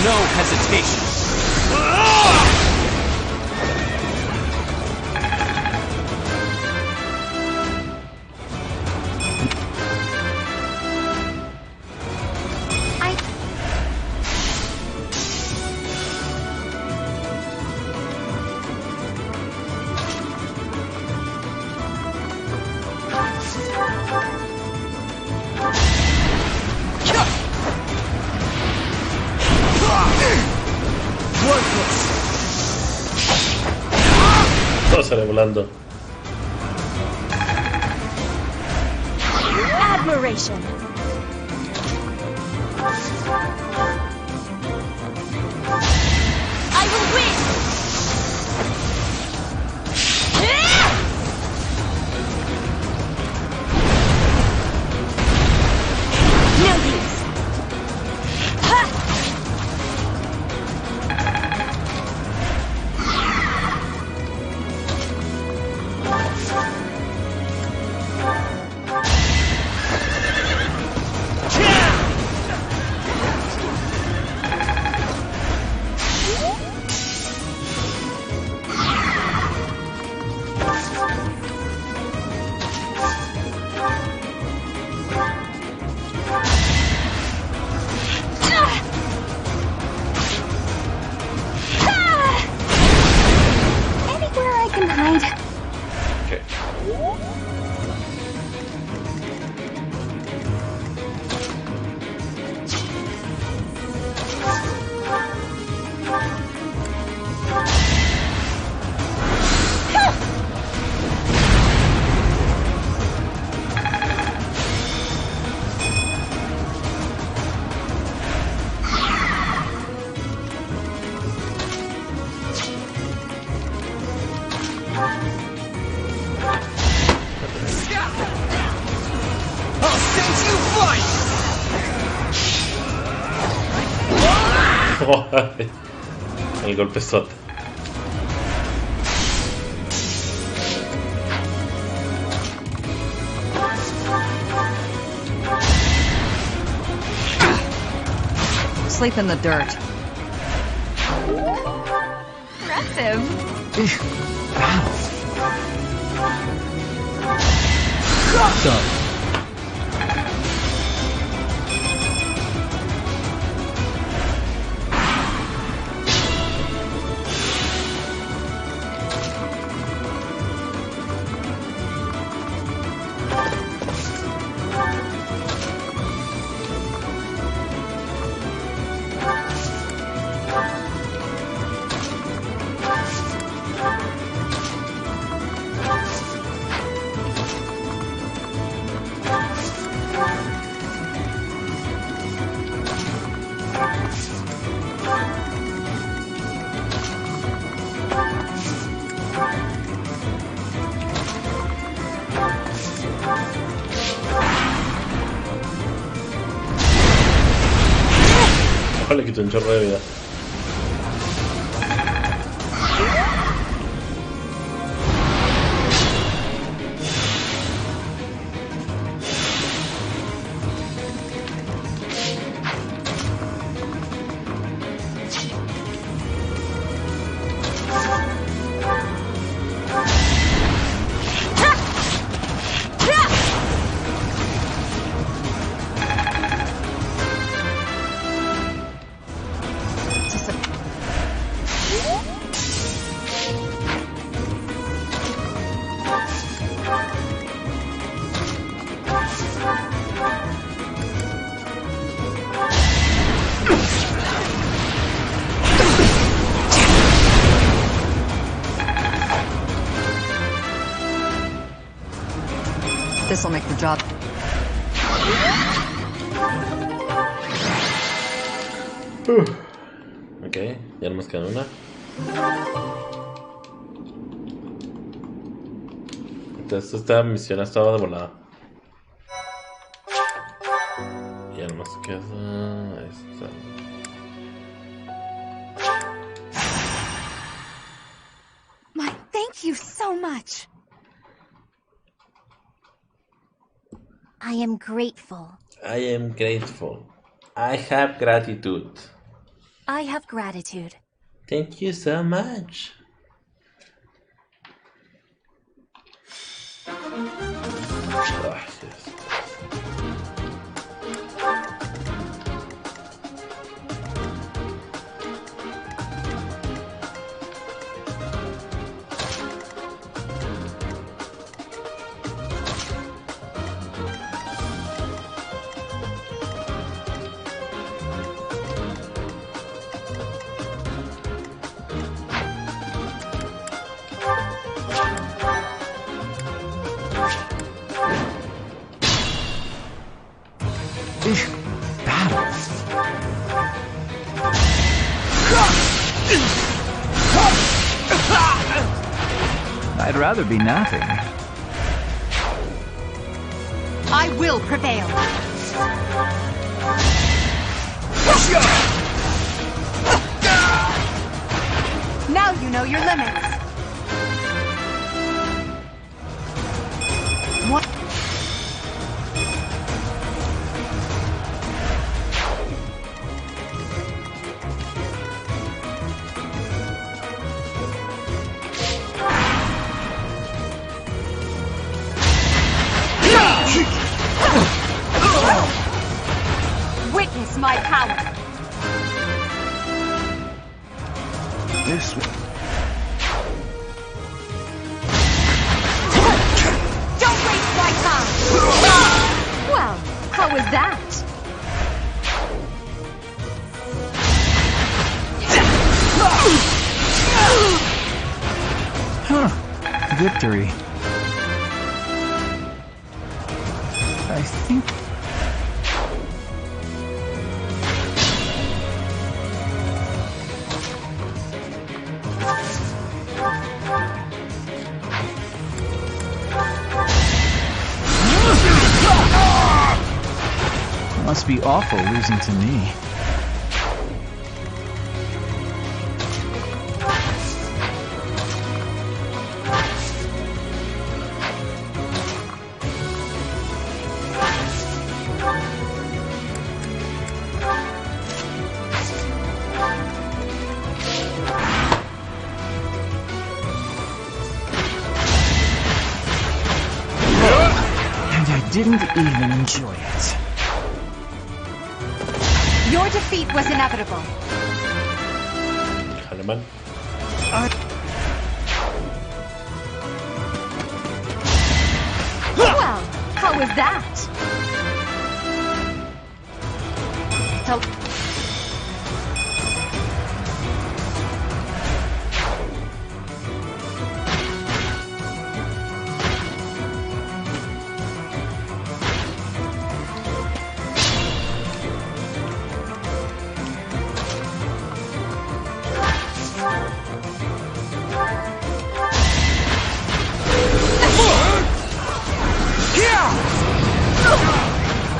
No hesitation. Todo sale volando. Admiration. I will win. No use. El golpezote. Sleep in the dirt. Impressive. Done. Le quito un chorro de vida. This'll make the job. Ok, ya no más queda una. Entonces esta misión ha estado de volada. Ya no más queda esta. Mike, thank you so much. I am grateful. I am grateful. I have gratitude. I have gratitude. Thank you so much. Ay, Dios. I'd rather be napping. I will prevail. Now you know your limits. What? Witness my power. This way. Don't waste my time. Well, how was that? Huh. Victory. I think... Must be awful losing to me. didn't even enjoy it. Your defeat was inevitable. Alemán. Well, how was that?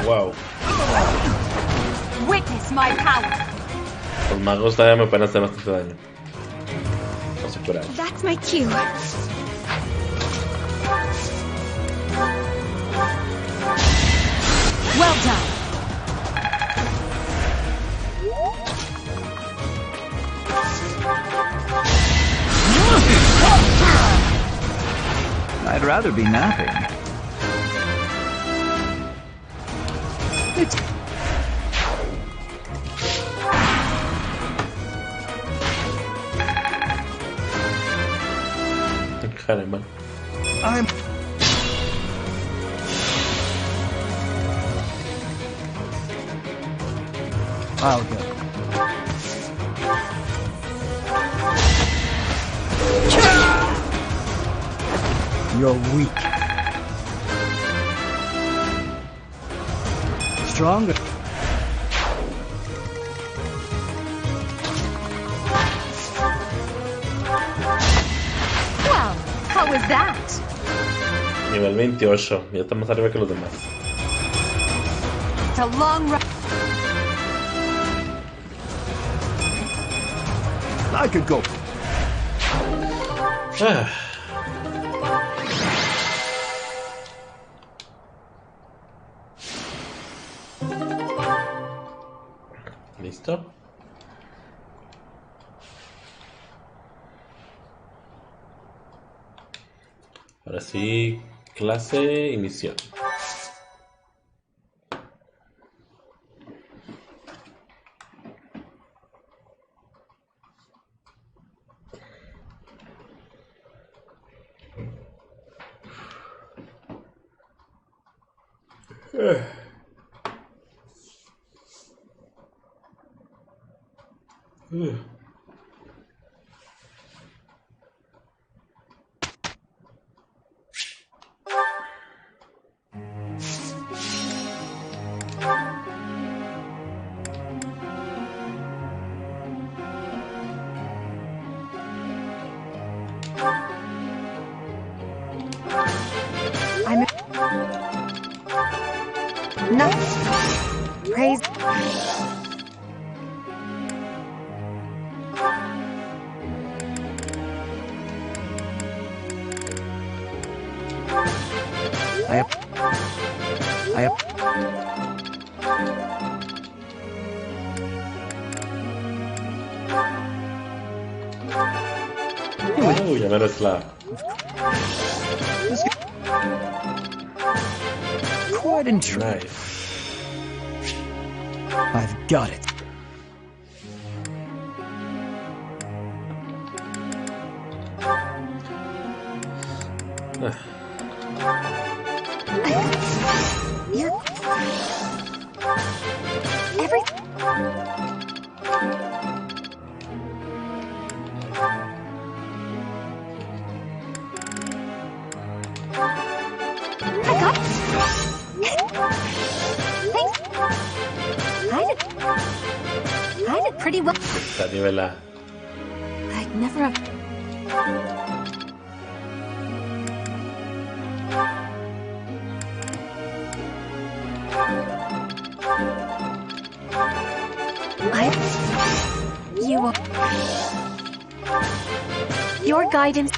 Wow. Witness my power. Los magos todavía me pueden hacer bastante daño. No se curar. That's my cue. Well done. I'd rather be napping. It's Caramba. I'll go. You're weak. Stronger. Well, how was that? Nivel 28. Ya estamos arriba que los demás. It's a long run. I could go. ¿Listo? Ahora sí, clase y misión. No. Praise. Ya me eres la... Quite interesting. I've got it. Pretty well. Está nivelada. I'd never have. You are. Your guidance.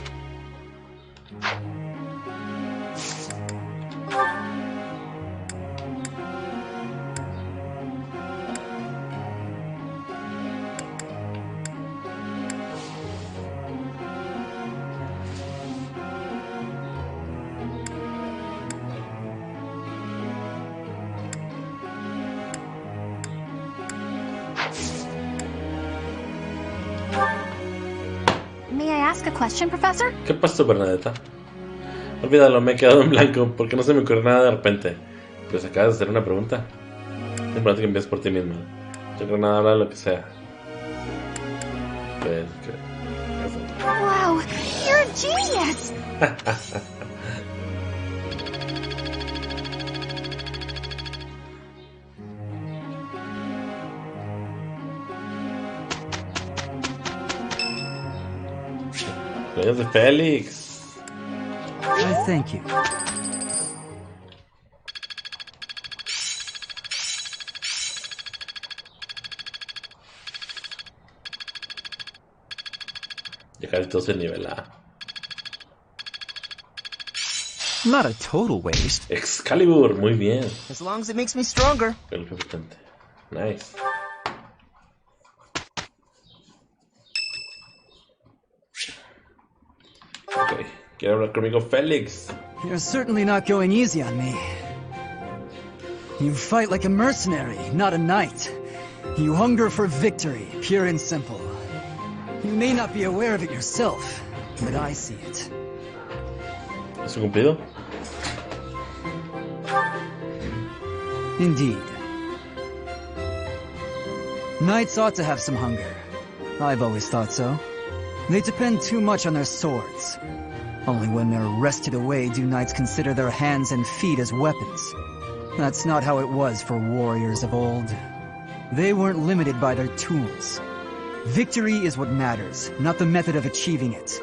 May I ask a question, Professor? ¿Qué pasó, Bernadetta? Olvídalo, me he quedado en blanco porque no se me ocurre nada de repente. Pues acabas de hacer una pregunta. Es importante que empieces por ti misma. Yo creo nada, habla de lo que sea. Pues, Wow, you're a genius! Cumpleaños de Félix. I thank you. Ya casi todo el nivel A. Not a total waste. Excalibur, muy bien. As long as it makes me stronger. Perfectamente. Nice. Ok, quiero hablar conmigo, Félix. You're certainly not going easy on me. You fight like a mercenary, not a knight. You hunger for victory, pure and simple. You may not be aware of it yourself, but I see it. ¿Eso cumplido? Indeed. Knights ought to have some hunger. I've always thought so. They depend too much on their swords. Only when they're wrested away do knights consider their hands and feet as weapons. That's not how it was for warriors of old. They weren't limited by their tools. Victory is what matters, not the method of achieving it.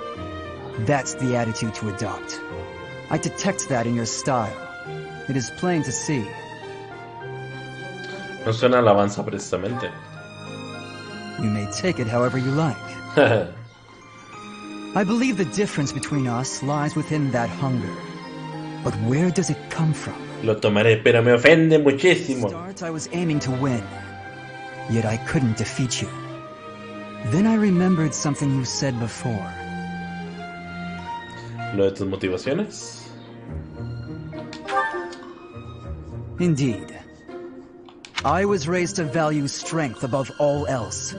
That's the attitude to adopt. I detect that in your style. It is plain to see. No suena alabanza precisamente. You may take it however you like. I believe the difference between us lies within that hunger. But where does it come from? Lo tomaré, pero me ofende muchísimo. At the start, I was aiming to win. Yet I couldn't defeat you. Then I remembered something you said before. ¿Lo de tus motivaciones? Indeed. I was raised to value strength above all else,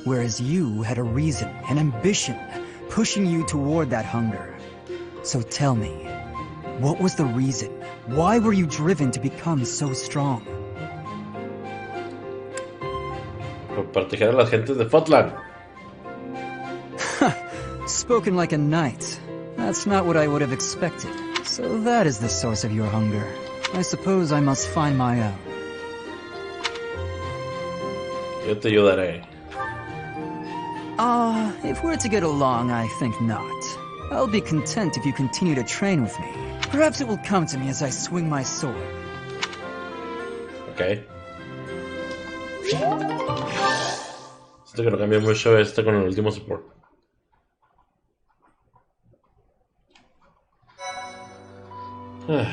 whereas you had a reason, an ambition, pushing you toward that hunger. So tell me, what was the reason? Why were you driven to become so strong? Por proteger a las gentes de Fotland. Spoken like a knight. That's not what I would have expected. So that is the source of your hunger. I suppose I must find my own. Yo te ayudaré. If we're to get along, I think not. I'll be content if you continue to train with me. Perhaps it will come to me as I swing my sword. Ok. Siento que no cambió mucho esto con el último support. Ok.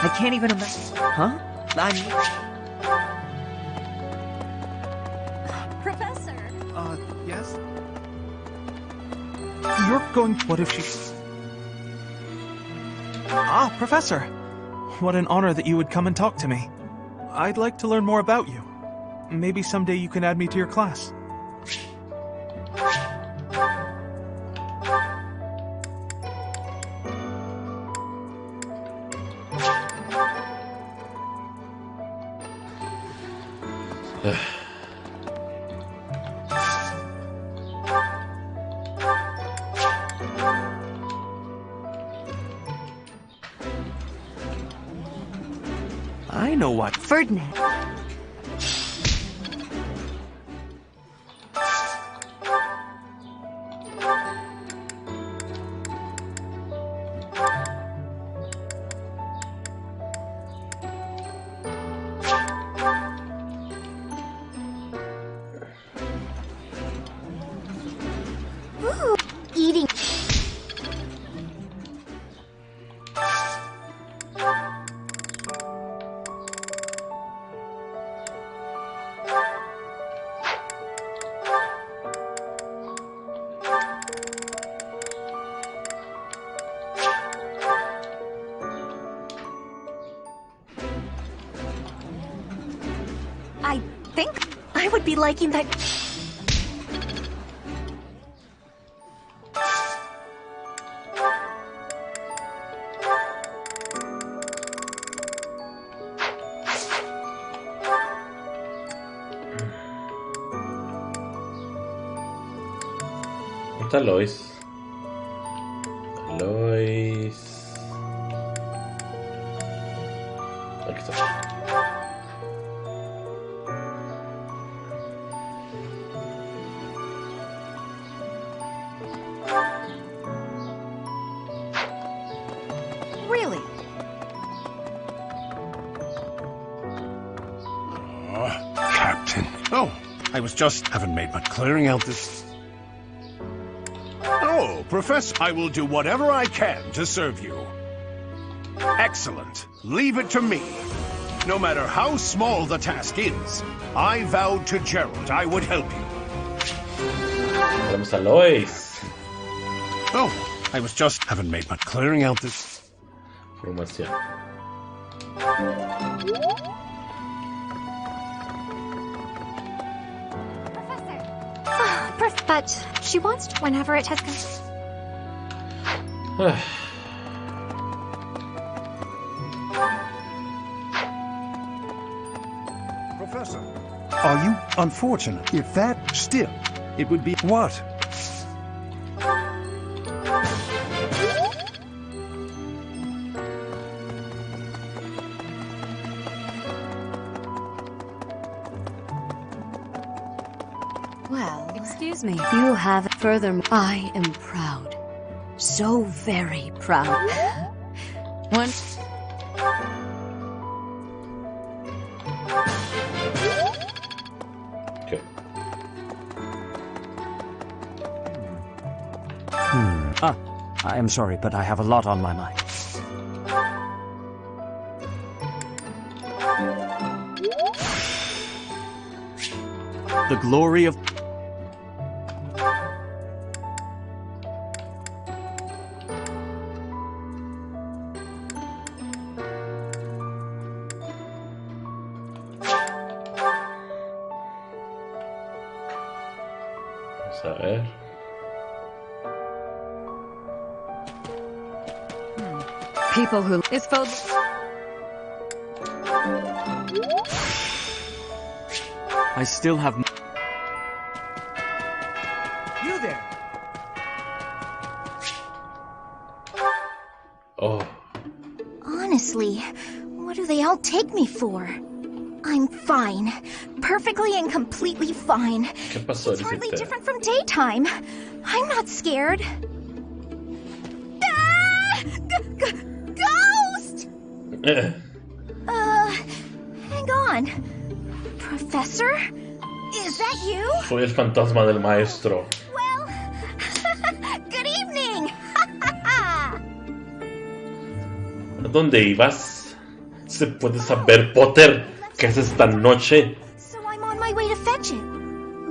I can't even imagine. Huh? Professor! Yes? You're going... What if she... Ah, Professor! What an honor that you would come and talk to me. I'd like to learn more about you. Maybe someday you can add me to your class. I know what. Ferdinand. think I would be liking that. ¿Dónde está Lois? Lois. Aquí está. Really? Captain. Oh, I was just haven't made much clearing out this. Oh, Professor, I will do whatever I can to serve you. Excellent. Leave it to me. No matter how small the task is, I vowed to Gerald I would help you. Vamos a Lois. Oh, I was just haven't made much clearing out this. Formación. But she wants to whenever it has come. Professor, are you unfortunate? If that still, it would be what? Well, excuse me. You have further. I am proud. So very proud. One. Okay. I am sorry, but I have a lot on my mind. The glory of... Vamos a ver. People who is filled. I still have... You there! Oh. Honestly, what do they all take me for? I'm fine. Perfectly and completely fine. ¿Qué pasó, It's hardly Lisita? different from daytime. I'm not scared. Ah! Ghost! Hang on. Professor? Is that you? Soy el fantasma del maestro. Well, good evening. ¿A dónde ibas? ¿Se puede saber, Potter, qué es esta noche? So I'm on my way to fetch it.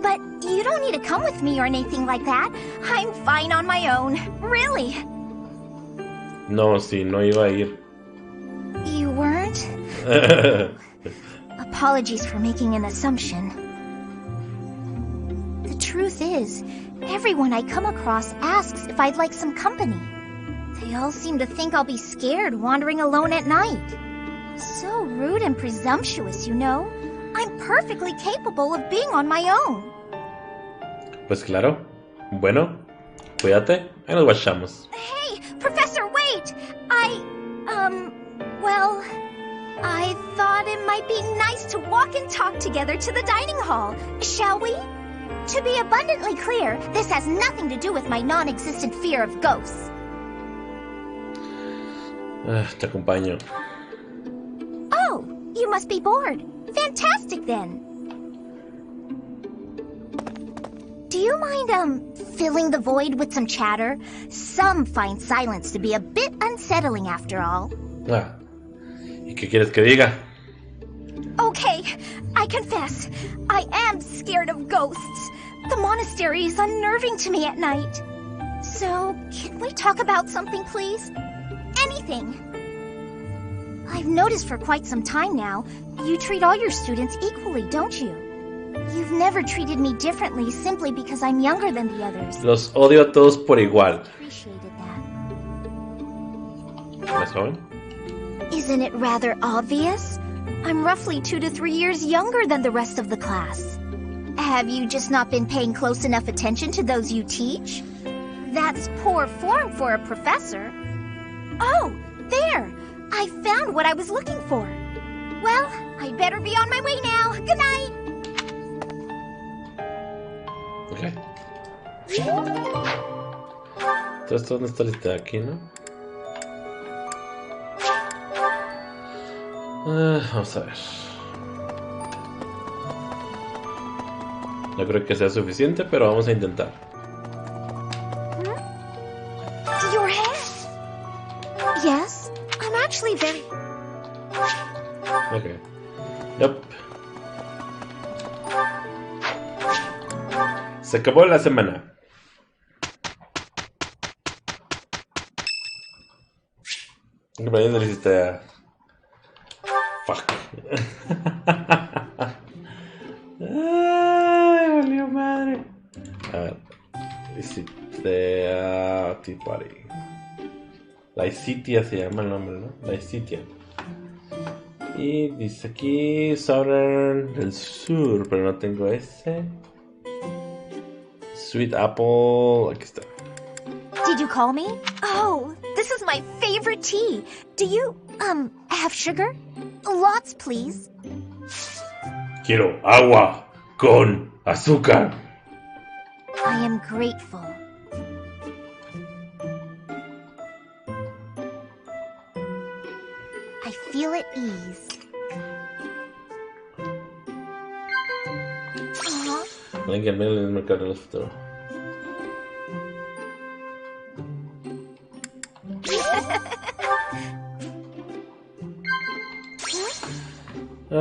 But you don't need to come with me or anything like that. I'm fine on my own. Really. No, sí, no iba a ir. You weren't? Apologies for making an assumption. The truth is, everyone I come across asks if I'd like some company. They all seem to think I'll be scared wandering alone at night. So rude and presumptuous, you know. I'm perfectly capable of being on my own. Pues claro. Bueno, cuídate. Ahí nos guachamos. Hey, Professor, wait! Well, I thought it might be nice to walk and talk together to the dining hall. Shall we? To be abundantly clear, this has nothing to do with my non-existent fear of ghosts. Te acompaño. Oh, you must be bored. Fantastic, then. Do you mind, filling the void with some chatter? Some find silence to be a bit unsettling after all. Ah. ¿Y qué quieres que diga? Okay, I confess, I am scared of ghosts. The monastery is unnerving to me at night. So, can we talk about something, please? Anything. I've noticed for quite some time now, you treat all your students equally, don't you? You've never treated me differently simply because I'm younger than the others. Los odio a todos por igual. ¿Más joven? Isn't it rather obvious? I'm roughly 2 to 3 years younger than the rest of the class. Have you just not been paying close enough attention to those you teach? That's poor form for a professor. Oh, there! I found what I was looking for. Well, I'd better be on my way now. Good night! Ok. Entonces, ¿dónde está lista? Aquí, ¿no? Vamos a ver. No creo que sea suficiente, pero vamos a intentar. Your hair? Yes, I'm actually very... Ok. Yup. Se acabó la semana. ¿Qué le hiciste a... Fuck. Ay, valió madre. A ver. Hiciste a Tea Party. La Isitia se llama el nombre, ¿no? La Isitia. Y dice aquí Southern del Sur, pero no tengo ese. Sweet Apple, aquí está. Did you call me? Oh, this is my favorite tea. Do you, have sugar? Lots, please. Quiero agua con azúcar. I am grateful. I feel at ease. Alguien que al menos me carga el futuro.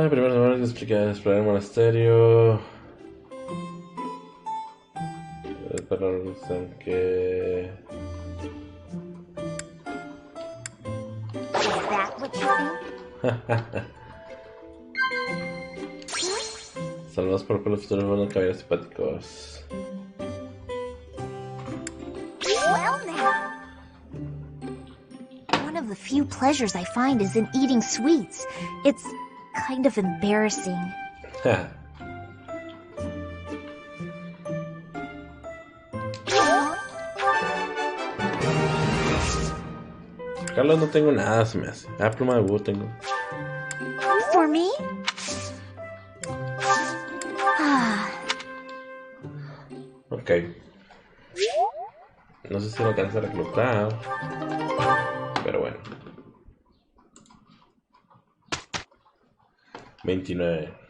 Primero tenemos que explorar el monasterio. Para revisar que... Is that what you think? Saludos por los futuros buenos caballeros simpáticos. Well now. One of the few pleasures I find is in eating sweets. It's kind of embarrassing. Carlos, no tengo nada, se me hace. Ah, pluma de búho tengo. For me? Ok. No sé si lo alcanza a reclutar. Pero bueno. 29.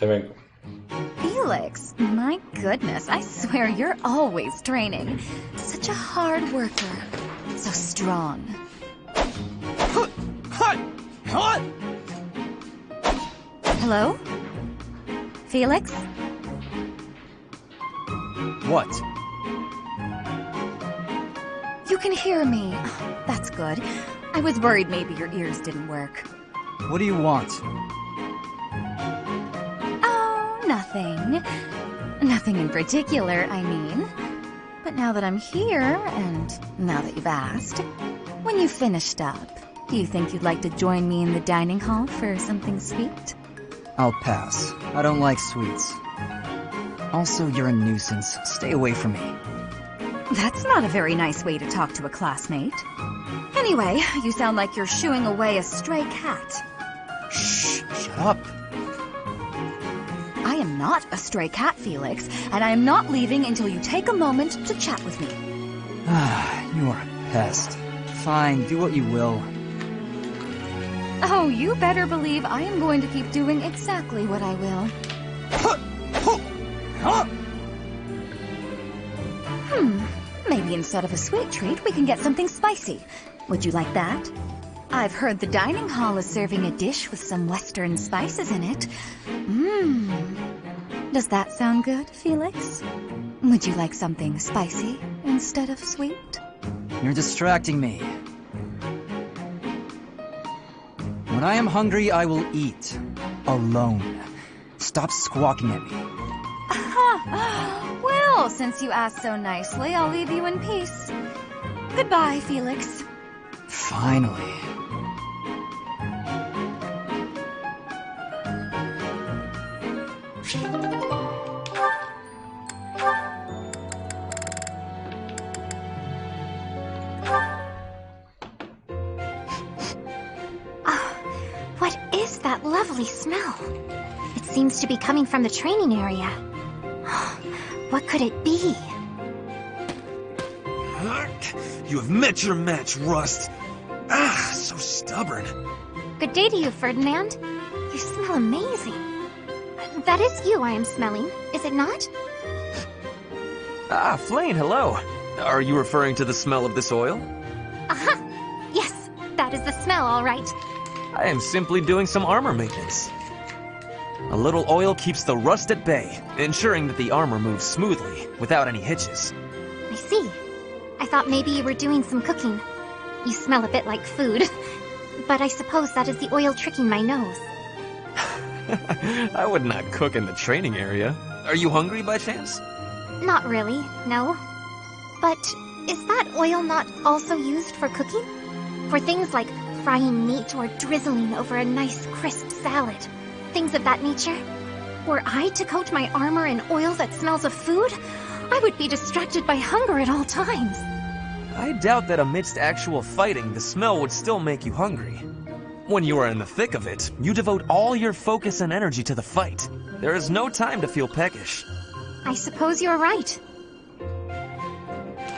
Te vengo. Felix, my goodness, I swear you're always training. Such a hard worker. So strong. Hello? Felix? What? You can hear me. That's good. I was worried maybe your ears didn't work. What do you want? Nothing. Nothing in particular, I mean. But now that I'm here, and now that you've asked, when you've finished up, do you think you'd like to join me in the dining hall for something sweet? I'll pass. I don't like sweets. Also, you're a nuisance. Stay away from me. That's not a very nice way to talk to a classmate. Anyway, you sound like you're shooing away a stray cat. Shh, shut up. I am not a stray cat, Felix, and I am not leaving until you take a moment to chat with me. You are a pest. Fine, do what you will. Oh, you better believe I am going to keep doing exactly what I will. Maybe instead of a sweet treat, we can get something spicy. Would you like that? I've heard the dining hall is serving a dish with some western spices in it. Does that sound good, Felix? Would you like something spicy instead of sweet? You're distracting me. When I am hungry, I will eat. Alone. Stop squawking at me. Well, since you asked so nicely, I'll leave you in peace. Goodbye, Felix. Finally. What is that lovely smell? It seems to be coming from the training area. What could it be? You have met your match, Rust. Ah, so stubborn. Good day to you, Ferdinand. You smell amazing. That is you I am smelling, is it not? Ah, Flayn, hello. Are you referring to the smell of this oil? Aha! Yes, that is the smell, all right. I am simply doing some armor maintenance. A little oil keeps the rust at bay, ensuring that the armor moves smoothly, without any hitches. I see. I thought maybe you were doing some cooking. You smell a bit like food. But I suppose that is the oil tricking my nose. I would not cook in the training area. Are you hungry by chance? Not really, no. But is that oil not also used for cooking? For things like frying meat or drizzling over a nice crisp salad? Things of that nature? Were I to coat my armor in oil that smells of food, I would be distracted by hunger at all times. I doubt that amidst actual fighting, the smell would still make you hungry. When you are in the thick of it, you devote all your focus and energy to the fight. There is no time to feel peckish. I suppose you're right.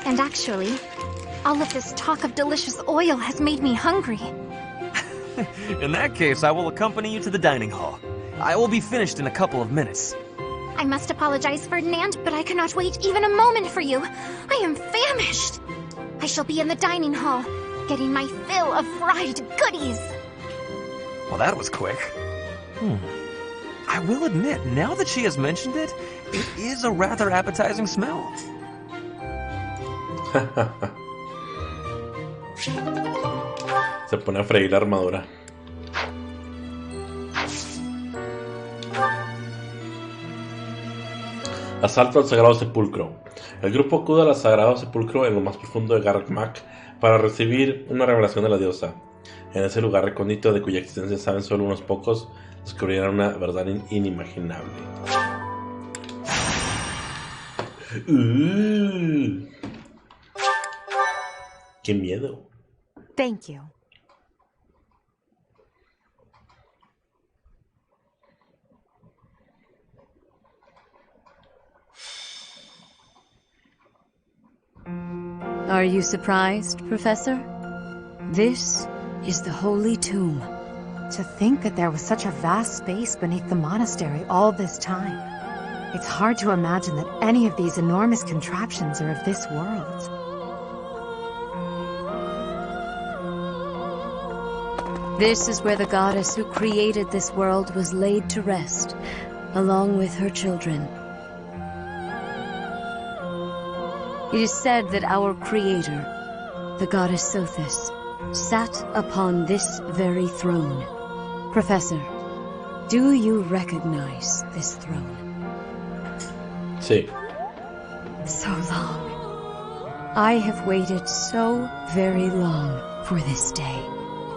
And actually, all of this talk of delicious oil has made me hungry. In that case, I will accompany you to the dining hall. I will be finished in a couple of minutes. I must apologize, Ferdinand, but I cannot wait even a moment for you. I am famished. I shall be in the dining hall, getting my fill of fried goodies. Well, that was quick. I will admit, now that she has mentioned it, it is a rather appetizing smell. Se pone a freír la armadura. Asalto al Sagrado Sepulcro. El grupo acude al Sagrado Sepulcro en lo más profundo de Garreg Mach para recibir una revelación de la diosa. En ese lugar recóndito de cuya existencia saben solo unos pocos, descubrirán una verdad inimaginable. ¡Qué miedo! Thank you. Are you surprised, Professor? This is the Holy Tomb. To think that there was such a vast space beneath the monastery all this time. It's hard to imagine that any of these enormous contraptions are of this world. This is where the goddess who created this world was laid to rest, along with her children. It is said that our creator, the goddess Sothis, sat upon this very throne. Professor, do you recognize this throne? Sí. So long. I have waited so very long for this day.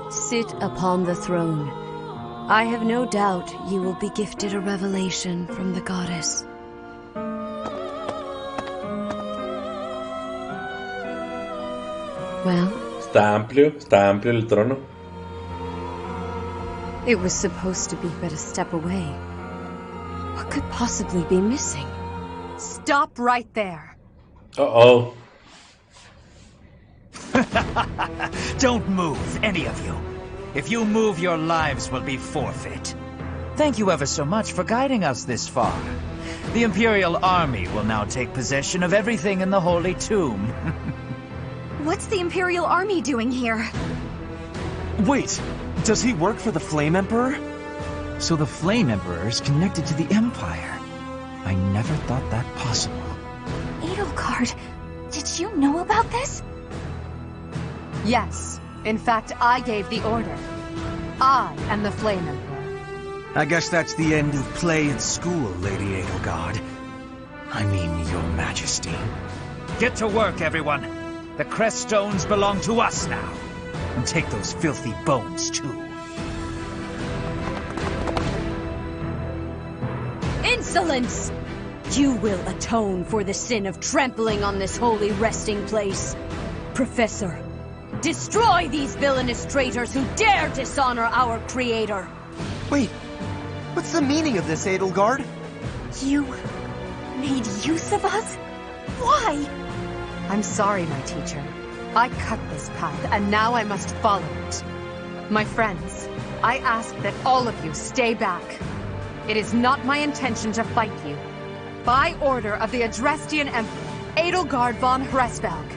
Sit upon the throne. I have no doubt you will be gifted a revelation from the goddess. Well, está amplio el trono. It was supposed to be but a step away. What could possibly be missing? Stop right there. Uh-oh. Don't move, any of you. If you move, your lives will be forfeit. Thank you ever so much for guiding us this far. The Imperial Army will now take possession of everything in the Holy Tomb. What's the Imperial Army doing here? Wait, does he work for the Flame Emperor? So the Flame Emperor is connected to the Empire. I never thought that possible. Edelgard, did you know about this? Yes. In fact, I gave the order. I am the Flame Emperor. I guess that's the end of play at school, Lady Edelgard. I mean, Your Majesty. Get to work, everyone. The crest stones belong to us now. And take those filthy bones, too. Insolence! You will atone for the sin of trampling on this holy resting place. Professor, destroy these villainous traitors who dare dishonor our creator. Wait, what's the meaning of this, Edelgard? You made use of us? Why? I'm sorry, my teacher. I cut this path, and now I must follow it. My friends, I ask that all of you stay back. It is not my intention to fight you. By order of the Adrestian Emperor, Edelgard von Hresvelg,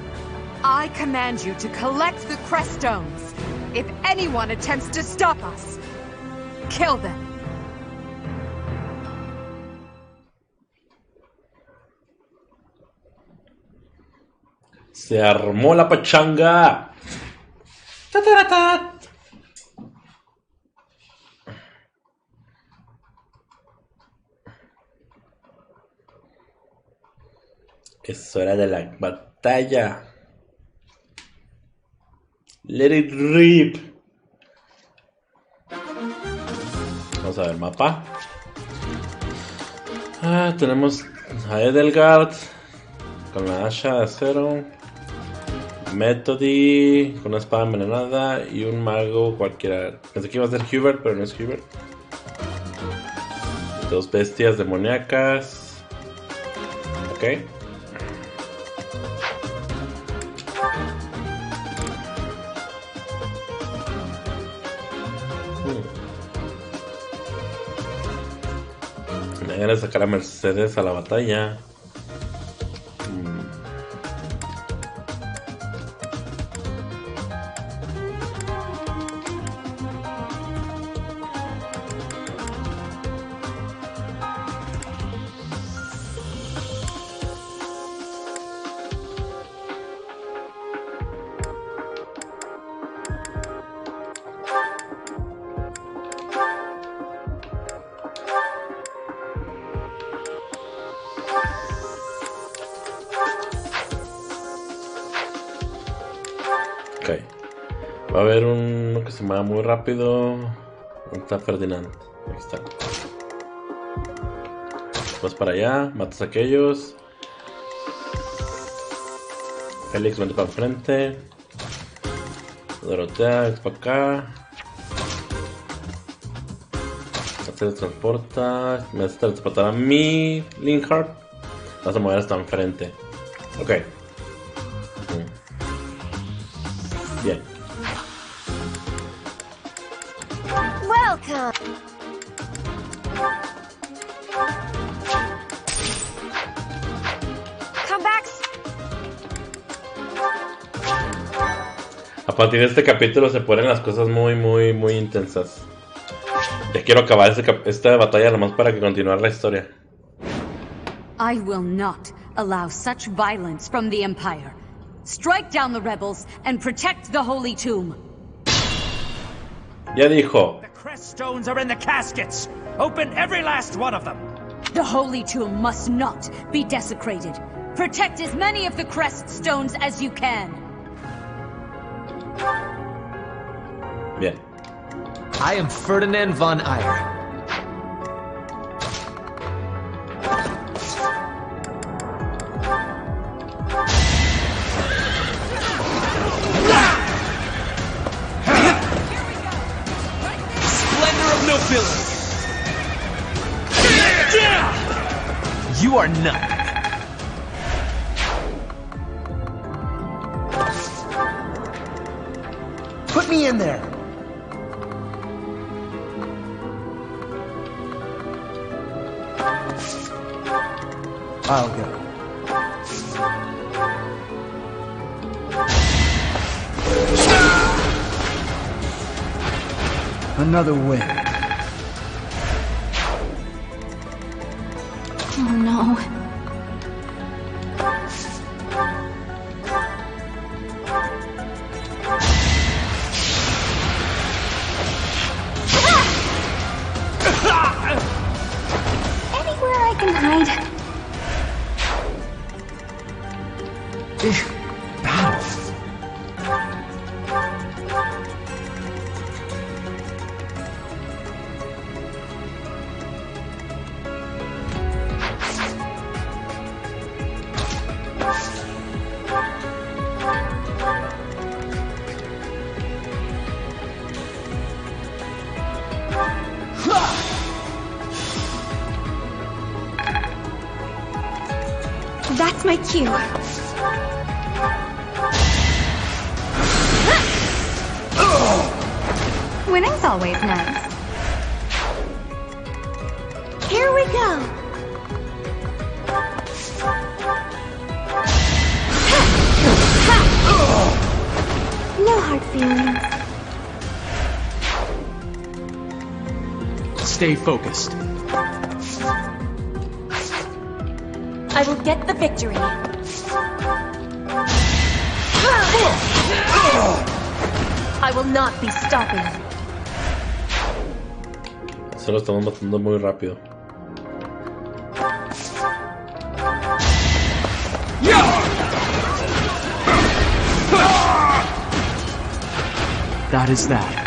I command you to collect the crest stones. If anyone attempts to stop us, kill them. Se armó la pachanga. ¡Ta-ta-ta-ta! Es hora de la batalla. Let it rip. Vamos a ver mapa. Tenemos a Edelgard con la hacha de acero, Methody con una espada envenenada y un mago cualquiera. Pensé que iba a ser Hubert, pero no es Hubert. Dos bestias demoníacas. Ok. Me voy a sacar a Mercedes a la batalla. Ok. Va a haber uno que se mueva muy rápido. ¿Dónde está Ferdinand? Aquí está. Vas para allá, matas a aquellos. Félix, vente para enfrente. Dorotea, vente para acá. Se teletransporta. Me vas a teletransportar a mí, Linhardt. Vas a mover hasta enfrente. Ok. Bien. Welcome. Come back. A partir de este capítulo se ponen las cosas muy intensas. Ya quiero acabar esta batalla nomás para que continuar la historia. I will not allow such violence from the Empire. Strike down the rebels and protect the Holy Tomb. Ya dijo. The crest stones are in the caskets. Open every last one of them. The Holy Tomb must not be desecrated. Protect as many of the crest stones as you can. Bien. I am Ferdinand von Eyre. You are none. Let me in there! I'll go. Another win. Oh no. Anywhere I can hide. That's my cue. Winning's always nice. Here we go. No hard feelings. Stay focused. I will get the victory. I will not be stopping. Se lo estamos matando muy rápido. That is that.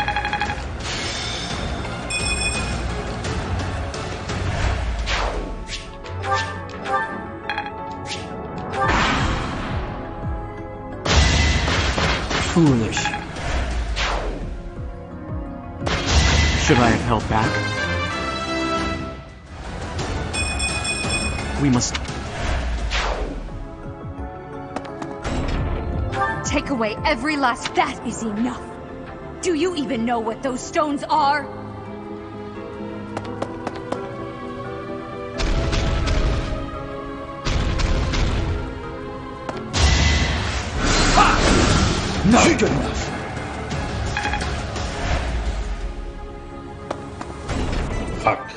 Foolish. Should I have held back? We must... Take away every last... That is enough! Do you even know what those stones are? Not good enough. Fuck.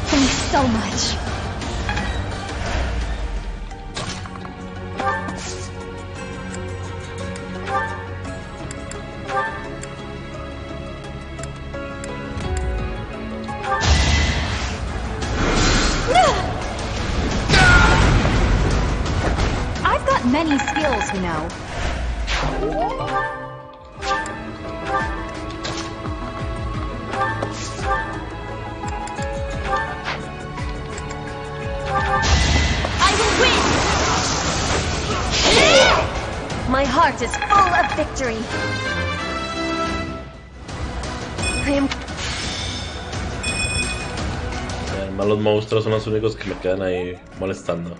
Thanks so much. I've got many skills, you know. My heart is full of victory. I am... Además los monstruos son los únicos que me quedan ahí molestando.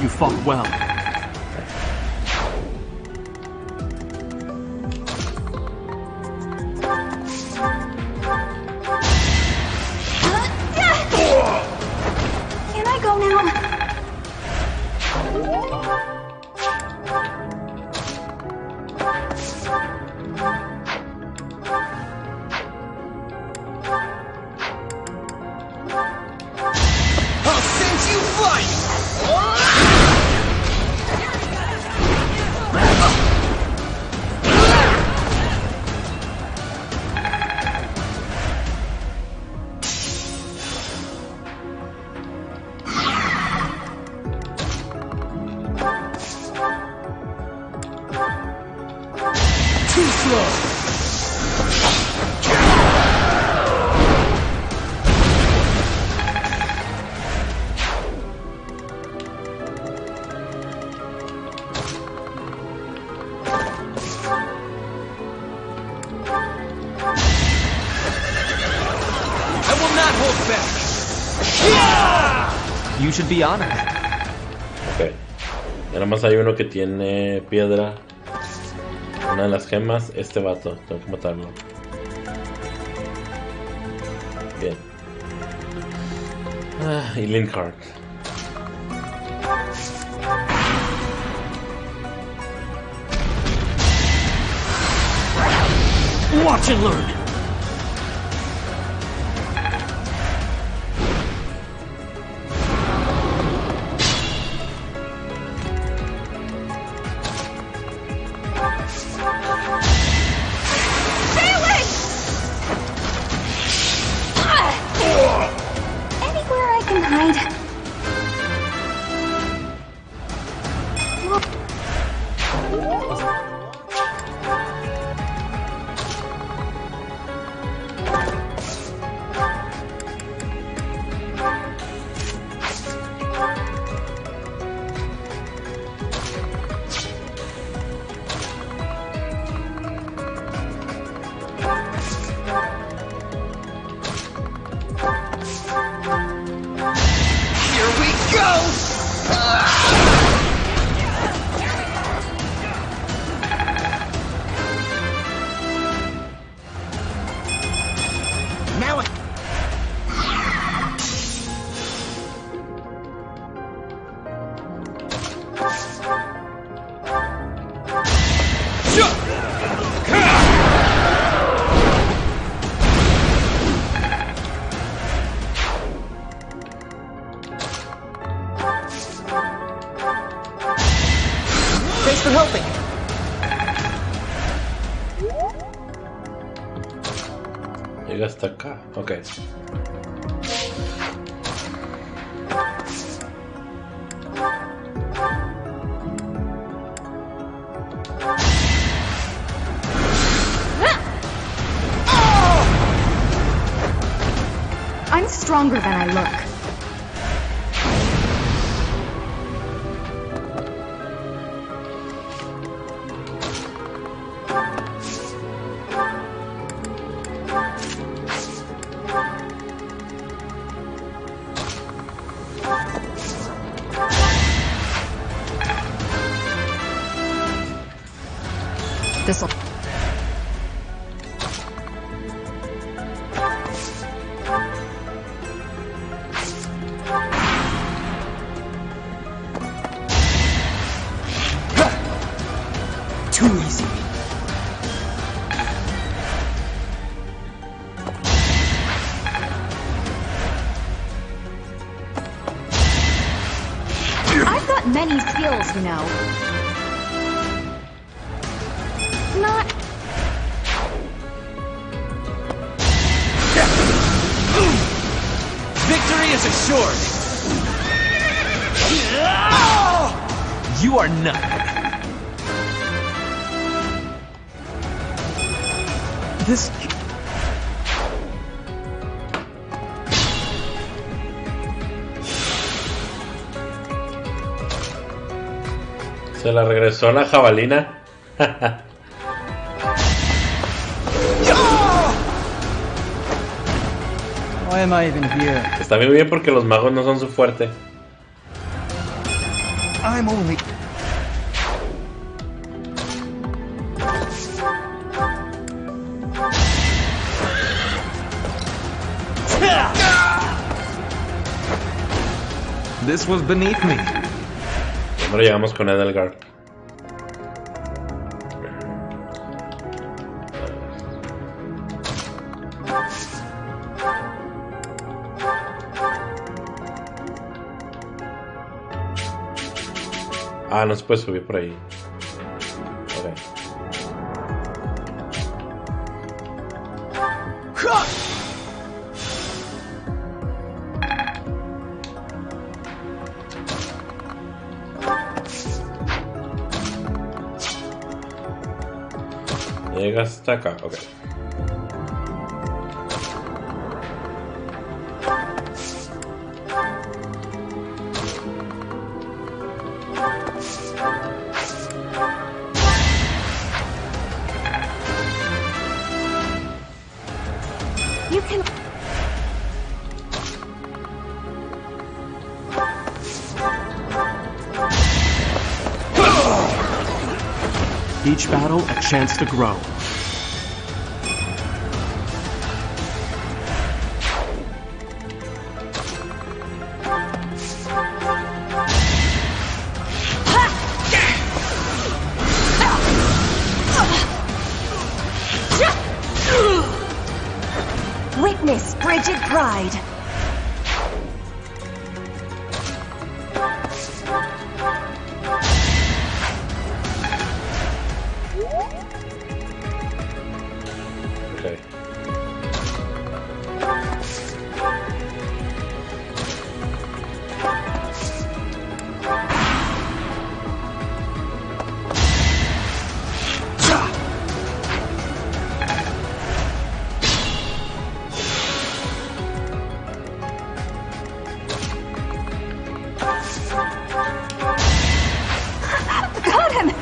You fought well. Can I go now? I'll send you flying! Too slow. should be honored. Ok. Y nada más hay uno que tiene piedra. Una de las gemas. Este vato. Tengo que matarlo. Bien. Y Linkhart. Watch and learn. Anywhere I can hide. Thanks for helping. Llega hasta acá. Ok. I'm stronger than I look. This'll... Too easy. I've got many skills, you know. Not... Victory is assured! You are nothing. This... Se la regresó la jabalina. Why am I even here? Está muy bien porque los magos no son su fuerte. I'm only... This was beneath me. Primero llegamos con Edelgard. Ah, no se puede subir por ahí. Ok. Llega hasta acá, ok. You can... Each battle a chance to grow. Witness frigid pride. Okay. Got him!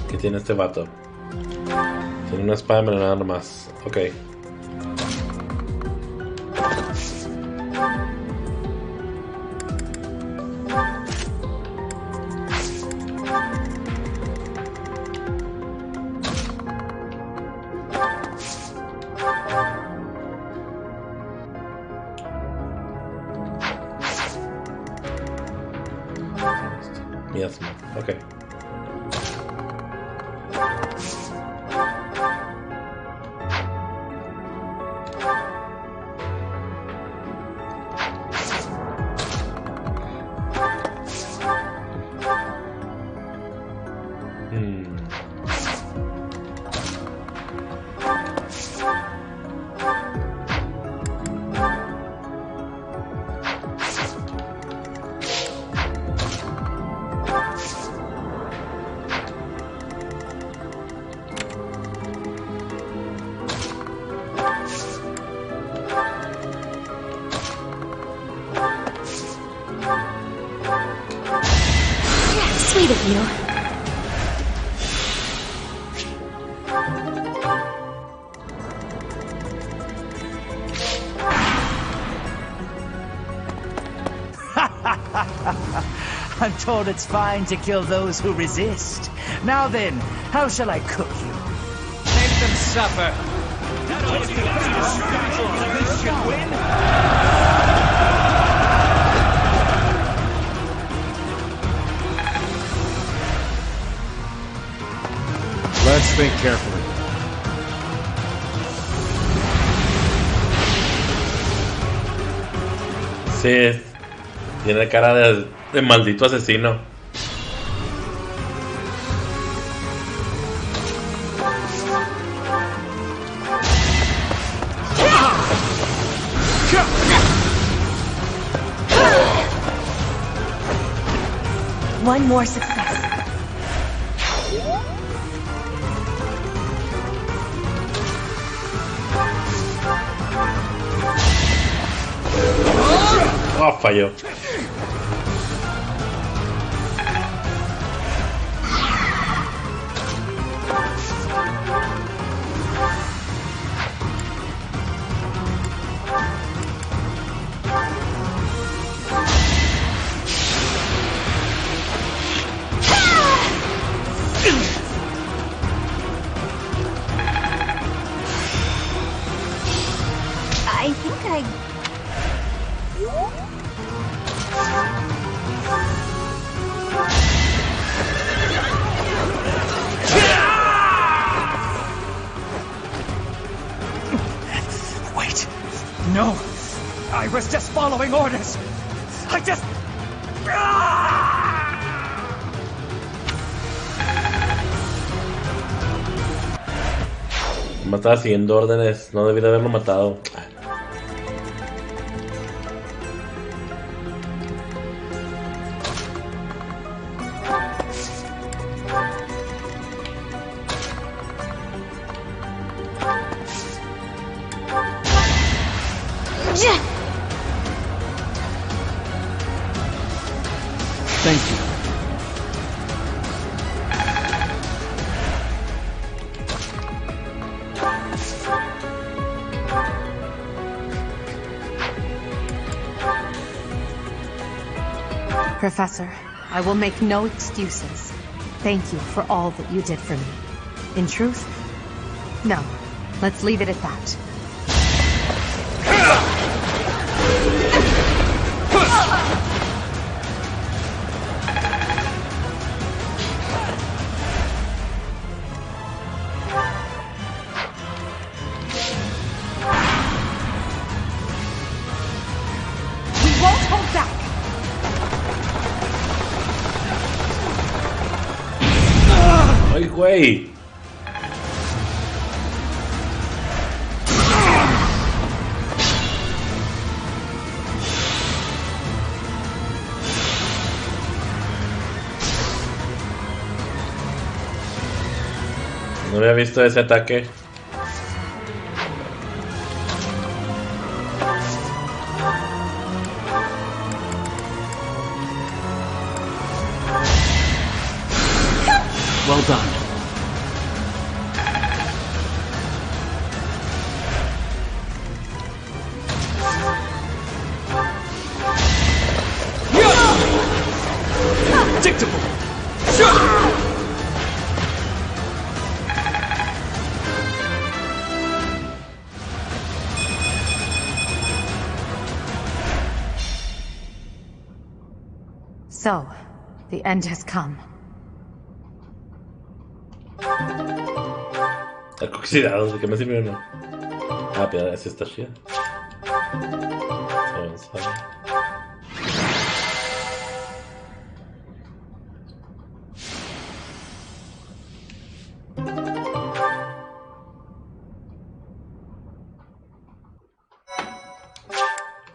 ¿Qué tiene este vato? Tiene una espada envenenada nomás. Ok. Miasma. Ok. Sweet of you. I'm told it's fine to kill those who resist. Now then, how shall I cook you? Make them suffer. This should win. Let's think carefully. Sí, tiene cara de maldito asesino. One more success. Oh, falló. I think I... Wait. No. I was just following orders. I just... Me estaba siguiendo órdenes. No debí de haberlo matado. Thank you. Professor, I will make no excuses. Thank you for all that you did for me. In truth, no. Let's leave it at that. We won't hold back! ¡Ay, güey! No había visto ese ataque. Well done. Predictable! So, the end has come. Oxidados, ¿de qué me sirvió no? Ah, pero esa está chida. Avanzar.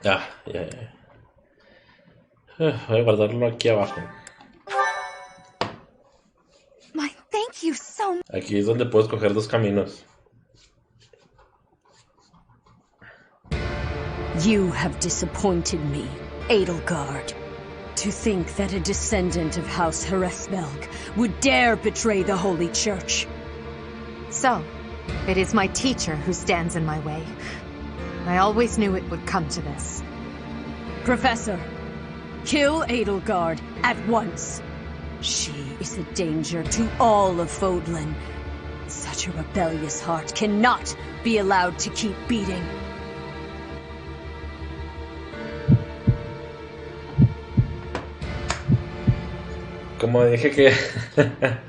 Ah, ya. Voy a guardarlo aquí abajo. My, thank you so much. Aquí es donde puedo escoger dos caminos. You have disappointed me, Edelgard. To think that a descendant of House Hraesvelg would dare betray the Holy Church. So, it is my teacher who stands in my way. I always knew it would come to this. Professor, kill Edelgard at once. She is a danger to all of Fodlan. Such a rebellious heart cannot be allowed to keep beating. Como dije que esta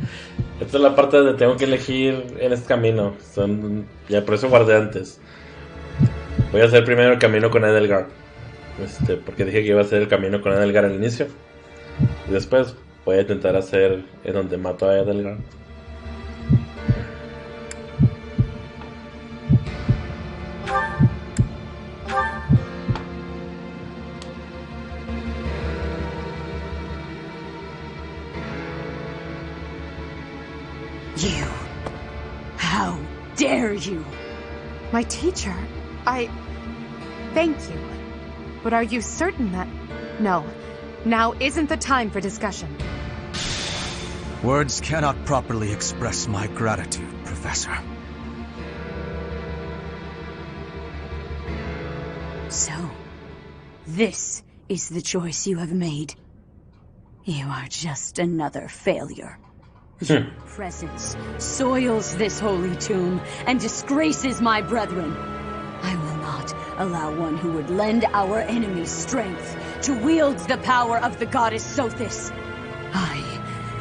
es la parte donde tengo que elegir en este camino. Ya por eso guardé antes. Voy a hacer primero el camino con Edelgard. Porque dije que iba a hacer el camino con Edelgard al inicio. Y después voy a intentar hacer en donde mato a Edelgard. You. How dare you? My teacher, Thank you. But are you certain that... No. Now isn't the time for discussion. Words cannot properly express my gratitude, Professor. So, this is the choice you have made. You are just another failure. Your presence soils this holy tomb and disgraces my brethren. I will not allow one who would lend our enemies strength to wield the power of the goddess Sothis. I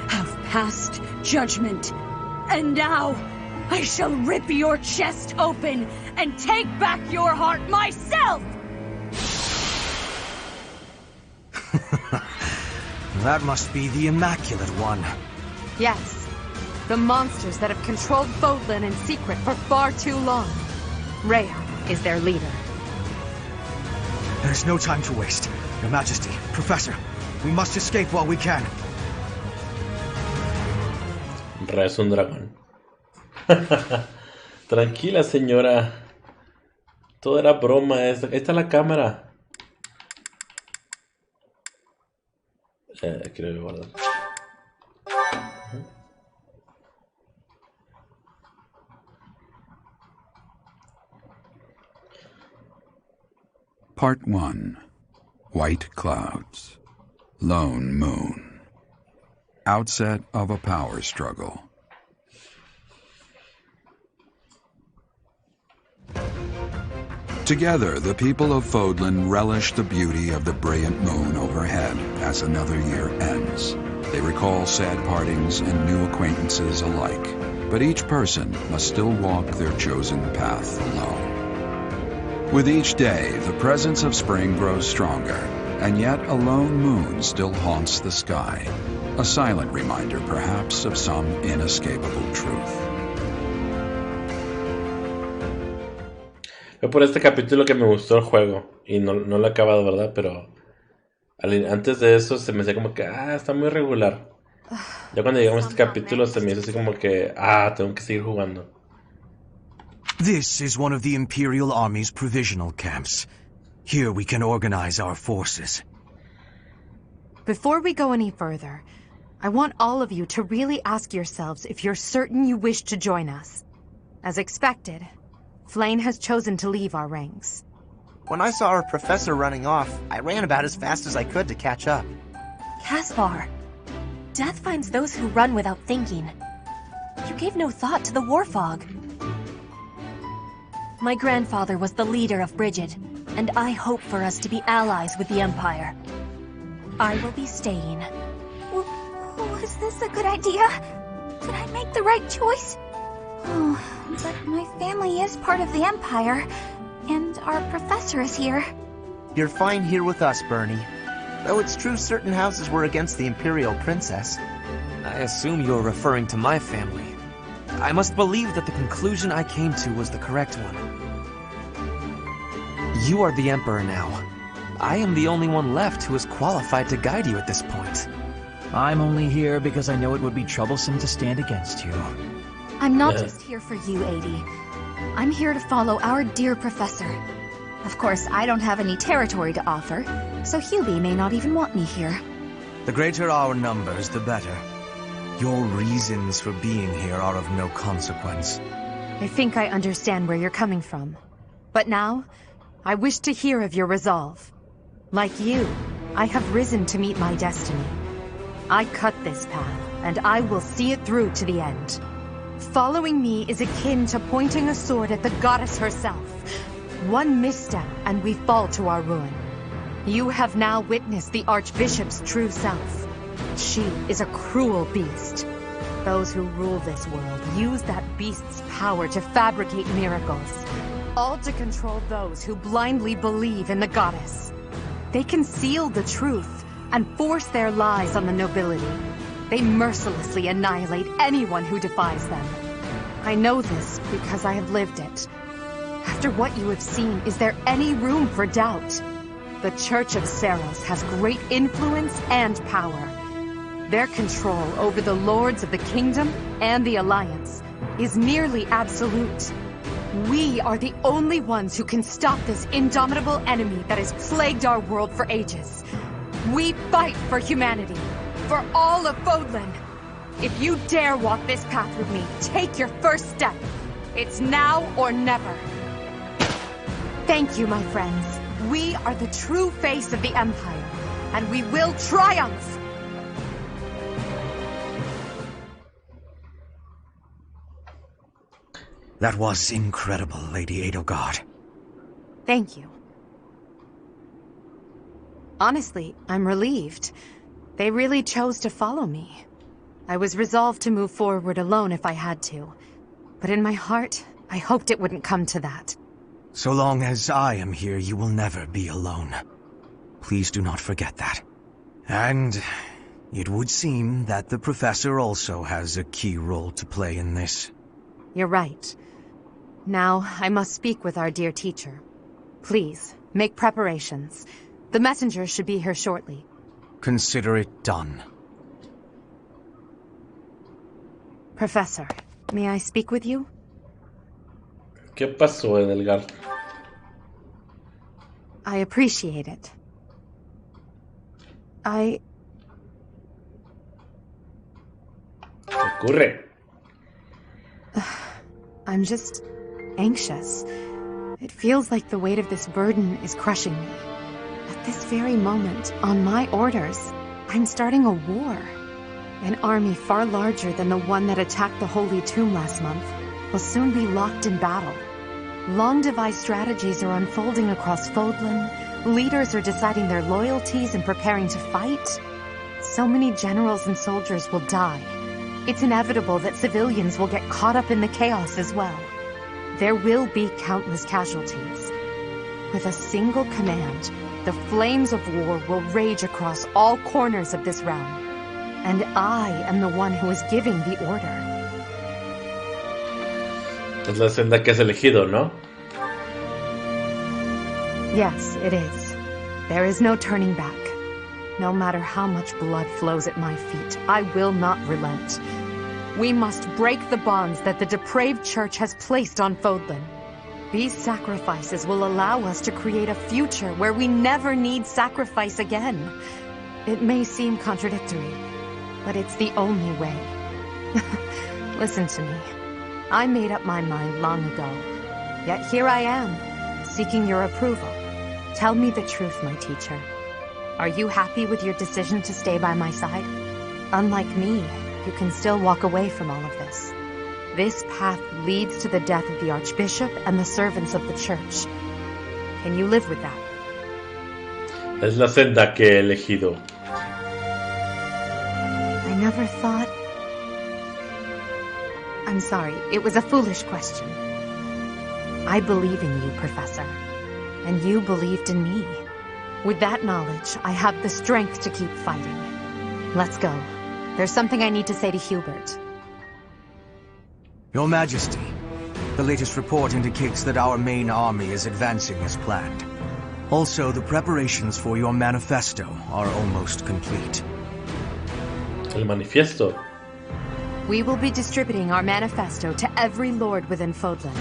have passed judgment, and now I shall rip your chest open and take back your heart myself! That must be the Immaculate One. Yes. The monsters that have controlled Fodlan in secret for far too long. Rhea is their leader. There's no time to waste. Your Majesty, Professor, we must escape while we can. Rhea es un dragón. Tranquila, señora. Todo era broma. Ahí está la cámara. Quiero guardar. Part 1. White Clouds. Lone Moon. Outset of a power struggle. Together, the people of Fodlan relish the beauty of the brilliant moon overhead as another year ends. They recall sad partings and new acquaintances alike, but each person must still walk their chosen path alone. With each day, the presence of spring grows stronger, and yet a lone moon still haunts the sky, a silent reminder perhaps of some inescapable truth. Fue por este capítulo que me gustó el juego. Y no lo he acabado, ¿verdad? Pero antes de eso se me hacía como que, está muy regular. Ya cuando llegamos a este capítulo se me hizo así como que, tengo que seguir jugando. This is one of the Imperial Army's provisional camps. Here we can organize our forces. Before we go any further, I want all of you to really ask yourselves if you're certain you wish to join us. As expected, Flayn has chosen to leave our ranks. When I saw our professor running off, I ran about as fast as I could to catch up. Caspar, death finds those who run without thinking. You gave no thought to the war fog. My grandfather was the leader of Brigid, and I hope for us to be allies with the Empire. I will be staying. Was this a good idea? Did I make the right choice? Oh, but my family is part of the Empire, and our professor is here. You're fine here with us, Bernie. Though it's true certain houses were against the Imperial Princess. I assume you're referring to my family. I must believe that the conclusion I came to was the correct one. You are the Emperor now. I am the only one left who is qualified to guide you at this point. I'm only here because I know it would be troublesome to stand against you. I'm not just here for you, Adi. I'm here to follow our dear professor. Of course, I don't have any territory to offer, so Hubie may not even want me here. The greater our numbers, the better. Your reasons for being here are of no consequence. I think I understand where you're coming from. But now, I wish to hear of your resolve. Like you, I have risen to meet my destiny. I cut this path, and I will see it through to the end. Following me is akin to pointing a sword at the goddess herself. One misstep, and we fall to our ruin. You have now witnessed the Archbishop's true self. She is a cruel beast. Those who rule this world use that beast's power to fabricate miracles, all to control those who blindly believe in the goddess. They conceal the truth and force their lies on the nobility. They mercilessly annihilate anyone who defies them. I know this because I have lived it. After what you have seen, is there any room for doubt? The Church of Seros has great influence and power. Their control over the lords of the kingdom and the Alliance is nearly absolute. We are the only ones who can stop this indomitable enemy that has plagued our world for ages. We fight for humanity, for all of Fodlan. If you dare walk this path with me, take your first step. It's now or never. Thank you, my friends. We are the true face of the Empire, and we will triumph! That was incredible, Lady Edelgard. Thank you. Honestly, I'm relieved. They really chose to follow me. I was resolved to move forward alone if I had to. But in my heart, I hoped it wouldn't come to that. So long as I am here, you will never be alone. Please do not forget that. And it would seem that the Professor also has a key role to play in this. You're right. Now, I must speak with our dear teacher. Please, make preparations. The messenger should be here shortly. Consider it done. Professor, may I speak with you? ¿Qué pasó, Edelgard? I appreciate it. ¿Qué ocurre? I'm just anxious. It feels like the weight of this burden is crushing me. At this very moment, on my orders, I'm starting a war. An army far larger than the one that attacked the Holy Tomb last month will soon be locked in battle. Long-devised strategies are unfolding across Fodlan. Leaders are deciding their loyalties and preparing to fight. So many generals and soldiers will die. It's inevitable that civilians will get caught up in the chaos as well. There will be countless casualties. With a single command, the flames of war will rage across all corners of this realm. And I am the one who is giving the order. Es la senda que has elegido, ¿no? Yes, it is. There is no turning back. No matter how much blood flows at my feet, I will not relent. We must break the bonds that the depraved church has placed on Fodlan. These sacrifices will allow us to create a future where we never need sacrifice again. It may seem contradictory, but it's the only way. Listen to me. I made up my mind long ago. Yet here I am, seeking your approval. Tell me the truth, my teacher. Are you happy with your decision to stay by my side? Unlike me, you can still walk away from all of this. This path leads to the death of the Archbishop and the servants of the Church. Can you live with that? Es la senda que he elegido. I never thought... I'm sorry, it was a foolish question. I believe in you, Professor. And you believed in me. With that knowledge, I have the strength to keep fighting. Let's go. There's something I need to say to Hubert. Your Majesty, the latest report indicates that our main army is advancing as planned. Also, the preparations for your manifesto are almost complete. El manifiesto. We will be distributing our manifesto to every lord within Fodlan.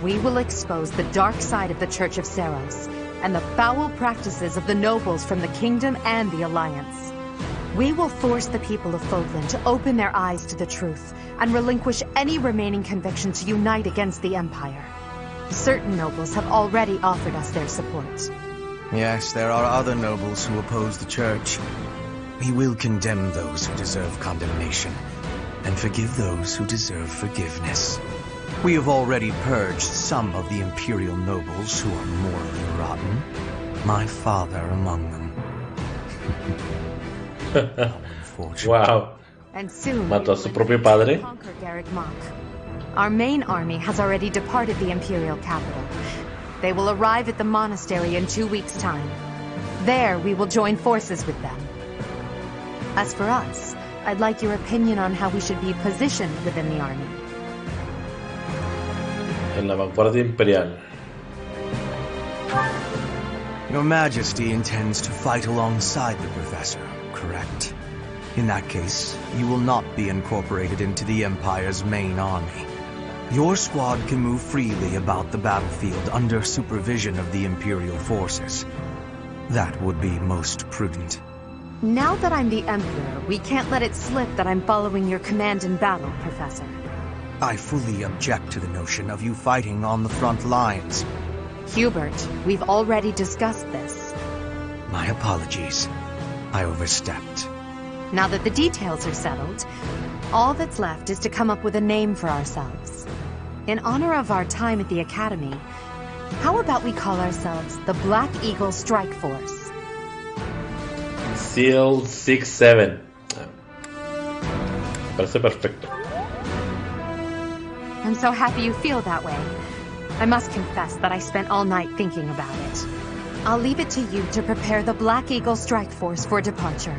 We will expose the dark side of the Church of Seros and the foul practices of the nobles from the Kingdom and the Alliance. We will force the people of Fodlan to open their eyes to the truth and relinquish any remaining conviction to unite against the Empire. Certain nobles have already offered us their support. Yes, there are other nobles who oppose the Church. We will condemn those who deserve condemnation, and forgive those who deserve forgiveness. We have already purged some of the Imperial nobles who are morally rotten. My father among them. Wow. And soon Mató a su propio padre. Conquer Garreg Mach. Our main army has already departed the Imperial capital. They will arrive at the monastery in 2 weeks' time. There, we will join forces with them. As for us, I'd like your opinion on how we should be positioned within the army. En la vanguardia imperial. Your Majesty intends to fight alongside the Professor, correct? In that case, you will not be incorporated into the Empire's main army. Your squad can move freely about the battlefield under supervision of the Imperial forces. That would be most prudent. Now that I'm the Emperor, we can't let it slip that I'm following your command in battle, Professor. I fully object to the notion of you fighting on the front lines. Hubert, we've already discussed this. My apologies. I overstepped. Now that the details are settled, all that's left is to come up with a name for ourselves. In honor of our time at the Academy, how about we call ourselves the Black Eagle Strike Force? Seal 6-7. Parece perfecto. I'm so happy you feel that way. I must confess that I spent all night thinking about it. I'll leave it to you to prepare the Black Eagle Strike Force for departure.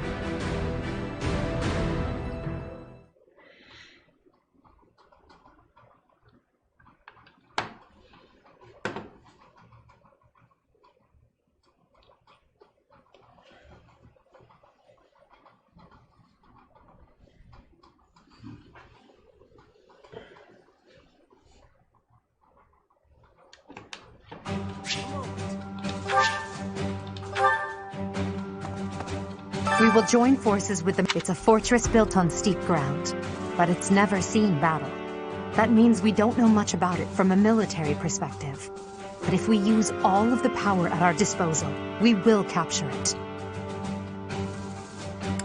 We will join forces with them. It's a fortress built on steep ground, but it's never seen battle. That means we don't know much about it from a military perspective. But if we use all of the power at our disposal, we will capture it.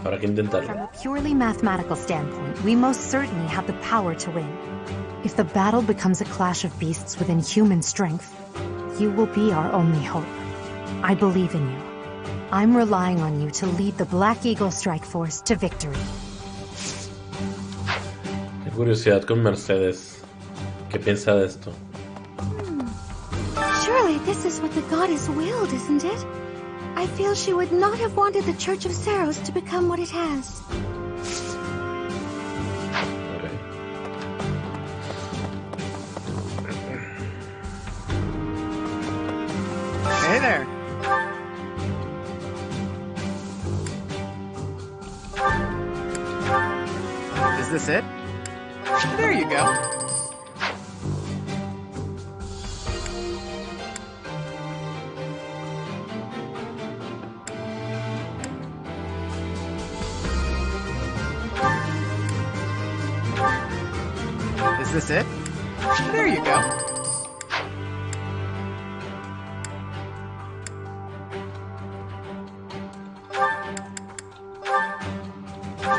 Habrá que intentarlo. From a purely mathematical standpoint, we most certainly have the power to win. If the battle becomes a clash of beasts within human strength, you will be our only hope. I believe in you. I'm relying on you to lead the Black Eagle Strike Force to victory. Qué curiosidad con Mercedes. ¿Qué piensa de esto? Surely this is what the goddess willed, isn't it? I feel she would not have wanted the Church of Saros to become what it has. Hey there. Is this it? There you go. Is this it? There you go.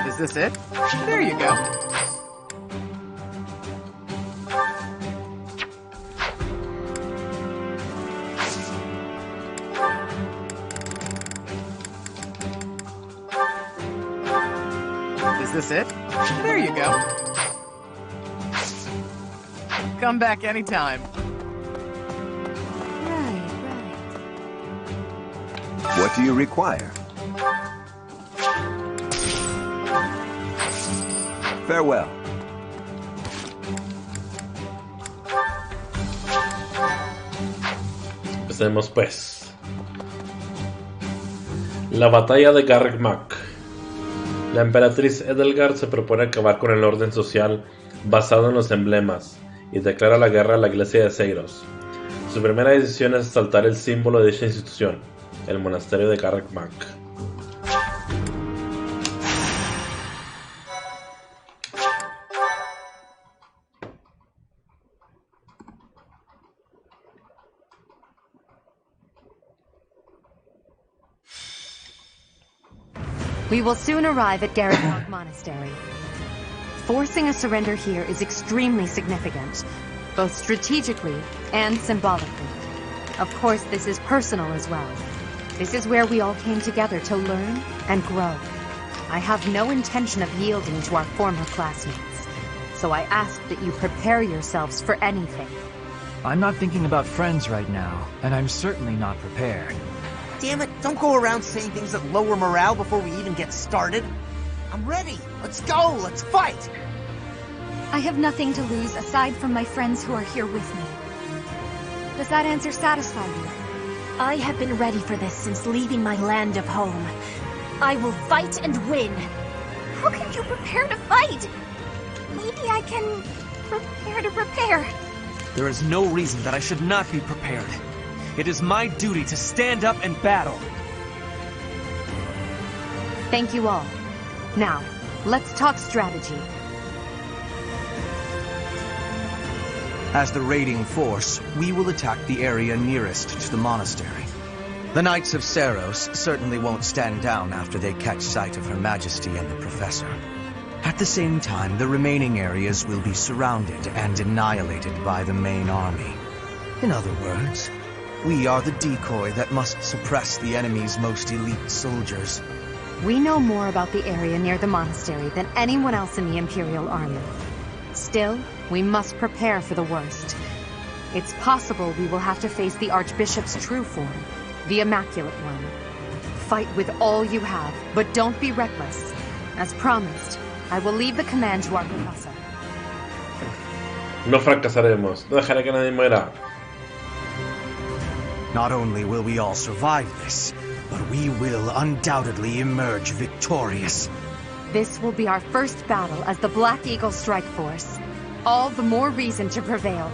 Is this it? There you go. Is this it? There you go. Come back anytime. What do you require? Farewell. Empecemos pues. La batalla de Garreg Mach. La emperatriz Edelgard se propone acabar con el orden social basado en los emblemas y declara la guerra a la iglesia de Seiros. Su primera decisión es asaltar el símbolo de dicha institución, el monasterio de Garreg Mach. We will soon arrive at Garreg Mach Monastery. Forcing a surrender here is extremely significant, both strategically and symbolically. Of course, this is personal as well. This is where we all came together to learn and grow. I have no intention of yielding to our former classmates, so I ask that you prepare yourselves for anything. I'm not thinking about friends right now, and I'm certainly not prepared. Damn it, don't go around saying things that lower morale before we even get started. I'm ready. Let's go. Let's fight. I have nothing to lose aside from my friends who are here with me. Does that answer satisfy you? I have been ready for this since leaving my land of home. I will fight and win. How can you prepare to fight? Maybe I can prepare to prepare. There is no reason that I should not be prepared. It is my duty to stand up and battle. Thank you all. Now, let's talk strategy. As the raiding force, we will attack the area nearest to the monastery. The Knights of Saros certainly won't stand down after they catch sight of Her Majesty and the Professor. At the same time, the remaining areas will be surrounded and annihilated by the main army. In other words, we are the decoy that must suppress the enemy's most elite soldiers. We know more about the area near the monastery than anyone else in the Imperial Army. Still, we must prepare for the worst. It's possible we will have to face the Archbishop's true form, the Immaculate One. Fight with all you have, but don't be reckless. As promised, I will leave the command to our professor. No fracasaremos. No dejaré que nadie muera. Not only will we all survive this, but we will undoubtedly emerge victorious. This will be our first battle as the Black Eagle Strike Force. All the more reason to prevail.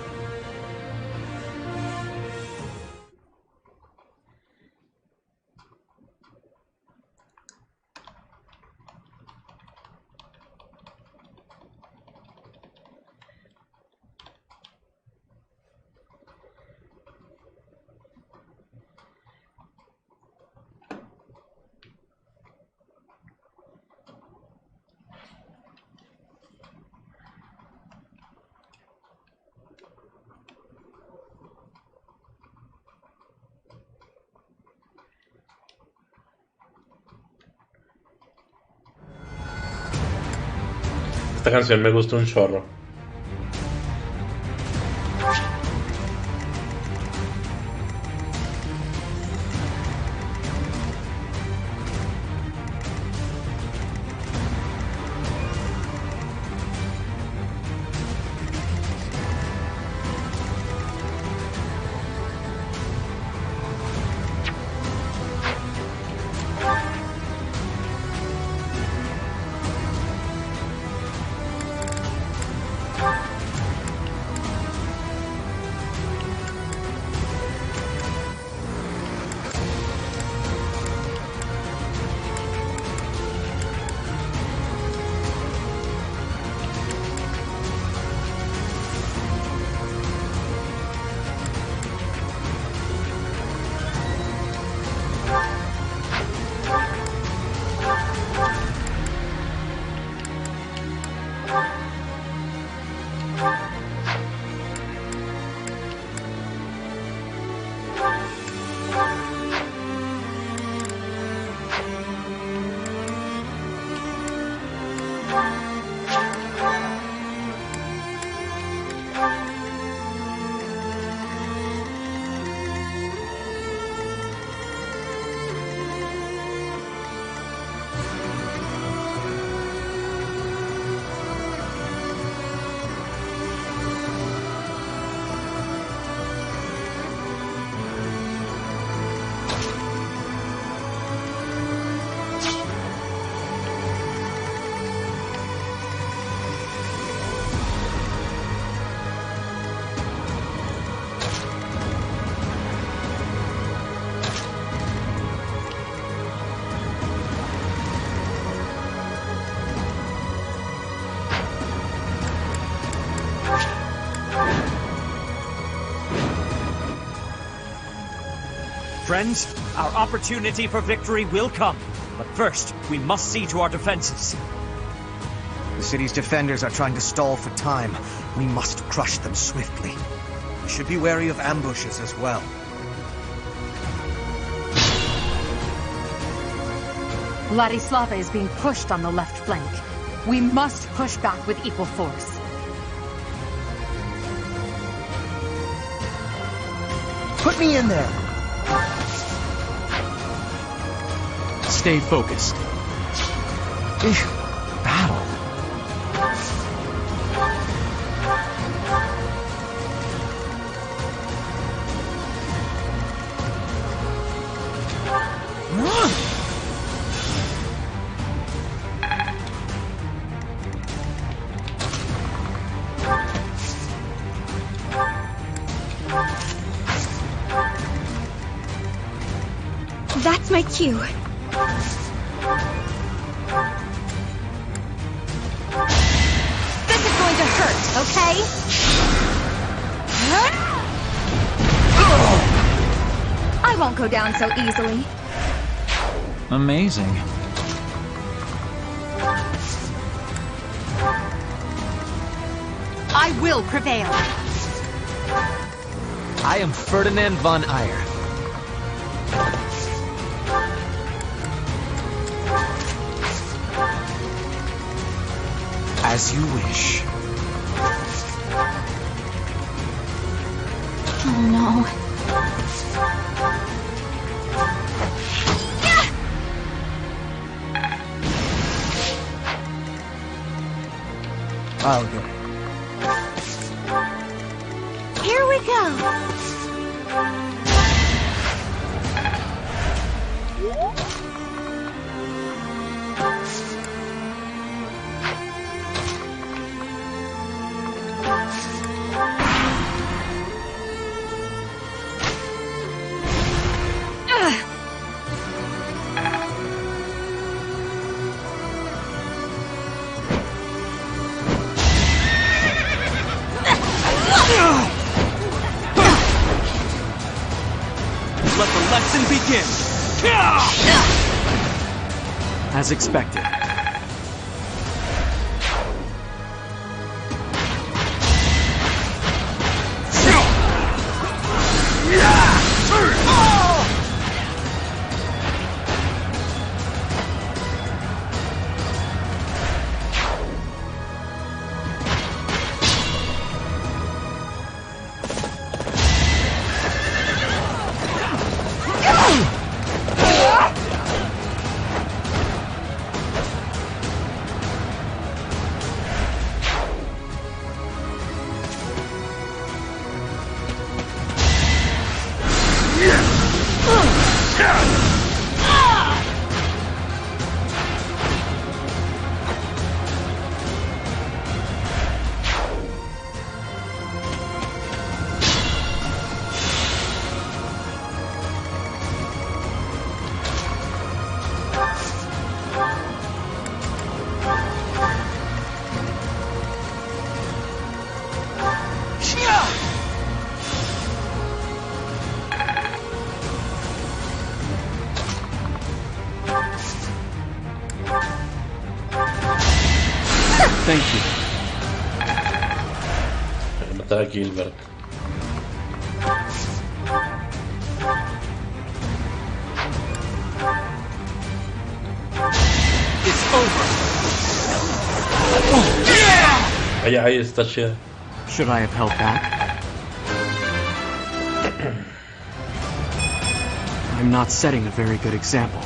Esta canción me gusta un chorro. Friends, our opportunity for victory will come. But first, we must see to our defenses. The city's defenders are trying to stall for time. We must crush them swiftly. We should be wary of ambushes as well. Vladislava is being pushed on the left flank. We must push back with equal force. Put me in there! Stay focused. Battle. That's my cue. This is going to hurt, okay? I won't go down so easily. Amazing. I will prevail. I am Ferdinand von Eyre. As you wish. Oh no. I'll go. Here we go. Let the lesson begin! As expected. Thank you. Voy a matar a Gilbert. It's over. Ahí está chida. Should I have held back? I'm not setting a very good example.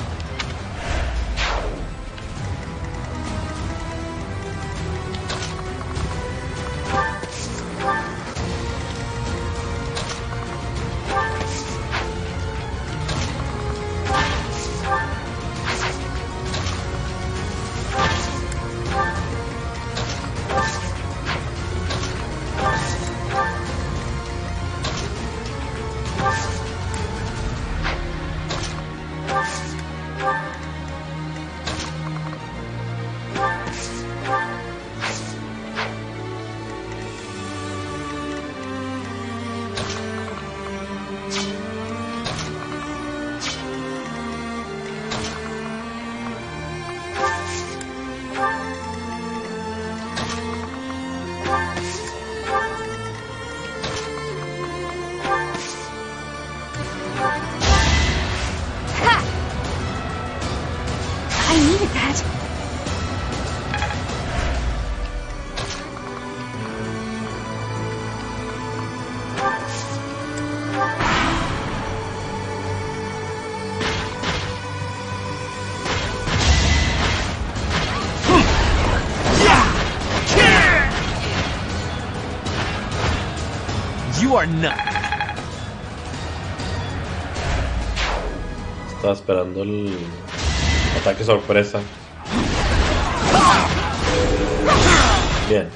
You are not. Estaba esperando el ataque sorpresa. Bien.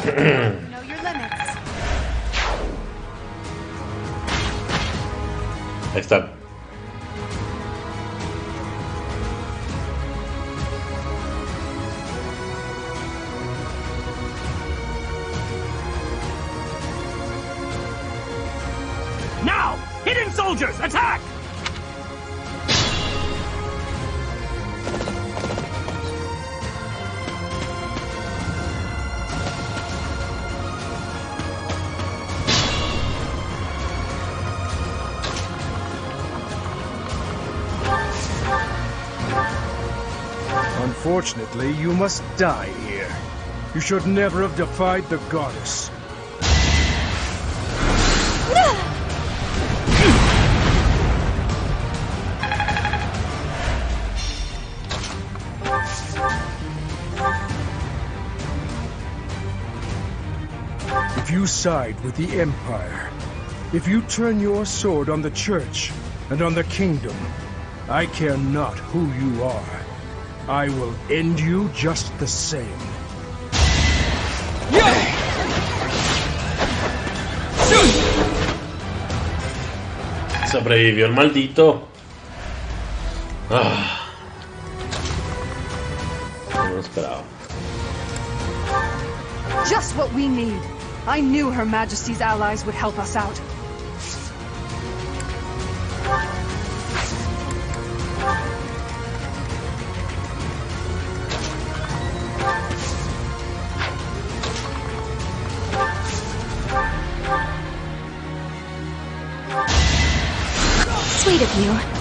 Know your limits. Ahí está. Now! Hidden soldiers, attack! Unfortunately, you must die here. You should never have defied the goddess. If you side with the Empire, if you turn your sword on the Church and on the Kingdom, I care not who you are. I will end you just the same. Sobrevivió el maldito. Ah. No lo esperaba. Just what we need. I knew Her Majesty's allies would help us out. Sweet of you.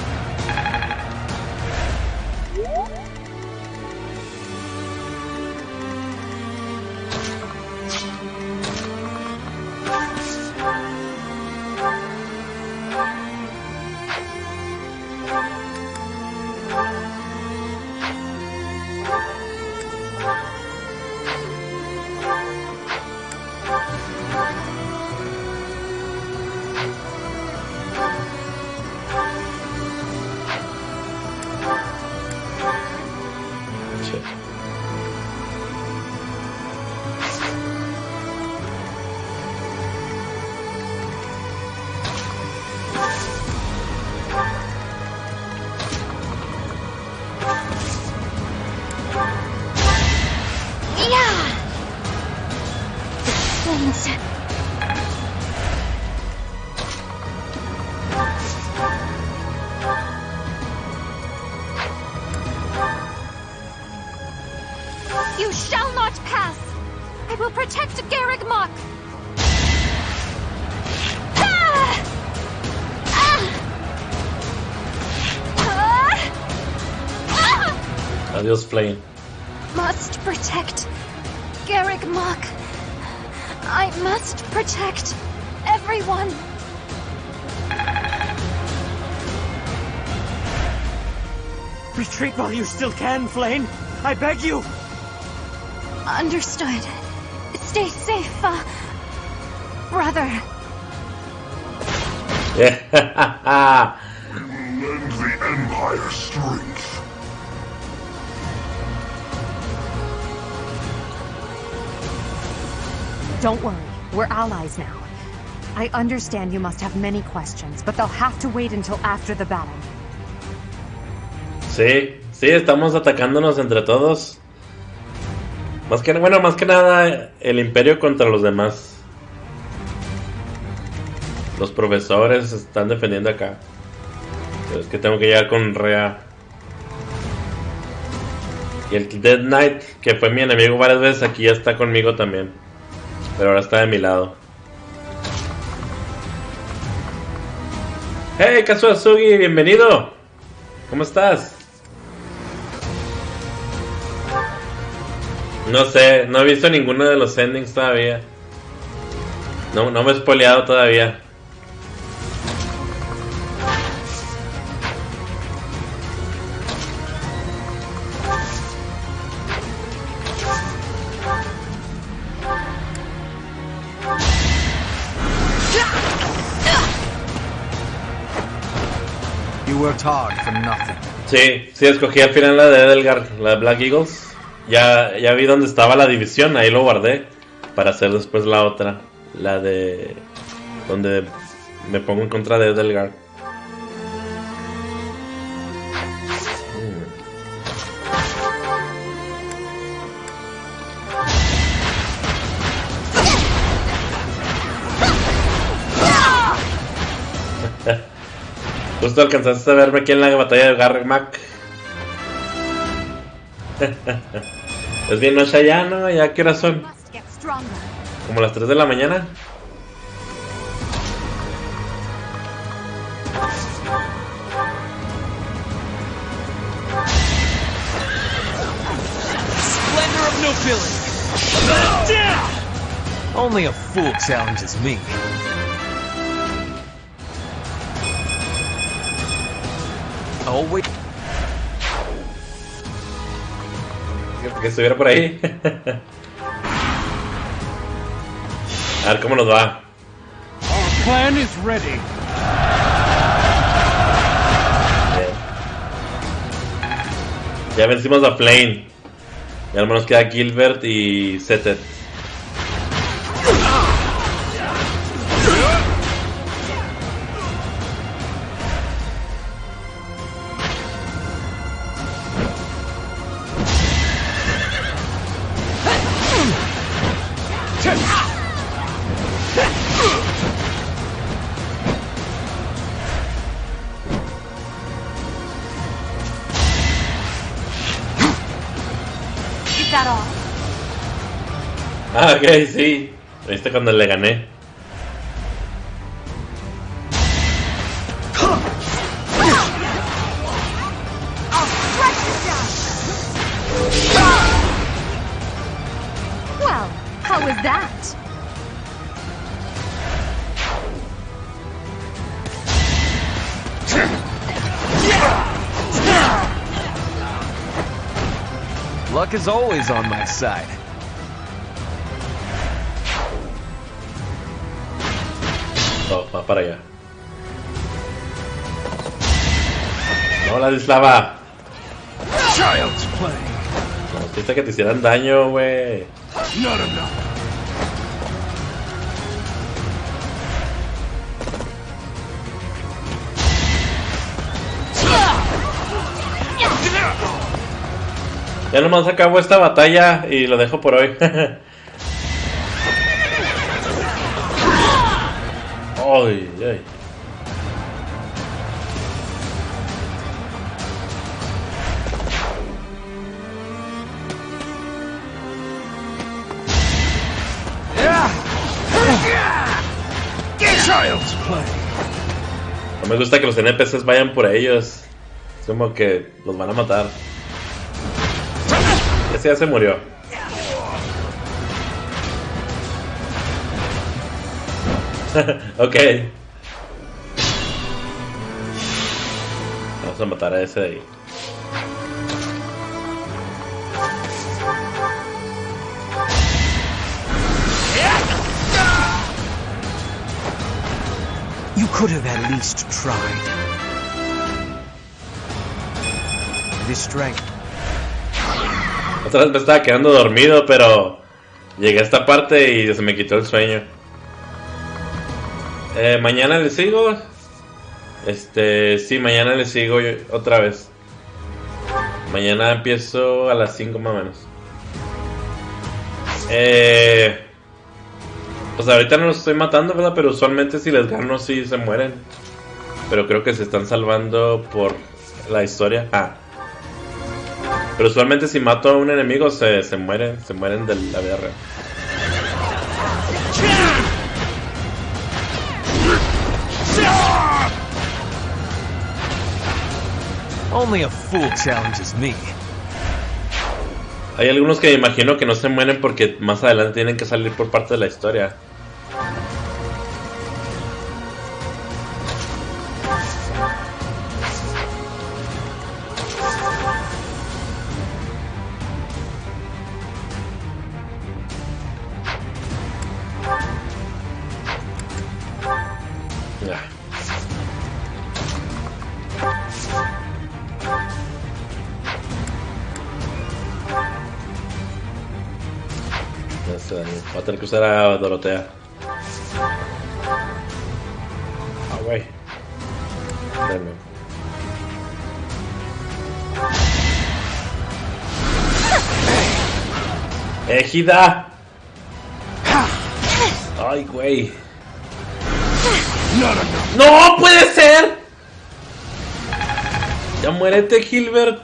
I will protect Garreg Mach! Adiós, Flame. Must protect Garreg Mach. I must protect everyone. Retreat while you still can, Flame. I beg you. Understood. Stay safe, brother. Yeah. Lend the Empire strength. Don't worry, we're allies now. I understand you must have many questions, but they'll have to wait until after the battle. Sí, estamos atacándonos entre todos. Más que nada el Imperio contra los demás. Los profesores están defendiendo acá. Pero es que tengo que llegar con Rea. Y el Dead Knight, que fue mi enemigo varias veces, aquí ya está conmigo también. Pero ahora está de mi lado. Hey, Kazuasugi, bienvenido. ¿Cómo estás? No sé, no he visto ninguno de los endings todavía. No me he spoileado todavía. You worked hard for nothing. Sí, escogí al final la de Edelgard, la de Black Eagles. Ya vi dónde estaba la división, ahí lo guardé para hacer después la otra, la de donde me pongo en contra de Edelgard. Justo alcanzaste a verme aquí en la batalla de Garreg Mach. Es bien noche ya, ¿no? ¿Ya qué horas son? Como las 3 de la mañana. Splendor of nobility. Only a fool challenges me. Oh, wait. Que estuviera por ahí. A ver cómo nos va. Our plan is ready. Bien. Ya vencimos a Flame. Y al menos queda Gilbert y Setet. Ah, ok, sí. ¿Viste cuando le gané? Well, how was that? Luck is always on my side. Oh, va para allá. No, Ladislava. Child's play. No, quise que te hicieran daño, güey. Not enough. Ya nomás acabo esta batalla y lo dejo por hoy. Ay, ay. Child's play. No me gusta que los NPCs vayan por ellos. Es como que los van a matar. Ese ya se murió. Ok. Vamos a matar a ese de ahí. You could have at least tried. This strength. Otra vez me estaba quedando dormido, pero llegué a esta parte y se me quitó el sueño. Mañana le sigo. Sí, mañana le sigo otra vez. Mañana empiezo a las 5 más o menos. Pues ahorita no los estoy matando, ¿verdad? Pero usualmente si les gano sí se mueren. Pero creo que se están salvando por la historia. Pero usualmente si mato a un enemigo se mueren de la vida real. Only a fool challenges me. Hay algunos que me imagino que no se mueren porque más adelante tienen que salir por parte de la historia. Voy a tener que usar a Dorotea. Güey. ¡Ejida! ¡Ay, güey! ¡No puede ser! ¡Ya muérete, Gilbert!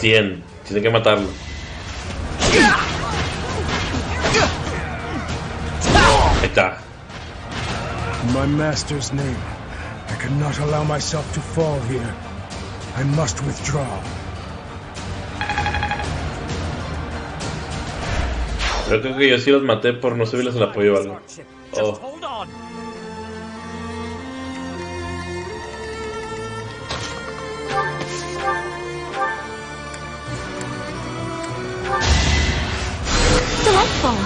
Tiene que matarlo. Ahí está. My master's name. I cannot allow myself to fall here. I must withdraw. Creo que yo sí los maté por no subirles el apoyo o algo. Oh. Delightful.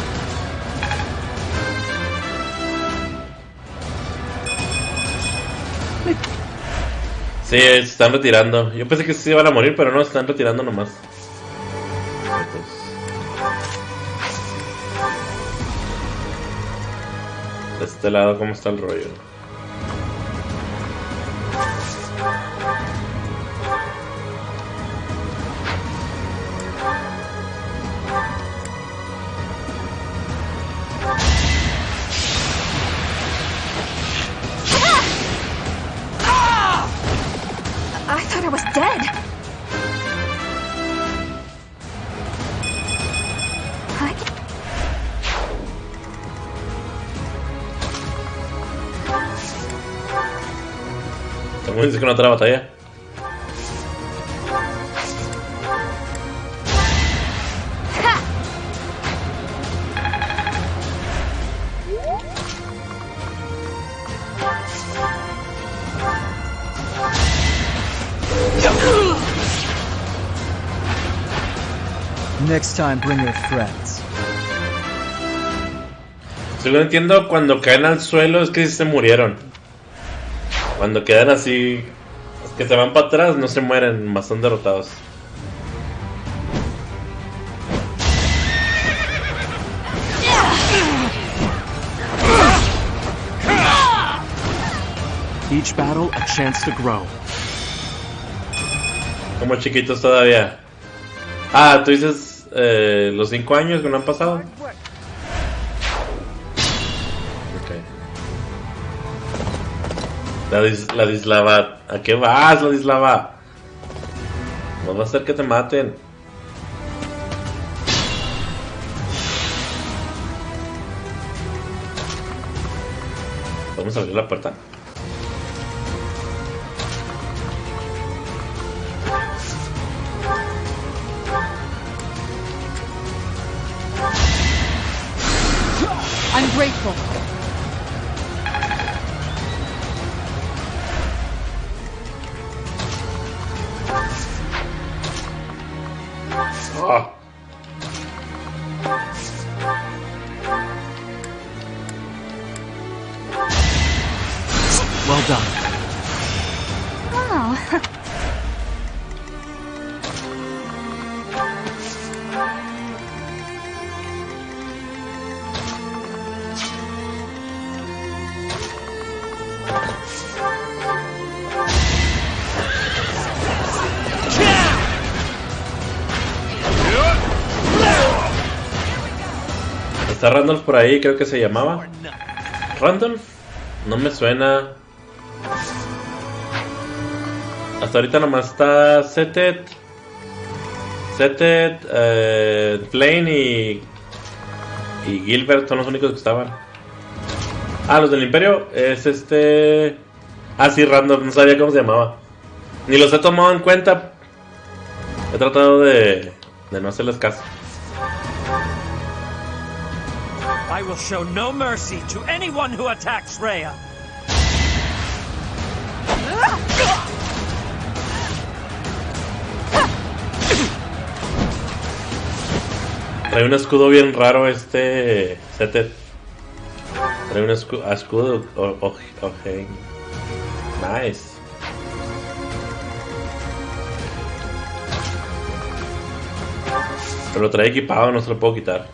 Sí, se están retirando. Yo pensé que se iban a morir, pero no, se están retirando nomás. De este lado, ¿cómo está el rollo? I thought I was dead. ¿Cómo dices con otra batalla? Next time, bring your friends. Según entiendo, cuando caen al suelo es que sí se murieron. Cuando quedan así, que se van para atrás, no se mueren, más son derrotados. Each battle a chance to grow. Como chiquitos todavía. Ah, tú dices los 5 años que no han pasado. Ladislava, ¿a qué vas, Ladislava? No va a ser que te maten. ¿Vamos a abrir la puerta? I'm grateful. Oh. Well done. Oh. Está Randolph por ahí, creo que se llamaba. Randolph, no me suena. Hasta ahorita nomás está Setet, Blaine y Gilbert son los únicos que estaban. Ah, los del Imperio es Ah, sí, Randolph, no sabía cómo se llamaba. Ni los he tomado en cuenta. He tratado de no hacerles caso. I will show no mercy to anyone who attacks Rhea. Trae un escudo bien raro Setet. Trae un escudo. Okay. Nice. Pero lo trae equipado, no se lo puedo quitar.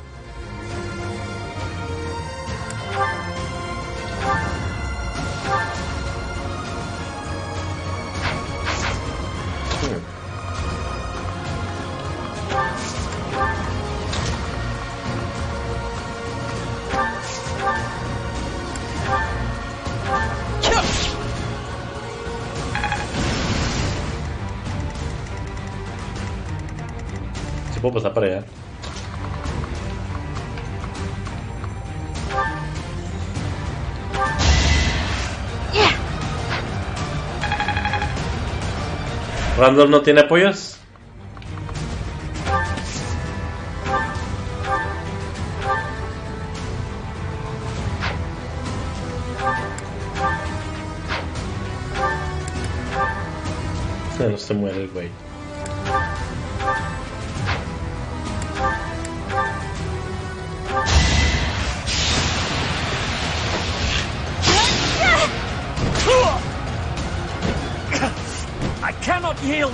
Puedo pasar para allá. Randall no tiene apoyos. No se muere el güey. I cannot yield.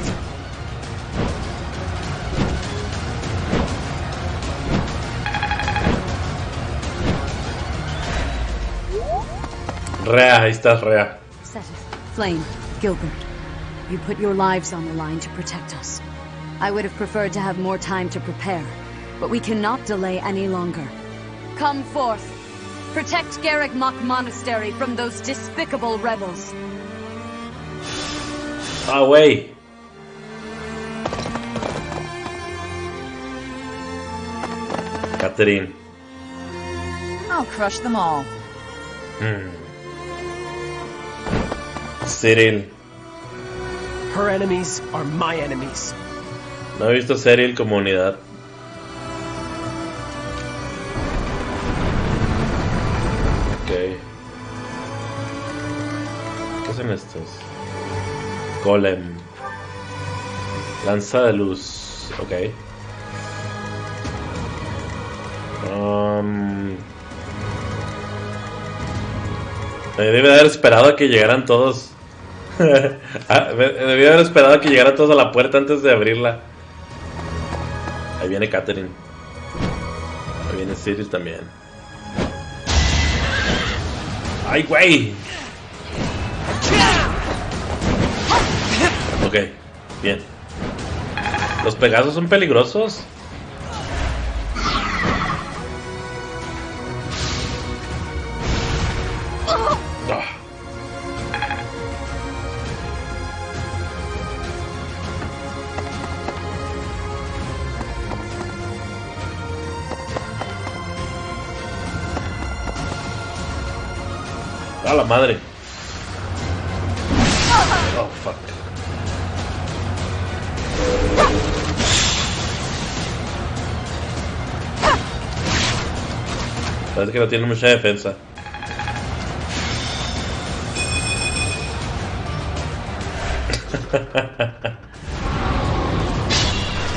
Rhea, ahí estás, Rhea. Set it. Flame, Gilbert, you put your lives on the line to protect us. I would have preferred to have more time to prepare, but we cannot delay any longer. Come forth. Protect Garreg Mach Monastery from those despicable rebels. Ah, wey. Catherine. I'll crush them all. Cyril. Her enemies are my enemies. No he visto Cyril como unidad. Ok. ¿Qué son estos? Golem. Lanza de luz. Ok. Debí haber esperado a que llegaran todos. Debí haber esperado a que llegaran todos a la puerta antes de abrirla. Ahí viene Catherine. Ahí viene Cyril también. ¡Ay, güey! Ok, bien. ¿Los Pegasos son peligrosos? ¡A la madre! Oh, fuck. Parece que no tiene mucha defensa.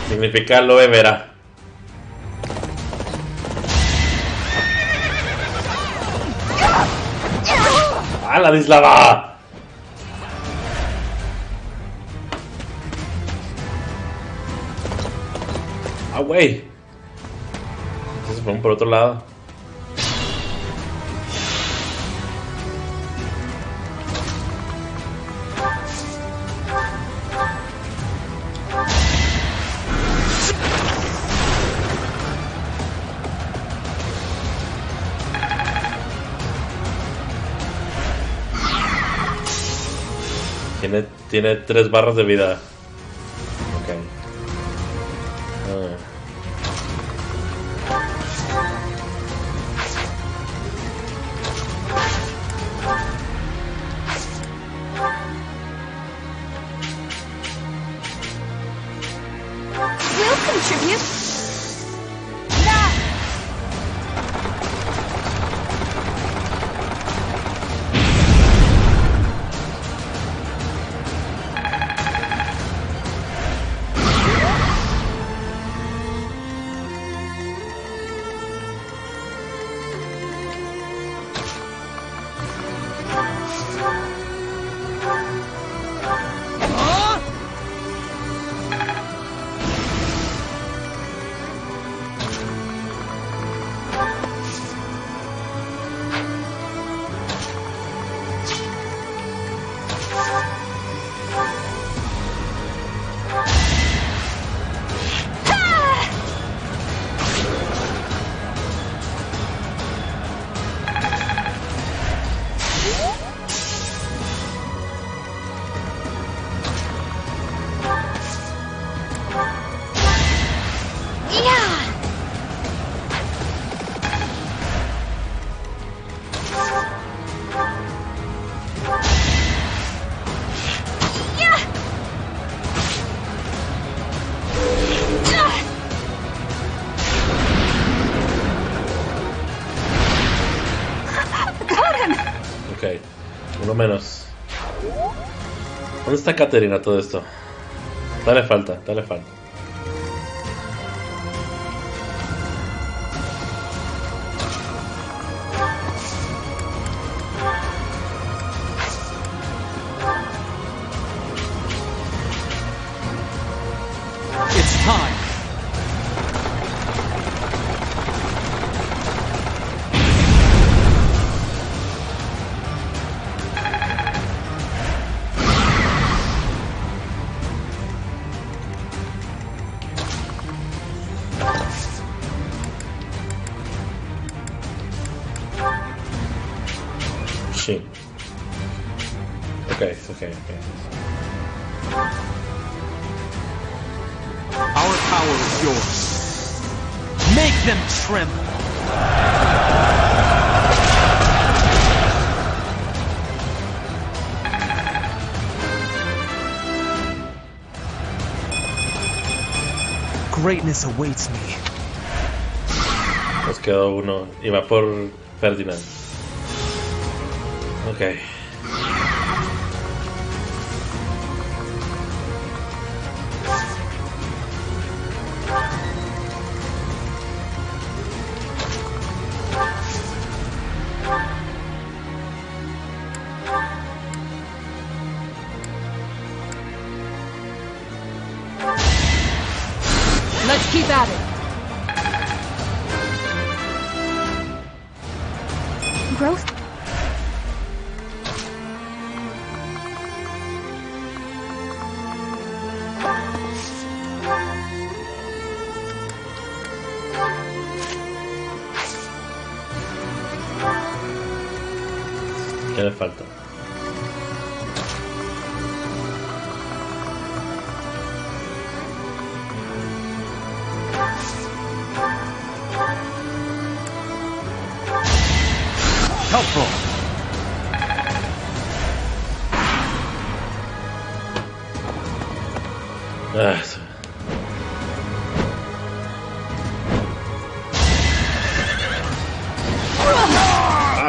Significa lo verá. ¡Ah, la dislava! ¡Ah, güey! Entonces fueron por otro lado. Tiene 3 barras de vida. Ok. We'll contribute. Uno menos. ¿Dónde está Caterina todo esto? Dale falta, dale falta. It's time. Shit. Okay. Our power is yours. Make them tremble. Greatness awaits me. Nos quedó uno y va por Ferdinand. Ok. Let's keep at it. Growth? ¿Qué le falta? Helpful.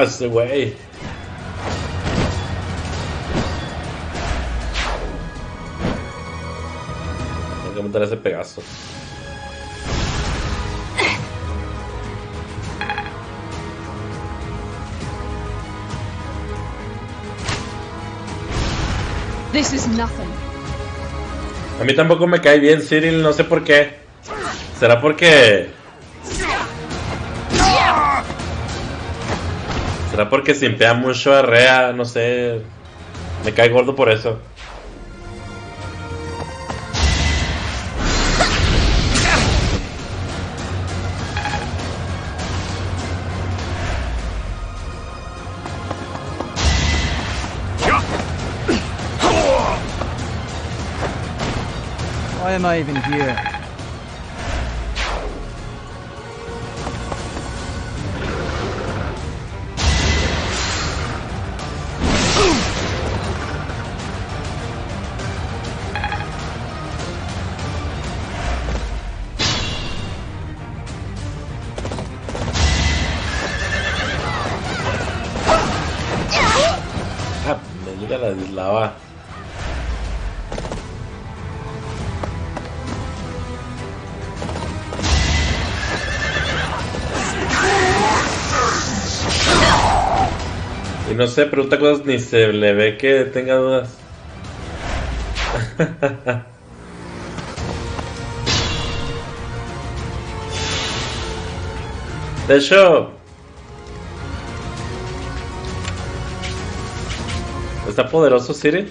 Ese güey. Tengo que matar a ese Pegaso. This is nothing. A mí tampoco me cae bien Cyril, no sé por qué. ¿Será porque... ¿Será porque simpea mucho a Rhea? No sé. Me cae gordo por eso. Why am I even here? Ah, me llega la deslava. Y no sé, pregunta cosas ni se le ve que tenga dudas. De hecho, ¿está poderoso Cyril?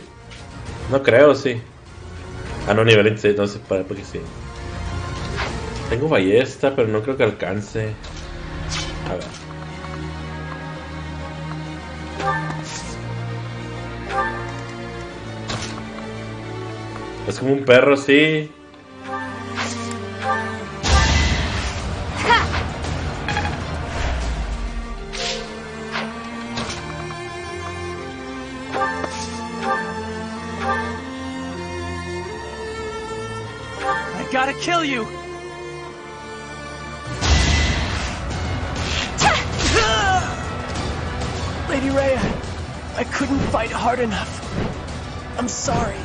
No creo, sí. Ah, no, nivel 26, no sé, porque sí. Tengo ballesta, pero no creo que alcance. A ver. Es como un perro, sí. I gotta kill you! Lady Rhea, I couldn't fight hard enough. I'm sorry.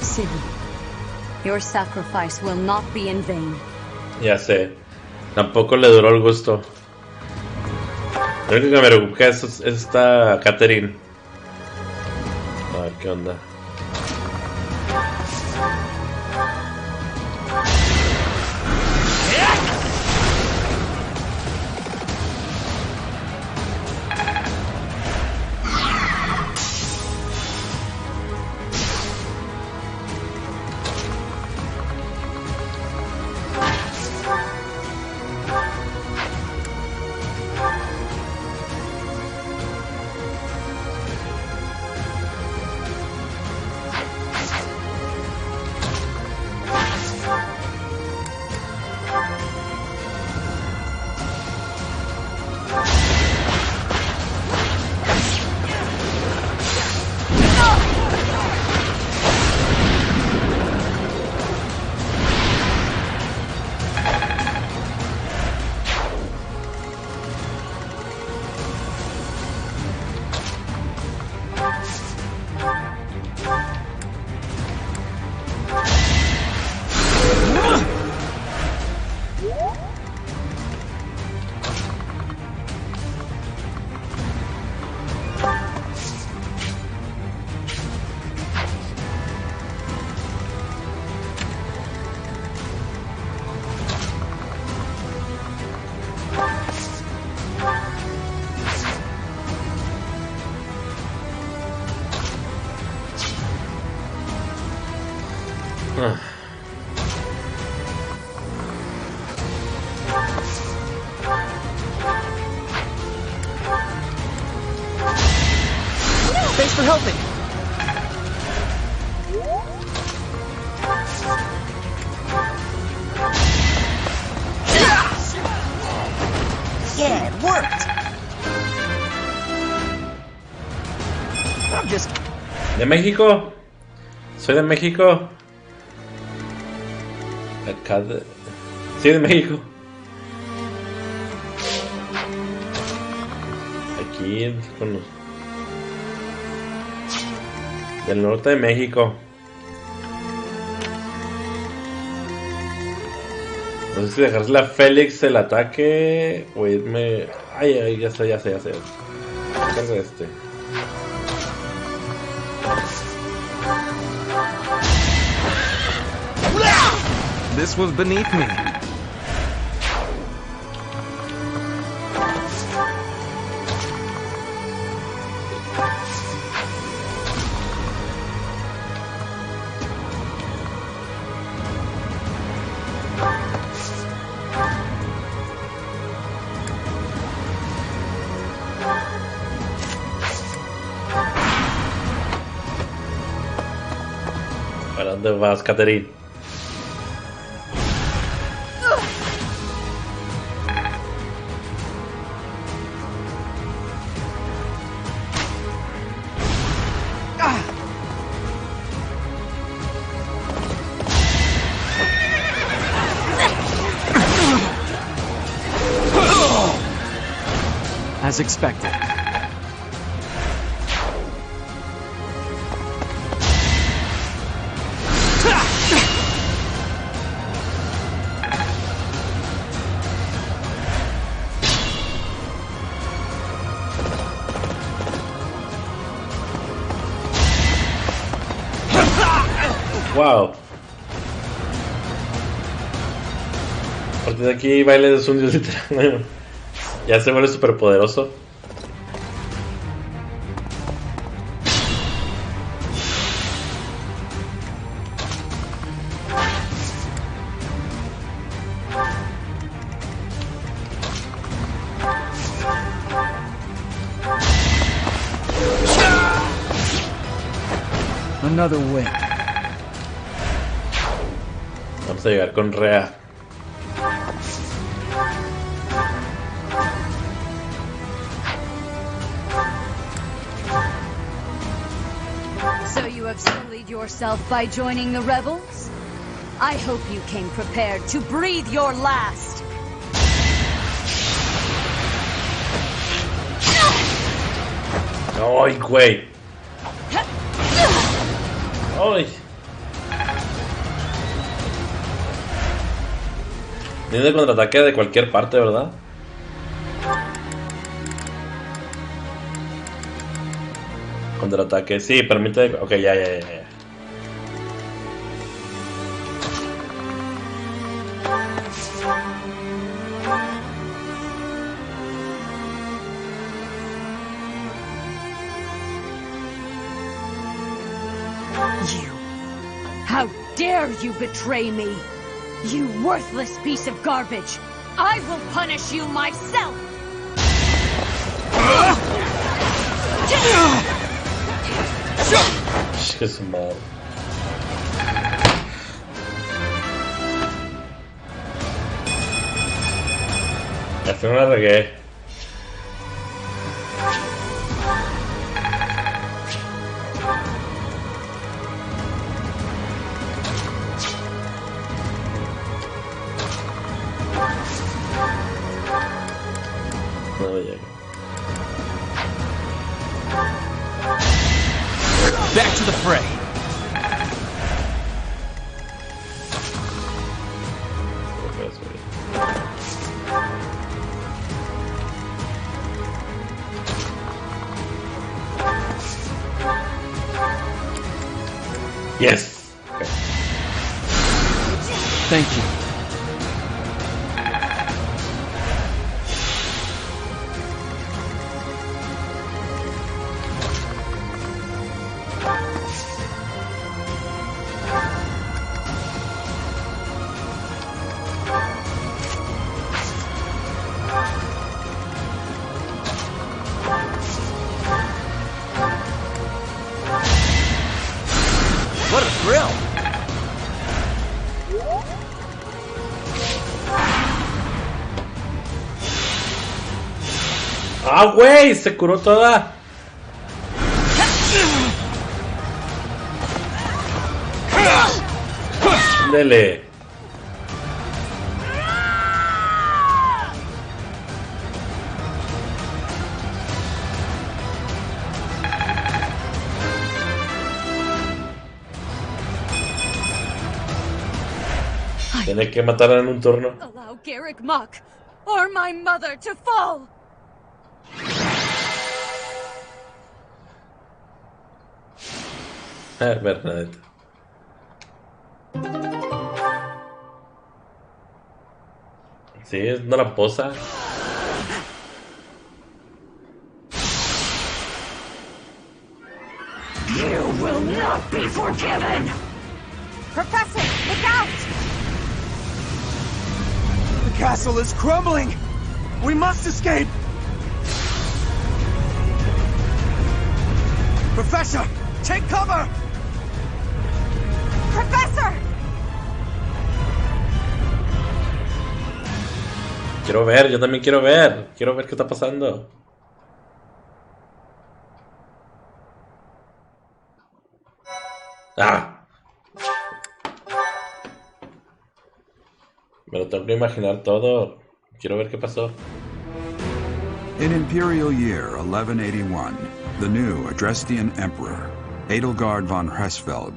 Ciri, your sacrifice will not be in vain. Ya sé. Tampoco le duró el gusto. Lo único que me preocupa es esta Catherine. A ver qué onda. Thanks for helping. Yeah, it worked. I'm just... ¿De México? Soy de México. Acá de... Sí, de México. Aquí con los... Del norte de México. No sé si dejarle a Félix el ataque o irme... Ay, ya sé. Carga este. This was beneath me. ¿Para dónde vas, Catherine? As expected. Wow. A partir de aquí, Baile es un dios literal. Ya se vuelve súper poderoso. Another win. Vamos a llegar con Rea. So you have sullied yourself by joining the rebels? I hope you came prepared to breathe your last. Ay, güey. Ay. Tiene contraataque de cualquier parte, ¿verdad? Contraataque, sí, permite... Ok, ya. You! How dare you betray me! You worthless piece of garbage! I will punish you myself! Que su madre. Esta no la regué. No llego. Back to the fray. Yes. Okay. Thank you. What a thrill! ¡Ah, güey! Se curó toda. Dele. Tiene que matarla en un turno. Allow Garreg Mach or my mother to fall. Bernadette. Sí, es una lamposa. You will not be forgiven! Professor, look out! The castle is crumbling! We must escape! Professor, take cover! Professor! Quiero ver, yo también quiero ver. Quiero ver qué está pasando. ¡Ah! Me lo tengo que imaginar todo. Quiero ver qué pasó. In Imperial Year 1181, the new Adrestian Emperor, Edelgard von Hresvelg,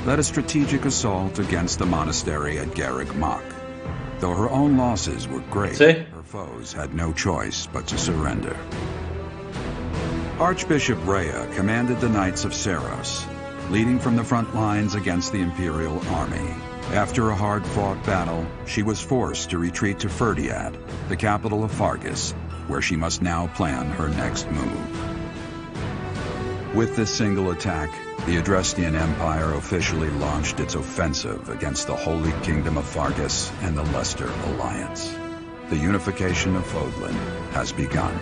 led a strategic assault against the monastery at Garreg Mach. Though her own losses were great, her foes had no choice but to surrender. Archbishop Rhea commanded the Knights of Seros, leading from the front lines against the Imperial army. After a hard-fought battle, she was forced to retreat to Ferdiad, the capital of Fargus, where she must now plan her next move. With this single attack, the Adrestian Empire officially launched its offensive against the Holy Kingdom of Fargus and the Leicester Alliance. The unification of Fodlan has begun.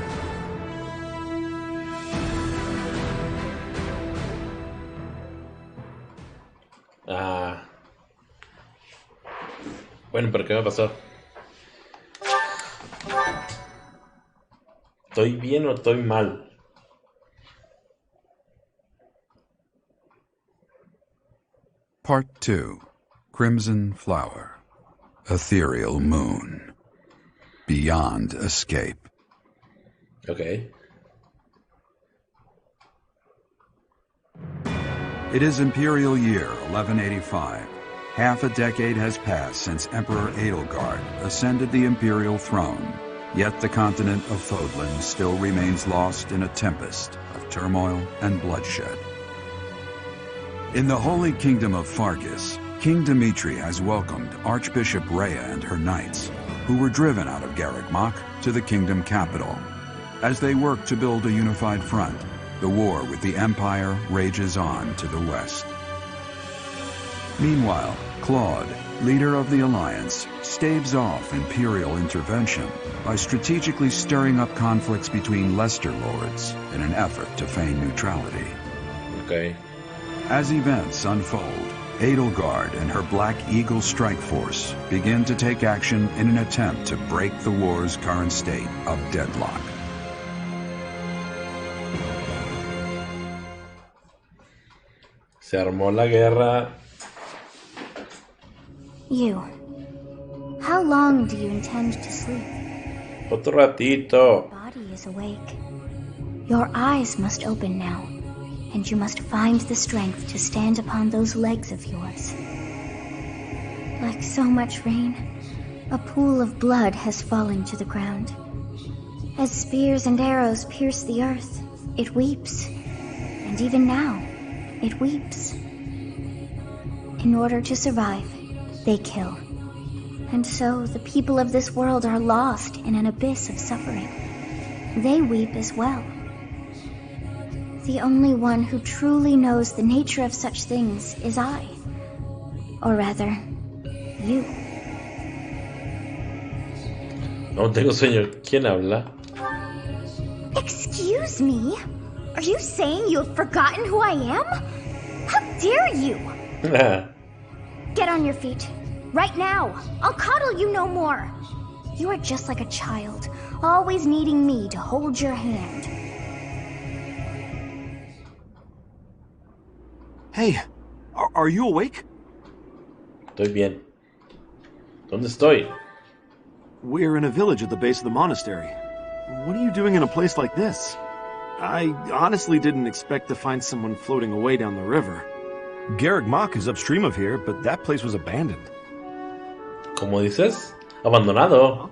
Bueno, pero ¿qué me pasó? ¿Estoy bien o estoy mal? Part 2. Crimson Flower. Ethereal Moon. Beyond Escape. Okay. It is Imperial Year 1185. Half a decade has passed since Emperor Edelgard ascended the Imperial throne, yet the continent of Fodlan still remains lost in a tempest of turmoil and bloodshed. In the Holy Kingdom of Fargus, King Dimitri has welcomed Archbishop Rhea and her knights, who were driven out of Garreg Mach to the kingdom capital. As they work to build a unified front, the war with the Empire rages on to the west. Meanwhile, Claude, leader of the Alliance, staves off Imperial intervention by strategically stirring up conflicts between Leicester lords in an effort to feign neutrality. Okay. As events unfold, Edelgard and her Black Eagle strike force begin to take action in an attempt to break the war's current state of deadlock. Se armó la guerra. You. How long do you intend to sleep? Otro ratito. Your body is awake. Your eyes must open now, and you must find the strength to stand upon those legs of yours. Like so much rain, a pool of blood has fallen to the ground. As spears and arrows pierce the earth, it weeps. And even now, it weeps. In order to survive, they kill. And so the people of this world are lost in an abyss of suffering. They weep as well. The only one who truly knows the nature of such things is I. Or rather, you. No tengo sueño. ¿Quién habla? Excuse me? Are you saying you have forgotten who I am? How dare you? Get on your feet. Right now. I'll coddle you no more. You are just like a child, always needing me to hold your hand. Hey, are you awake? Estoy bien. ¿Dónde estoy? We're in a village at the base of the monastery. What are you doing in a place like this? I honestly didn't expect to find someone floating away down the river. Garreg Mach is upstream of here, but that place was abandoned. ¿Cómo dices? Abandonado.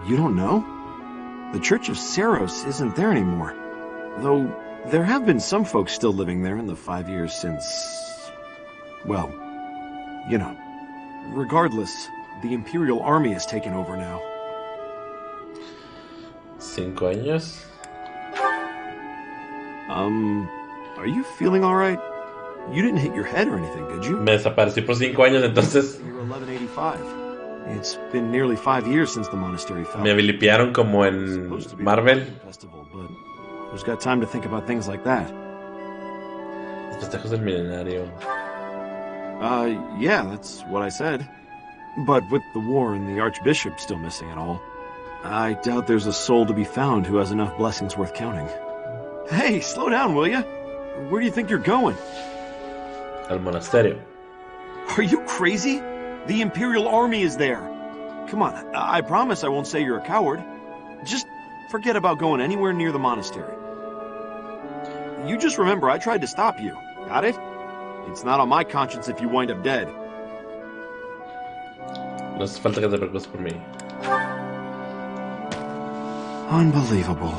You don't know? The Church of Seros isn't there anymore. Though, there have been some folks still living there in the 5 years since... well, you know. Regardless, the Imperial Army has taken over now. 5 años? Are you feeling alright? You didn't hit your head or anything, did you? Me desaparecí por 5 años, entonces... You're 1185. It's been nearly 5 years since the monastery fell. Me vilipiaron como en Marvel. Festival, but who's got time to think about things like that? Los festejos del milenario. Yeah, that's what I said. But with the war and the Archbishop still missing it all, I doubt there's a soul to be found who has enough blessings worth counting. Hey, slow down, will ya? Where do you think you're going? Al monasterio. Are you crazy? The Imperial Army is there. Come on, I promise I won't say you're a coward. Just forget about going anywhere near the monastery. You just remember I tried to stop you. Got it? It's not on my conscience if you wind up dead. No hace falta que te preocupes por mí. Unbelievable.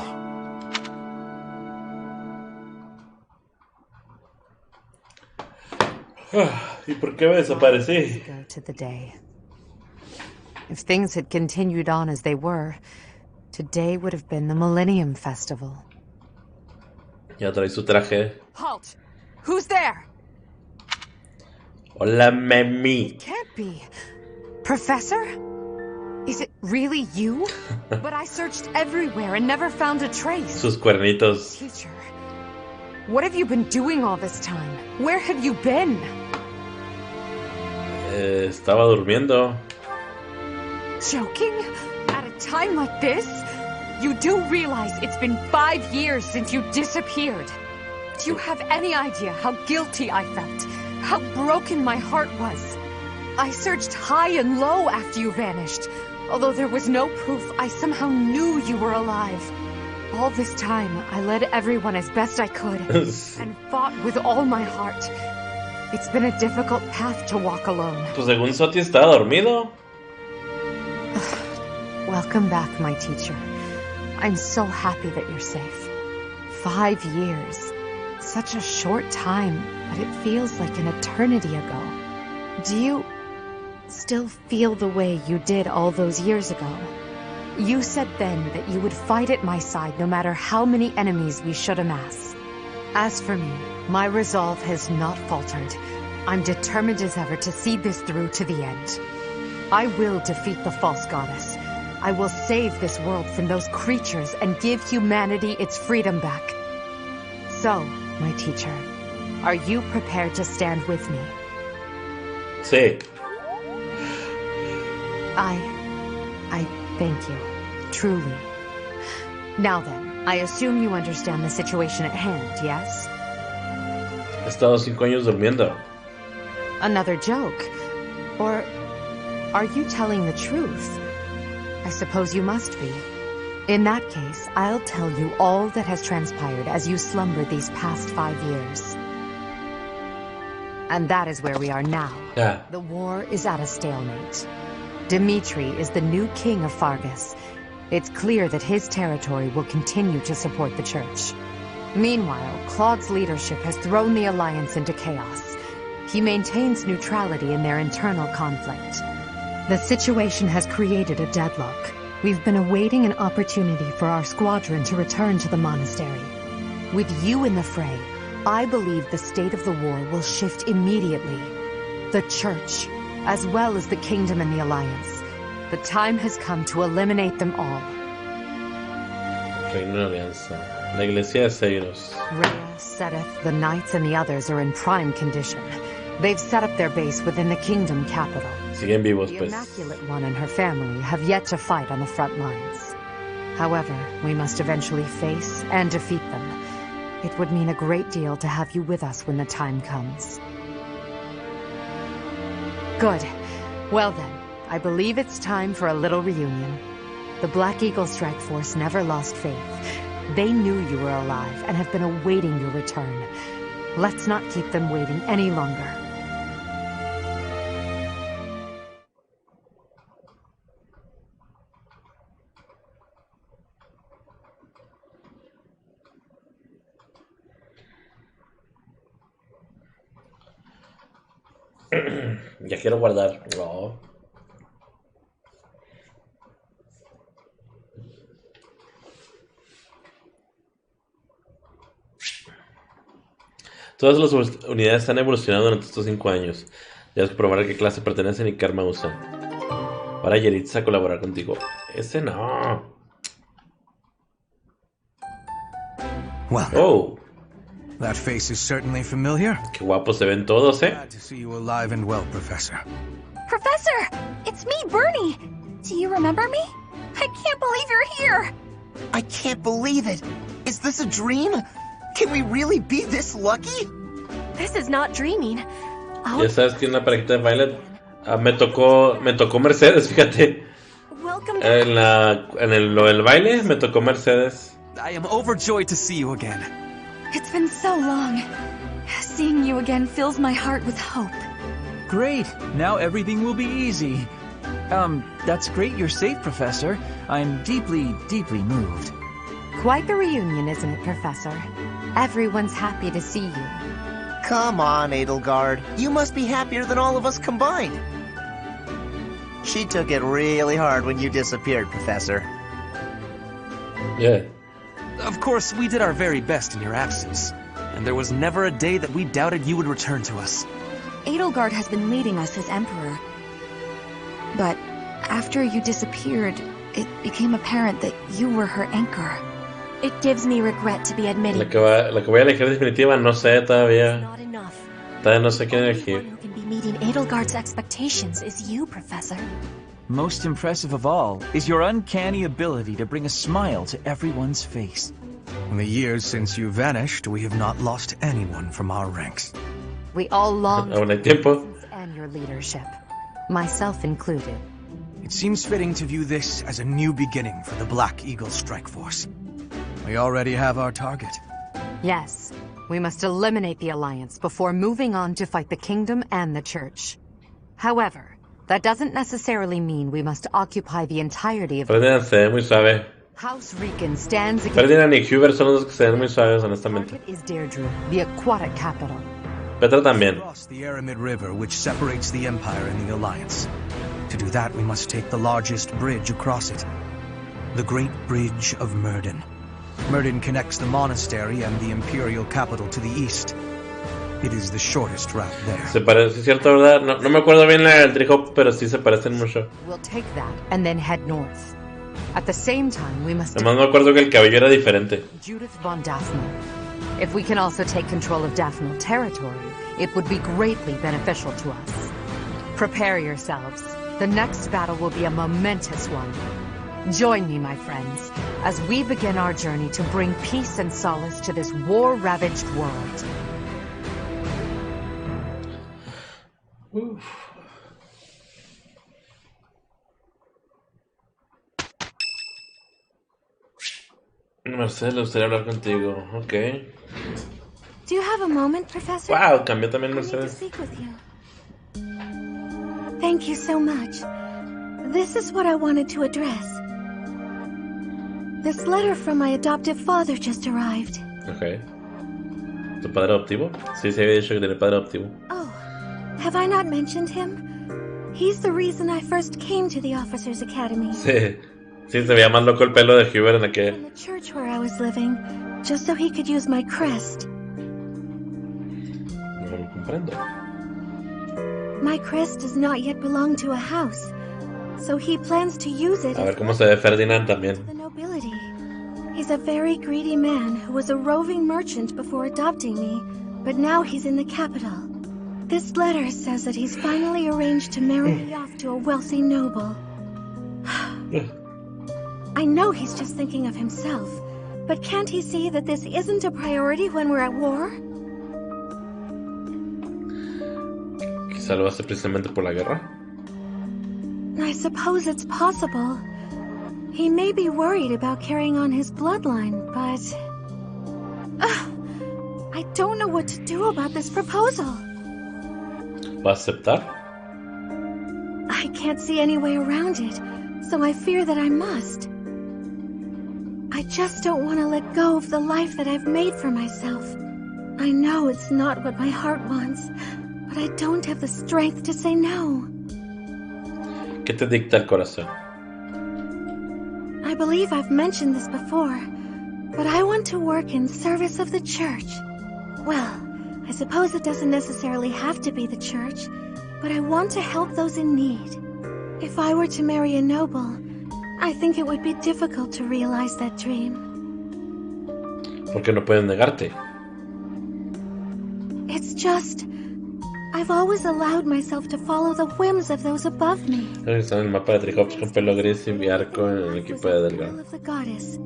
¿Y por qué me desaparecí? Go to the day. If things had continued on as they were, today would have been the Millennium Festival. Ya trae su traje. Halt! Who's there? Hola, Memi. Can't be. Professor? Is it really you? But I searched everywhere and never found a trace. Sus cuernitos. Teacher, what have you been doing all this time? Where have you been? Estaba durmiendo. Joking? At a time like this? You do realize it's been 5 years since you disappeared. Do you have any idea how guilty I felt? How broken my heart was? I searched high and low after you vanished. Although there was no proof, I somehow knew you were alive. All this time, I led everyone as best I could, and fought with all my heart. It's been a difficult path to walk alone. Pues según Soti estaba dormido. Welcome back, my teacher. I'm so happy that you're safe. 5 years. Such a short time, but it feels like an eternity ago. Do you still feel the way you did all those years ago? You said then that you would fight at my side no matter how many enemies we should amass. As for me, my resolve has not faltered. I'm determined as ever to see this through to the end. I will defeat the false goddess. I will save this world from those creatures and give humanity its freedom back. So, my teacher, are you prepared to stand with me? Sí. I thank you. Truly. Now then, I assume you understand the situation at hand, yes? He estado 5 años durmiendo. Another joke? Or are you telling the truth? I suppose you must be. In that case, I'll tell you all that has transpired as you slumbered these past 5 years. And that is where we are now. Yeah. The war is at a stalemate. Dimitri is the new king of Fargus. It's clear that his territory will continue to support the church. Meanwhile, Claude's leadership has thrown the Alliance into chaos. He maintains neutrality in their internal conflict. The situation has created a deadlock. We've been awaiting an opportunity for our squadron to return to the monastery. With you in the fray, I believe the state of the war will shift immediately. The church, as well as the kingdom and the Alliance. The time has come to eliminate them all. Reino de Alianza. La iglesia de Seros. Rhea, Seth, the knights, and the others are in prime condition. They've set up their base within the kingdom capital. Siguen vivos, The pues. Immaculate One and her family have yet to fight on the front lines. However, we must eventually face and defeat them. It would mean a great deal to have you with us when the time comes. Good. Well then, I believe it's time for a little reunion. The Black Eagle Strike Force never lost faith. They knew you were alive and have been awaiting your return. Let's not keep them waiting any longer. Ya quiero guardar. No. Todas las unidades han evolucionado durante estos 5 años. Debes probar a qué clase pertenecen y qué arma usan. Para Yeritza a colaborar contigo. Ese no. Well, oh. That face is certainly familiar. Qué guapos se ven todos, eh? Glad to see you alive and well, Professor. Professor! It's me, Bernie! Do you remember me? I can't believe you're here! I can't believe it! Is this a dream? Can we really be this lucky? This is not dreaming. Ya sabes que en la parejita de Violet me tocó Mercedes, fíjate. En lo del baile me tocó Mercedes. I am overjoyed to see you again. It's been so long. Seeing you again fills my heart with hope. Great. Now everything will be easy. That's great you're safe, Professor. I'm deeply, deeply moved. Quite the reunion, isn't it, Professor? Everyone's happy to see you. Come on, Edelgard. You must be happier than all of us combined. She took it really hard when you disappeared, Professor. Yeah. Of course, we did our very best in your absence. And there was never a day that we doubted you would return to us. Edelgard has been leading us as Emperor. But after you disappeared, it became apparent that you were her anchor. It gives me regret to be admitting. La que voy a elegir definitiva, no sé todavía. Todavía no sé quién elegir. Who can be meeting Edelgard's expectations is you, Professor. Most impressive of all is your uncanny ability to bring a smile to everyone's face. In the years since you vanished, we have not lost anyone from our ranks. We all long Aún hay tiempo. and your leadership, myself included. It seems fitting to view this as a new beginning for the Black Eagle Strike Force. We already have our target. Yes, we must eliminate the Alliance before moving on to fight the Kingdom and the Church. However, that doesn't necessarily mean we must occupy the entirety of Ferdinand se ve muy suave. House Rican stands against. Ferdinand y Hubert son los que se ven muy suaves, honestamente. Is Deirdre, the aquatic capital. Petra también. Across the Aramid River, which separates the Empire and the Alliance. To do that, we must take the largest bridge across it. The Great Bridge of Myrden. Myrden connects the monastery and the Imperial capital to the east. It is the shortest route there. Se parece, es cierto, ¿verdad? No me acuerdo bien el tree-hop, pero sí se parecen mucho. We'll take that and then head north. At the same time, we must. Además me acuerdo que el cabello era diferente. Judith von Daphne. If we can also take control of Daphnal territory, it would be greatly beneficial to us. Prepare yourselves. The next battle will be a momentous one. Join me, my friends, as we begin our journey to bring peace and solace to this war-ravaged world. Marcel, le gustaría hablar contigo. Ok. Do you have a moment, Professor? Wow, cambió también I need to Mercedes. speak with you. Thank you so much. This is what I wanted to address. This letter from my adoptive father just arrived. Ok. ¿Tu padre adoptivo? Sí, se había dicho que tiene padre adoptivo. Oh, have I not mentioned him? He's the reason I first came to the Officers' Academy. Sí. Sí, se veía más loco el pelo de Hubert en aquel. In the church where I was living, just so he could use my crest. No lo comprendo. My crest does not yet belong to a house, so he plans to use it A ver cómo se ve Ferdinand también. the nobility. He's a very greedy man who was a roving merchant before adopting me, but now he's in the capital. This letter says that he's finally arranged to marry me off to a wealthy noble. I know he's just thinking of himself, but can't he see that this isn't a priority when we're at war? Quizá lo hace precisamente por la guerra. I suppose it's possible. He may be worried about carrying on his bloodline, but... I don't know what to do about this proposal. ¿Va a aceptar? I can't see any way around it, so I fear that I must. I just don't want to let go of the life that I've made for myself. I know it's not what my heart wants, but I don't have the strength to say no. ¿Qué te dicta el corazón? I believe I've mentioned this before, but I want to work in service of the church. Well, I suppose it doesn't necessarily have to be the church, but I want to help those in need. If I were to marry a noble, I think it would be difficult to realize that dream. ¿Por qué no pueden negarte? It's just... I've always allowed myself to follow the whims of those above me. Está en el mapa de Trijops con pelo gris y arco en el equipo de Delgado. Of the goddess.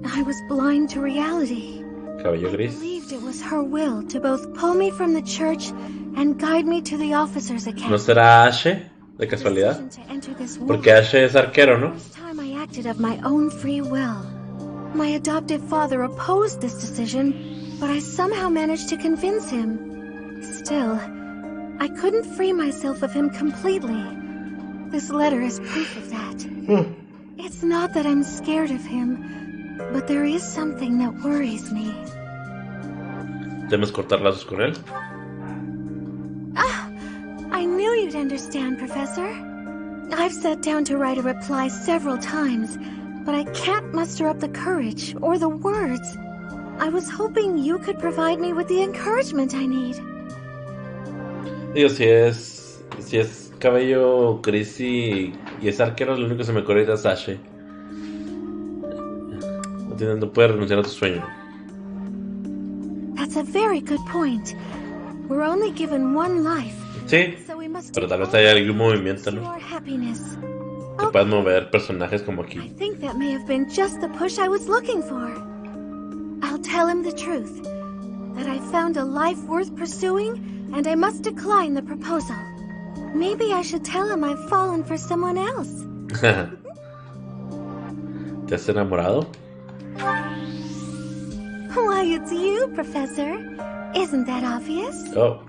I was blind to reality. Cabello I gris. believed it was her will to both pull me from the church and guide me to the officers' academy. ¿No será Ashe, de casualidad? Porque Ashe es arquero, ¿no? Time I acted of my own free will. My adoptive father opposed this decision, but I somehow managed to convince him. Still, I couldn't free myself of him completely. This letter is proof of that. It's not that I'm scared of him, but there is something that worries me. ¿Temes cortar lazos con él? I knew you'd understand, Professor. I've sat down to write a reply several times, but I can't muster up the courage or the words. I was hoping you could provide me with the encouragement I need. Digo, si es cabello gris y es arquero, lo único que se me ocurre es Ashe. No puede renunciar a tu sueño. That's a very good point. We're only given one life. Sí, pero tal vez haya algún movimiento, ¿no? Que puedas mover personajes como aquí. I think that may have been just the push I was looking for. I'll tell him the truth. That I found a life worth pursuing, and I must decline the proposal. Maybe I should tell him I've fallen for someone else. ¿Te has enamorado? Why, it's you, Professor. Isn't that obvious? Oh.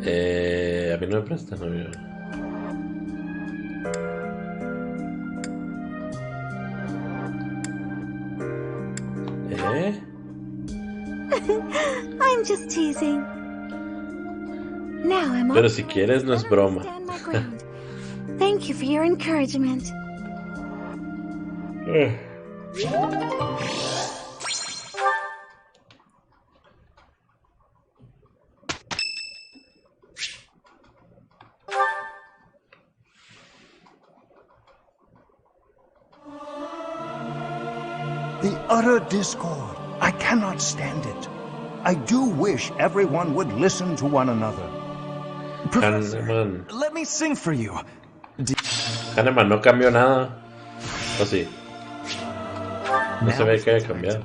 A mí no me presta novio. I'm just teasing. Now I'm Pero si quieres no es broma. Thank you for your encouragement. The utter discord. I cannot stand it. I do wish everyone would listen to one another. Kahneman. Let me sing for you. Kahneman no cambió nada. ¿O sí? No se ve que haya cambiado.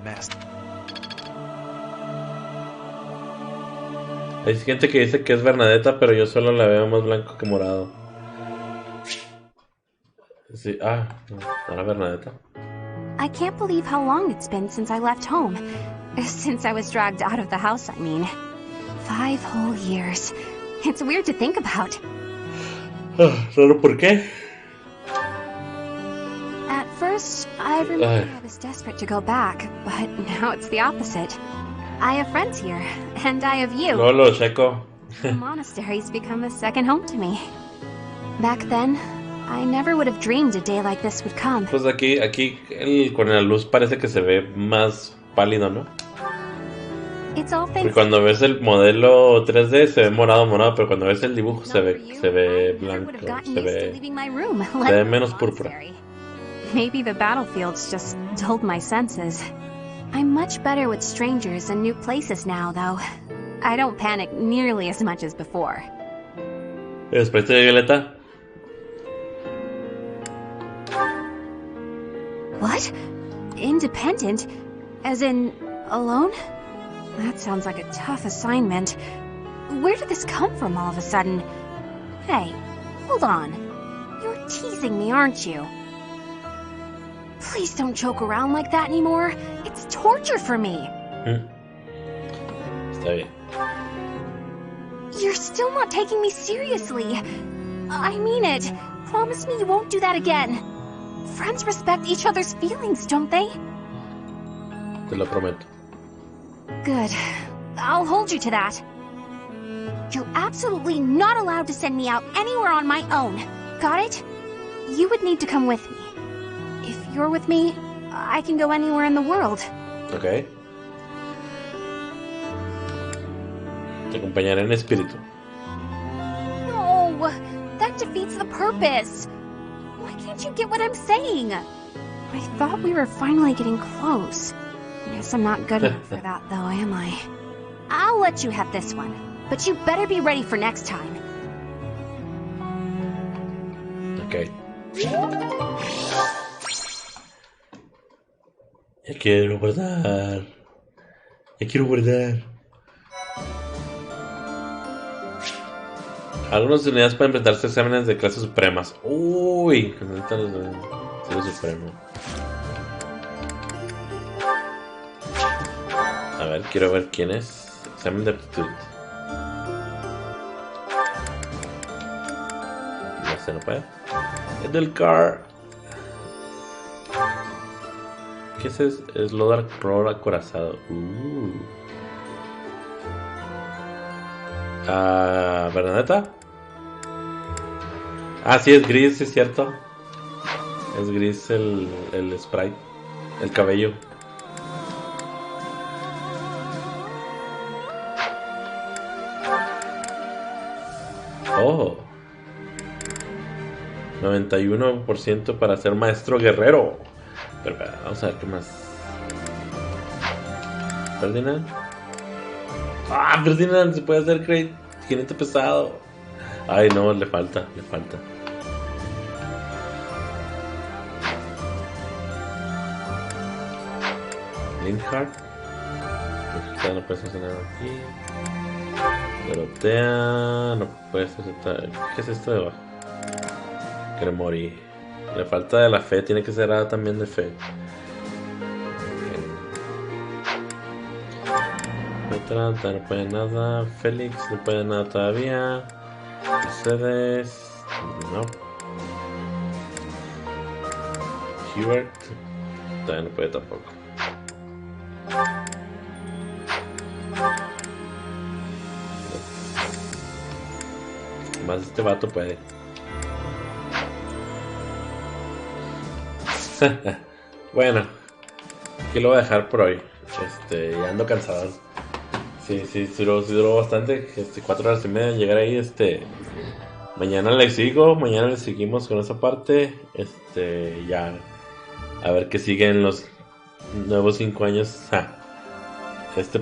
Hay gente que dice que es Bernadetta, pero yo solo la veo más blanco que morado. Sí, no era Bernadetta. I can't believe how long it's been since I left home. Since I was dragged out of the house, I mean. 5 whole years. It's weird to think about. ¿Solo por qué? At first, I remember I was desperate to go back, but now it's the opposite. I have friends here, and I have you. Lolo, Checo. The monastery's become a second home to me. Back then, I never would have dreamed a day like this would come. Pues aquí con la luz parece que se ve más pálido, ¿no? It's all Porque thanks cuando ves el modelo 3D se ve morado, pero cuando ves el dibujo se ve blanco, se ve menos púrpura. Maybe the battlefields just dulled my senses. I'm much better with strangers and new places now, though. I don't panic nearly as much as before. Después de Violeta. What? Independent? As in, alone? That sounds like a tough assignment. Where did this come from all of a sudden? Hey, hold on. You're teasing me, aren't you? Please don't joke around like that anymore. It's torture for me. Está bien. You're still not taking me seriously. I mean it. Promise me you won't do that again. Friends respect each other's feelings, don't they? Te lo prometo. Good. I'll hold you to that. You're absolutely not allowed to send me out anywhere on my own. Got it? You would need to come with me. If you're with me, I can go anywhere in the world. Okay. Te acompañaré en espíritu. No, that defeats the purpose. Why can't you get what I'm saying? I thought we were finally getting close. Guess I'm not good enough for that, though, am I? I'll let you have this one, but you better be ready for next time. Okay. Ya quiero guardar. Ya quiero guardar. Algunas unidades pueden enfrentarse a exámenes de clases supremas. Uy, clase supremo. A ver, quiero ver quién es. Examen de aptitud. No se no puede. Es del car. ¿Qué es eso? Es Lodar Pro acorazado. ¿Bernadetta? Ah, sí, es gris, es cierto. Es gris el sprite. El cabello. Oh. 91% para ser maestro guerrero. Pero vamos a ver qué más. Ferdinand. Ah, Ferdinand se puede hacer jinete pesado. Ay, no, le falta. Linhardt. No puedes hacer nada aquí. Dorotea. No puedes hacer. ¿Qué es esto de abajo? Cremori. Le falta de la fe. Tiene que ser también de fe. No puede nada. Félix no puede nada todavía. Mercedes. No. Hubert todavía no puede tampoco. Más este vato puede. Bueno, aquí lo voy a dejar por hoy. Ya ando cansado. Sí, duró bastante. 4 horas y media en llegar ahí. Mañana le seguimos con esa parte. Ya. A ver qué siguen los nuevos 5 años.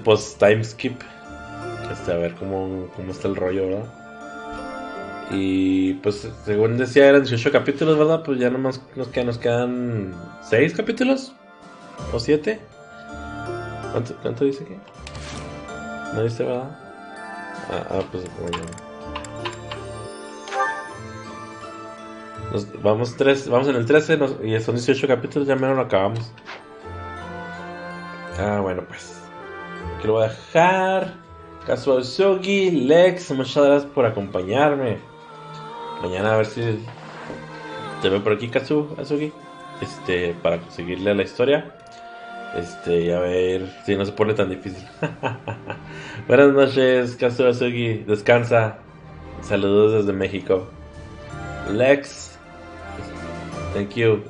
Post time skip. A ver cómo está el rollo, ¿verdad? Y pues según decía eran 18 capítulos, ¿verdad? Pues ya nomás nos quedan 6 capítulos. ¿O 7? ¿Cuánto dice que? No dice, ¿verdad? Pues bueno. Vamos en el 13 y son 18 capítulos, ya menos lo acabamos. Bueno, pues aquí lo voy a dejar. Kazuosugi, Lex, muchas gracias por acompañarme. Mañana a ver si te veo por aquí, Kazuosugi. Para seguirle a la historia. Y a ver si no se pone tan difícil. Buenas noches, Kazuosugi. Descansa. Saludos desde México. Lex, thank you.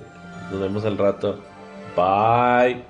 Nos vemos al rato. Bye.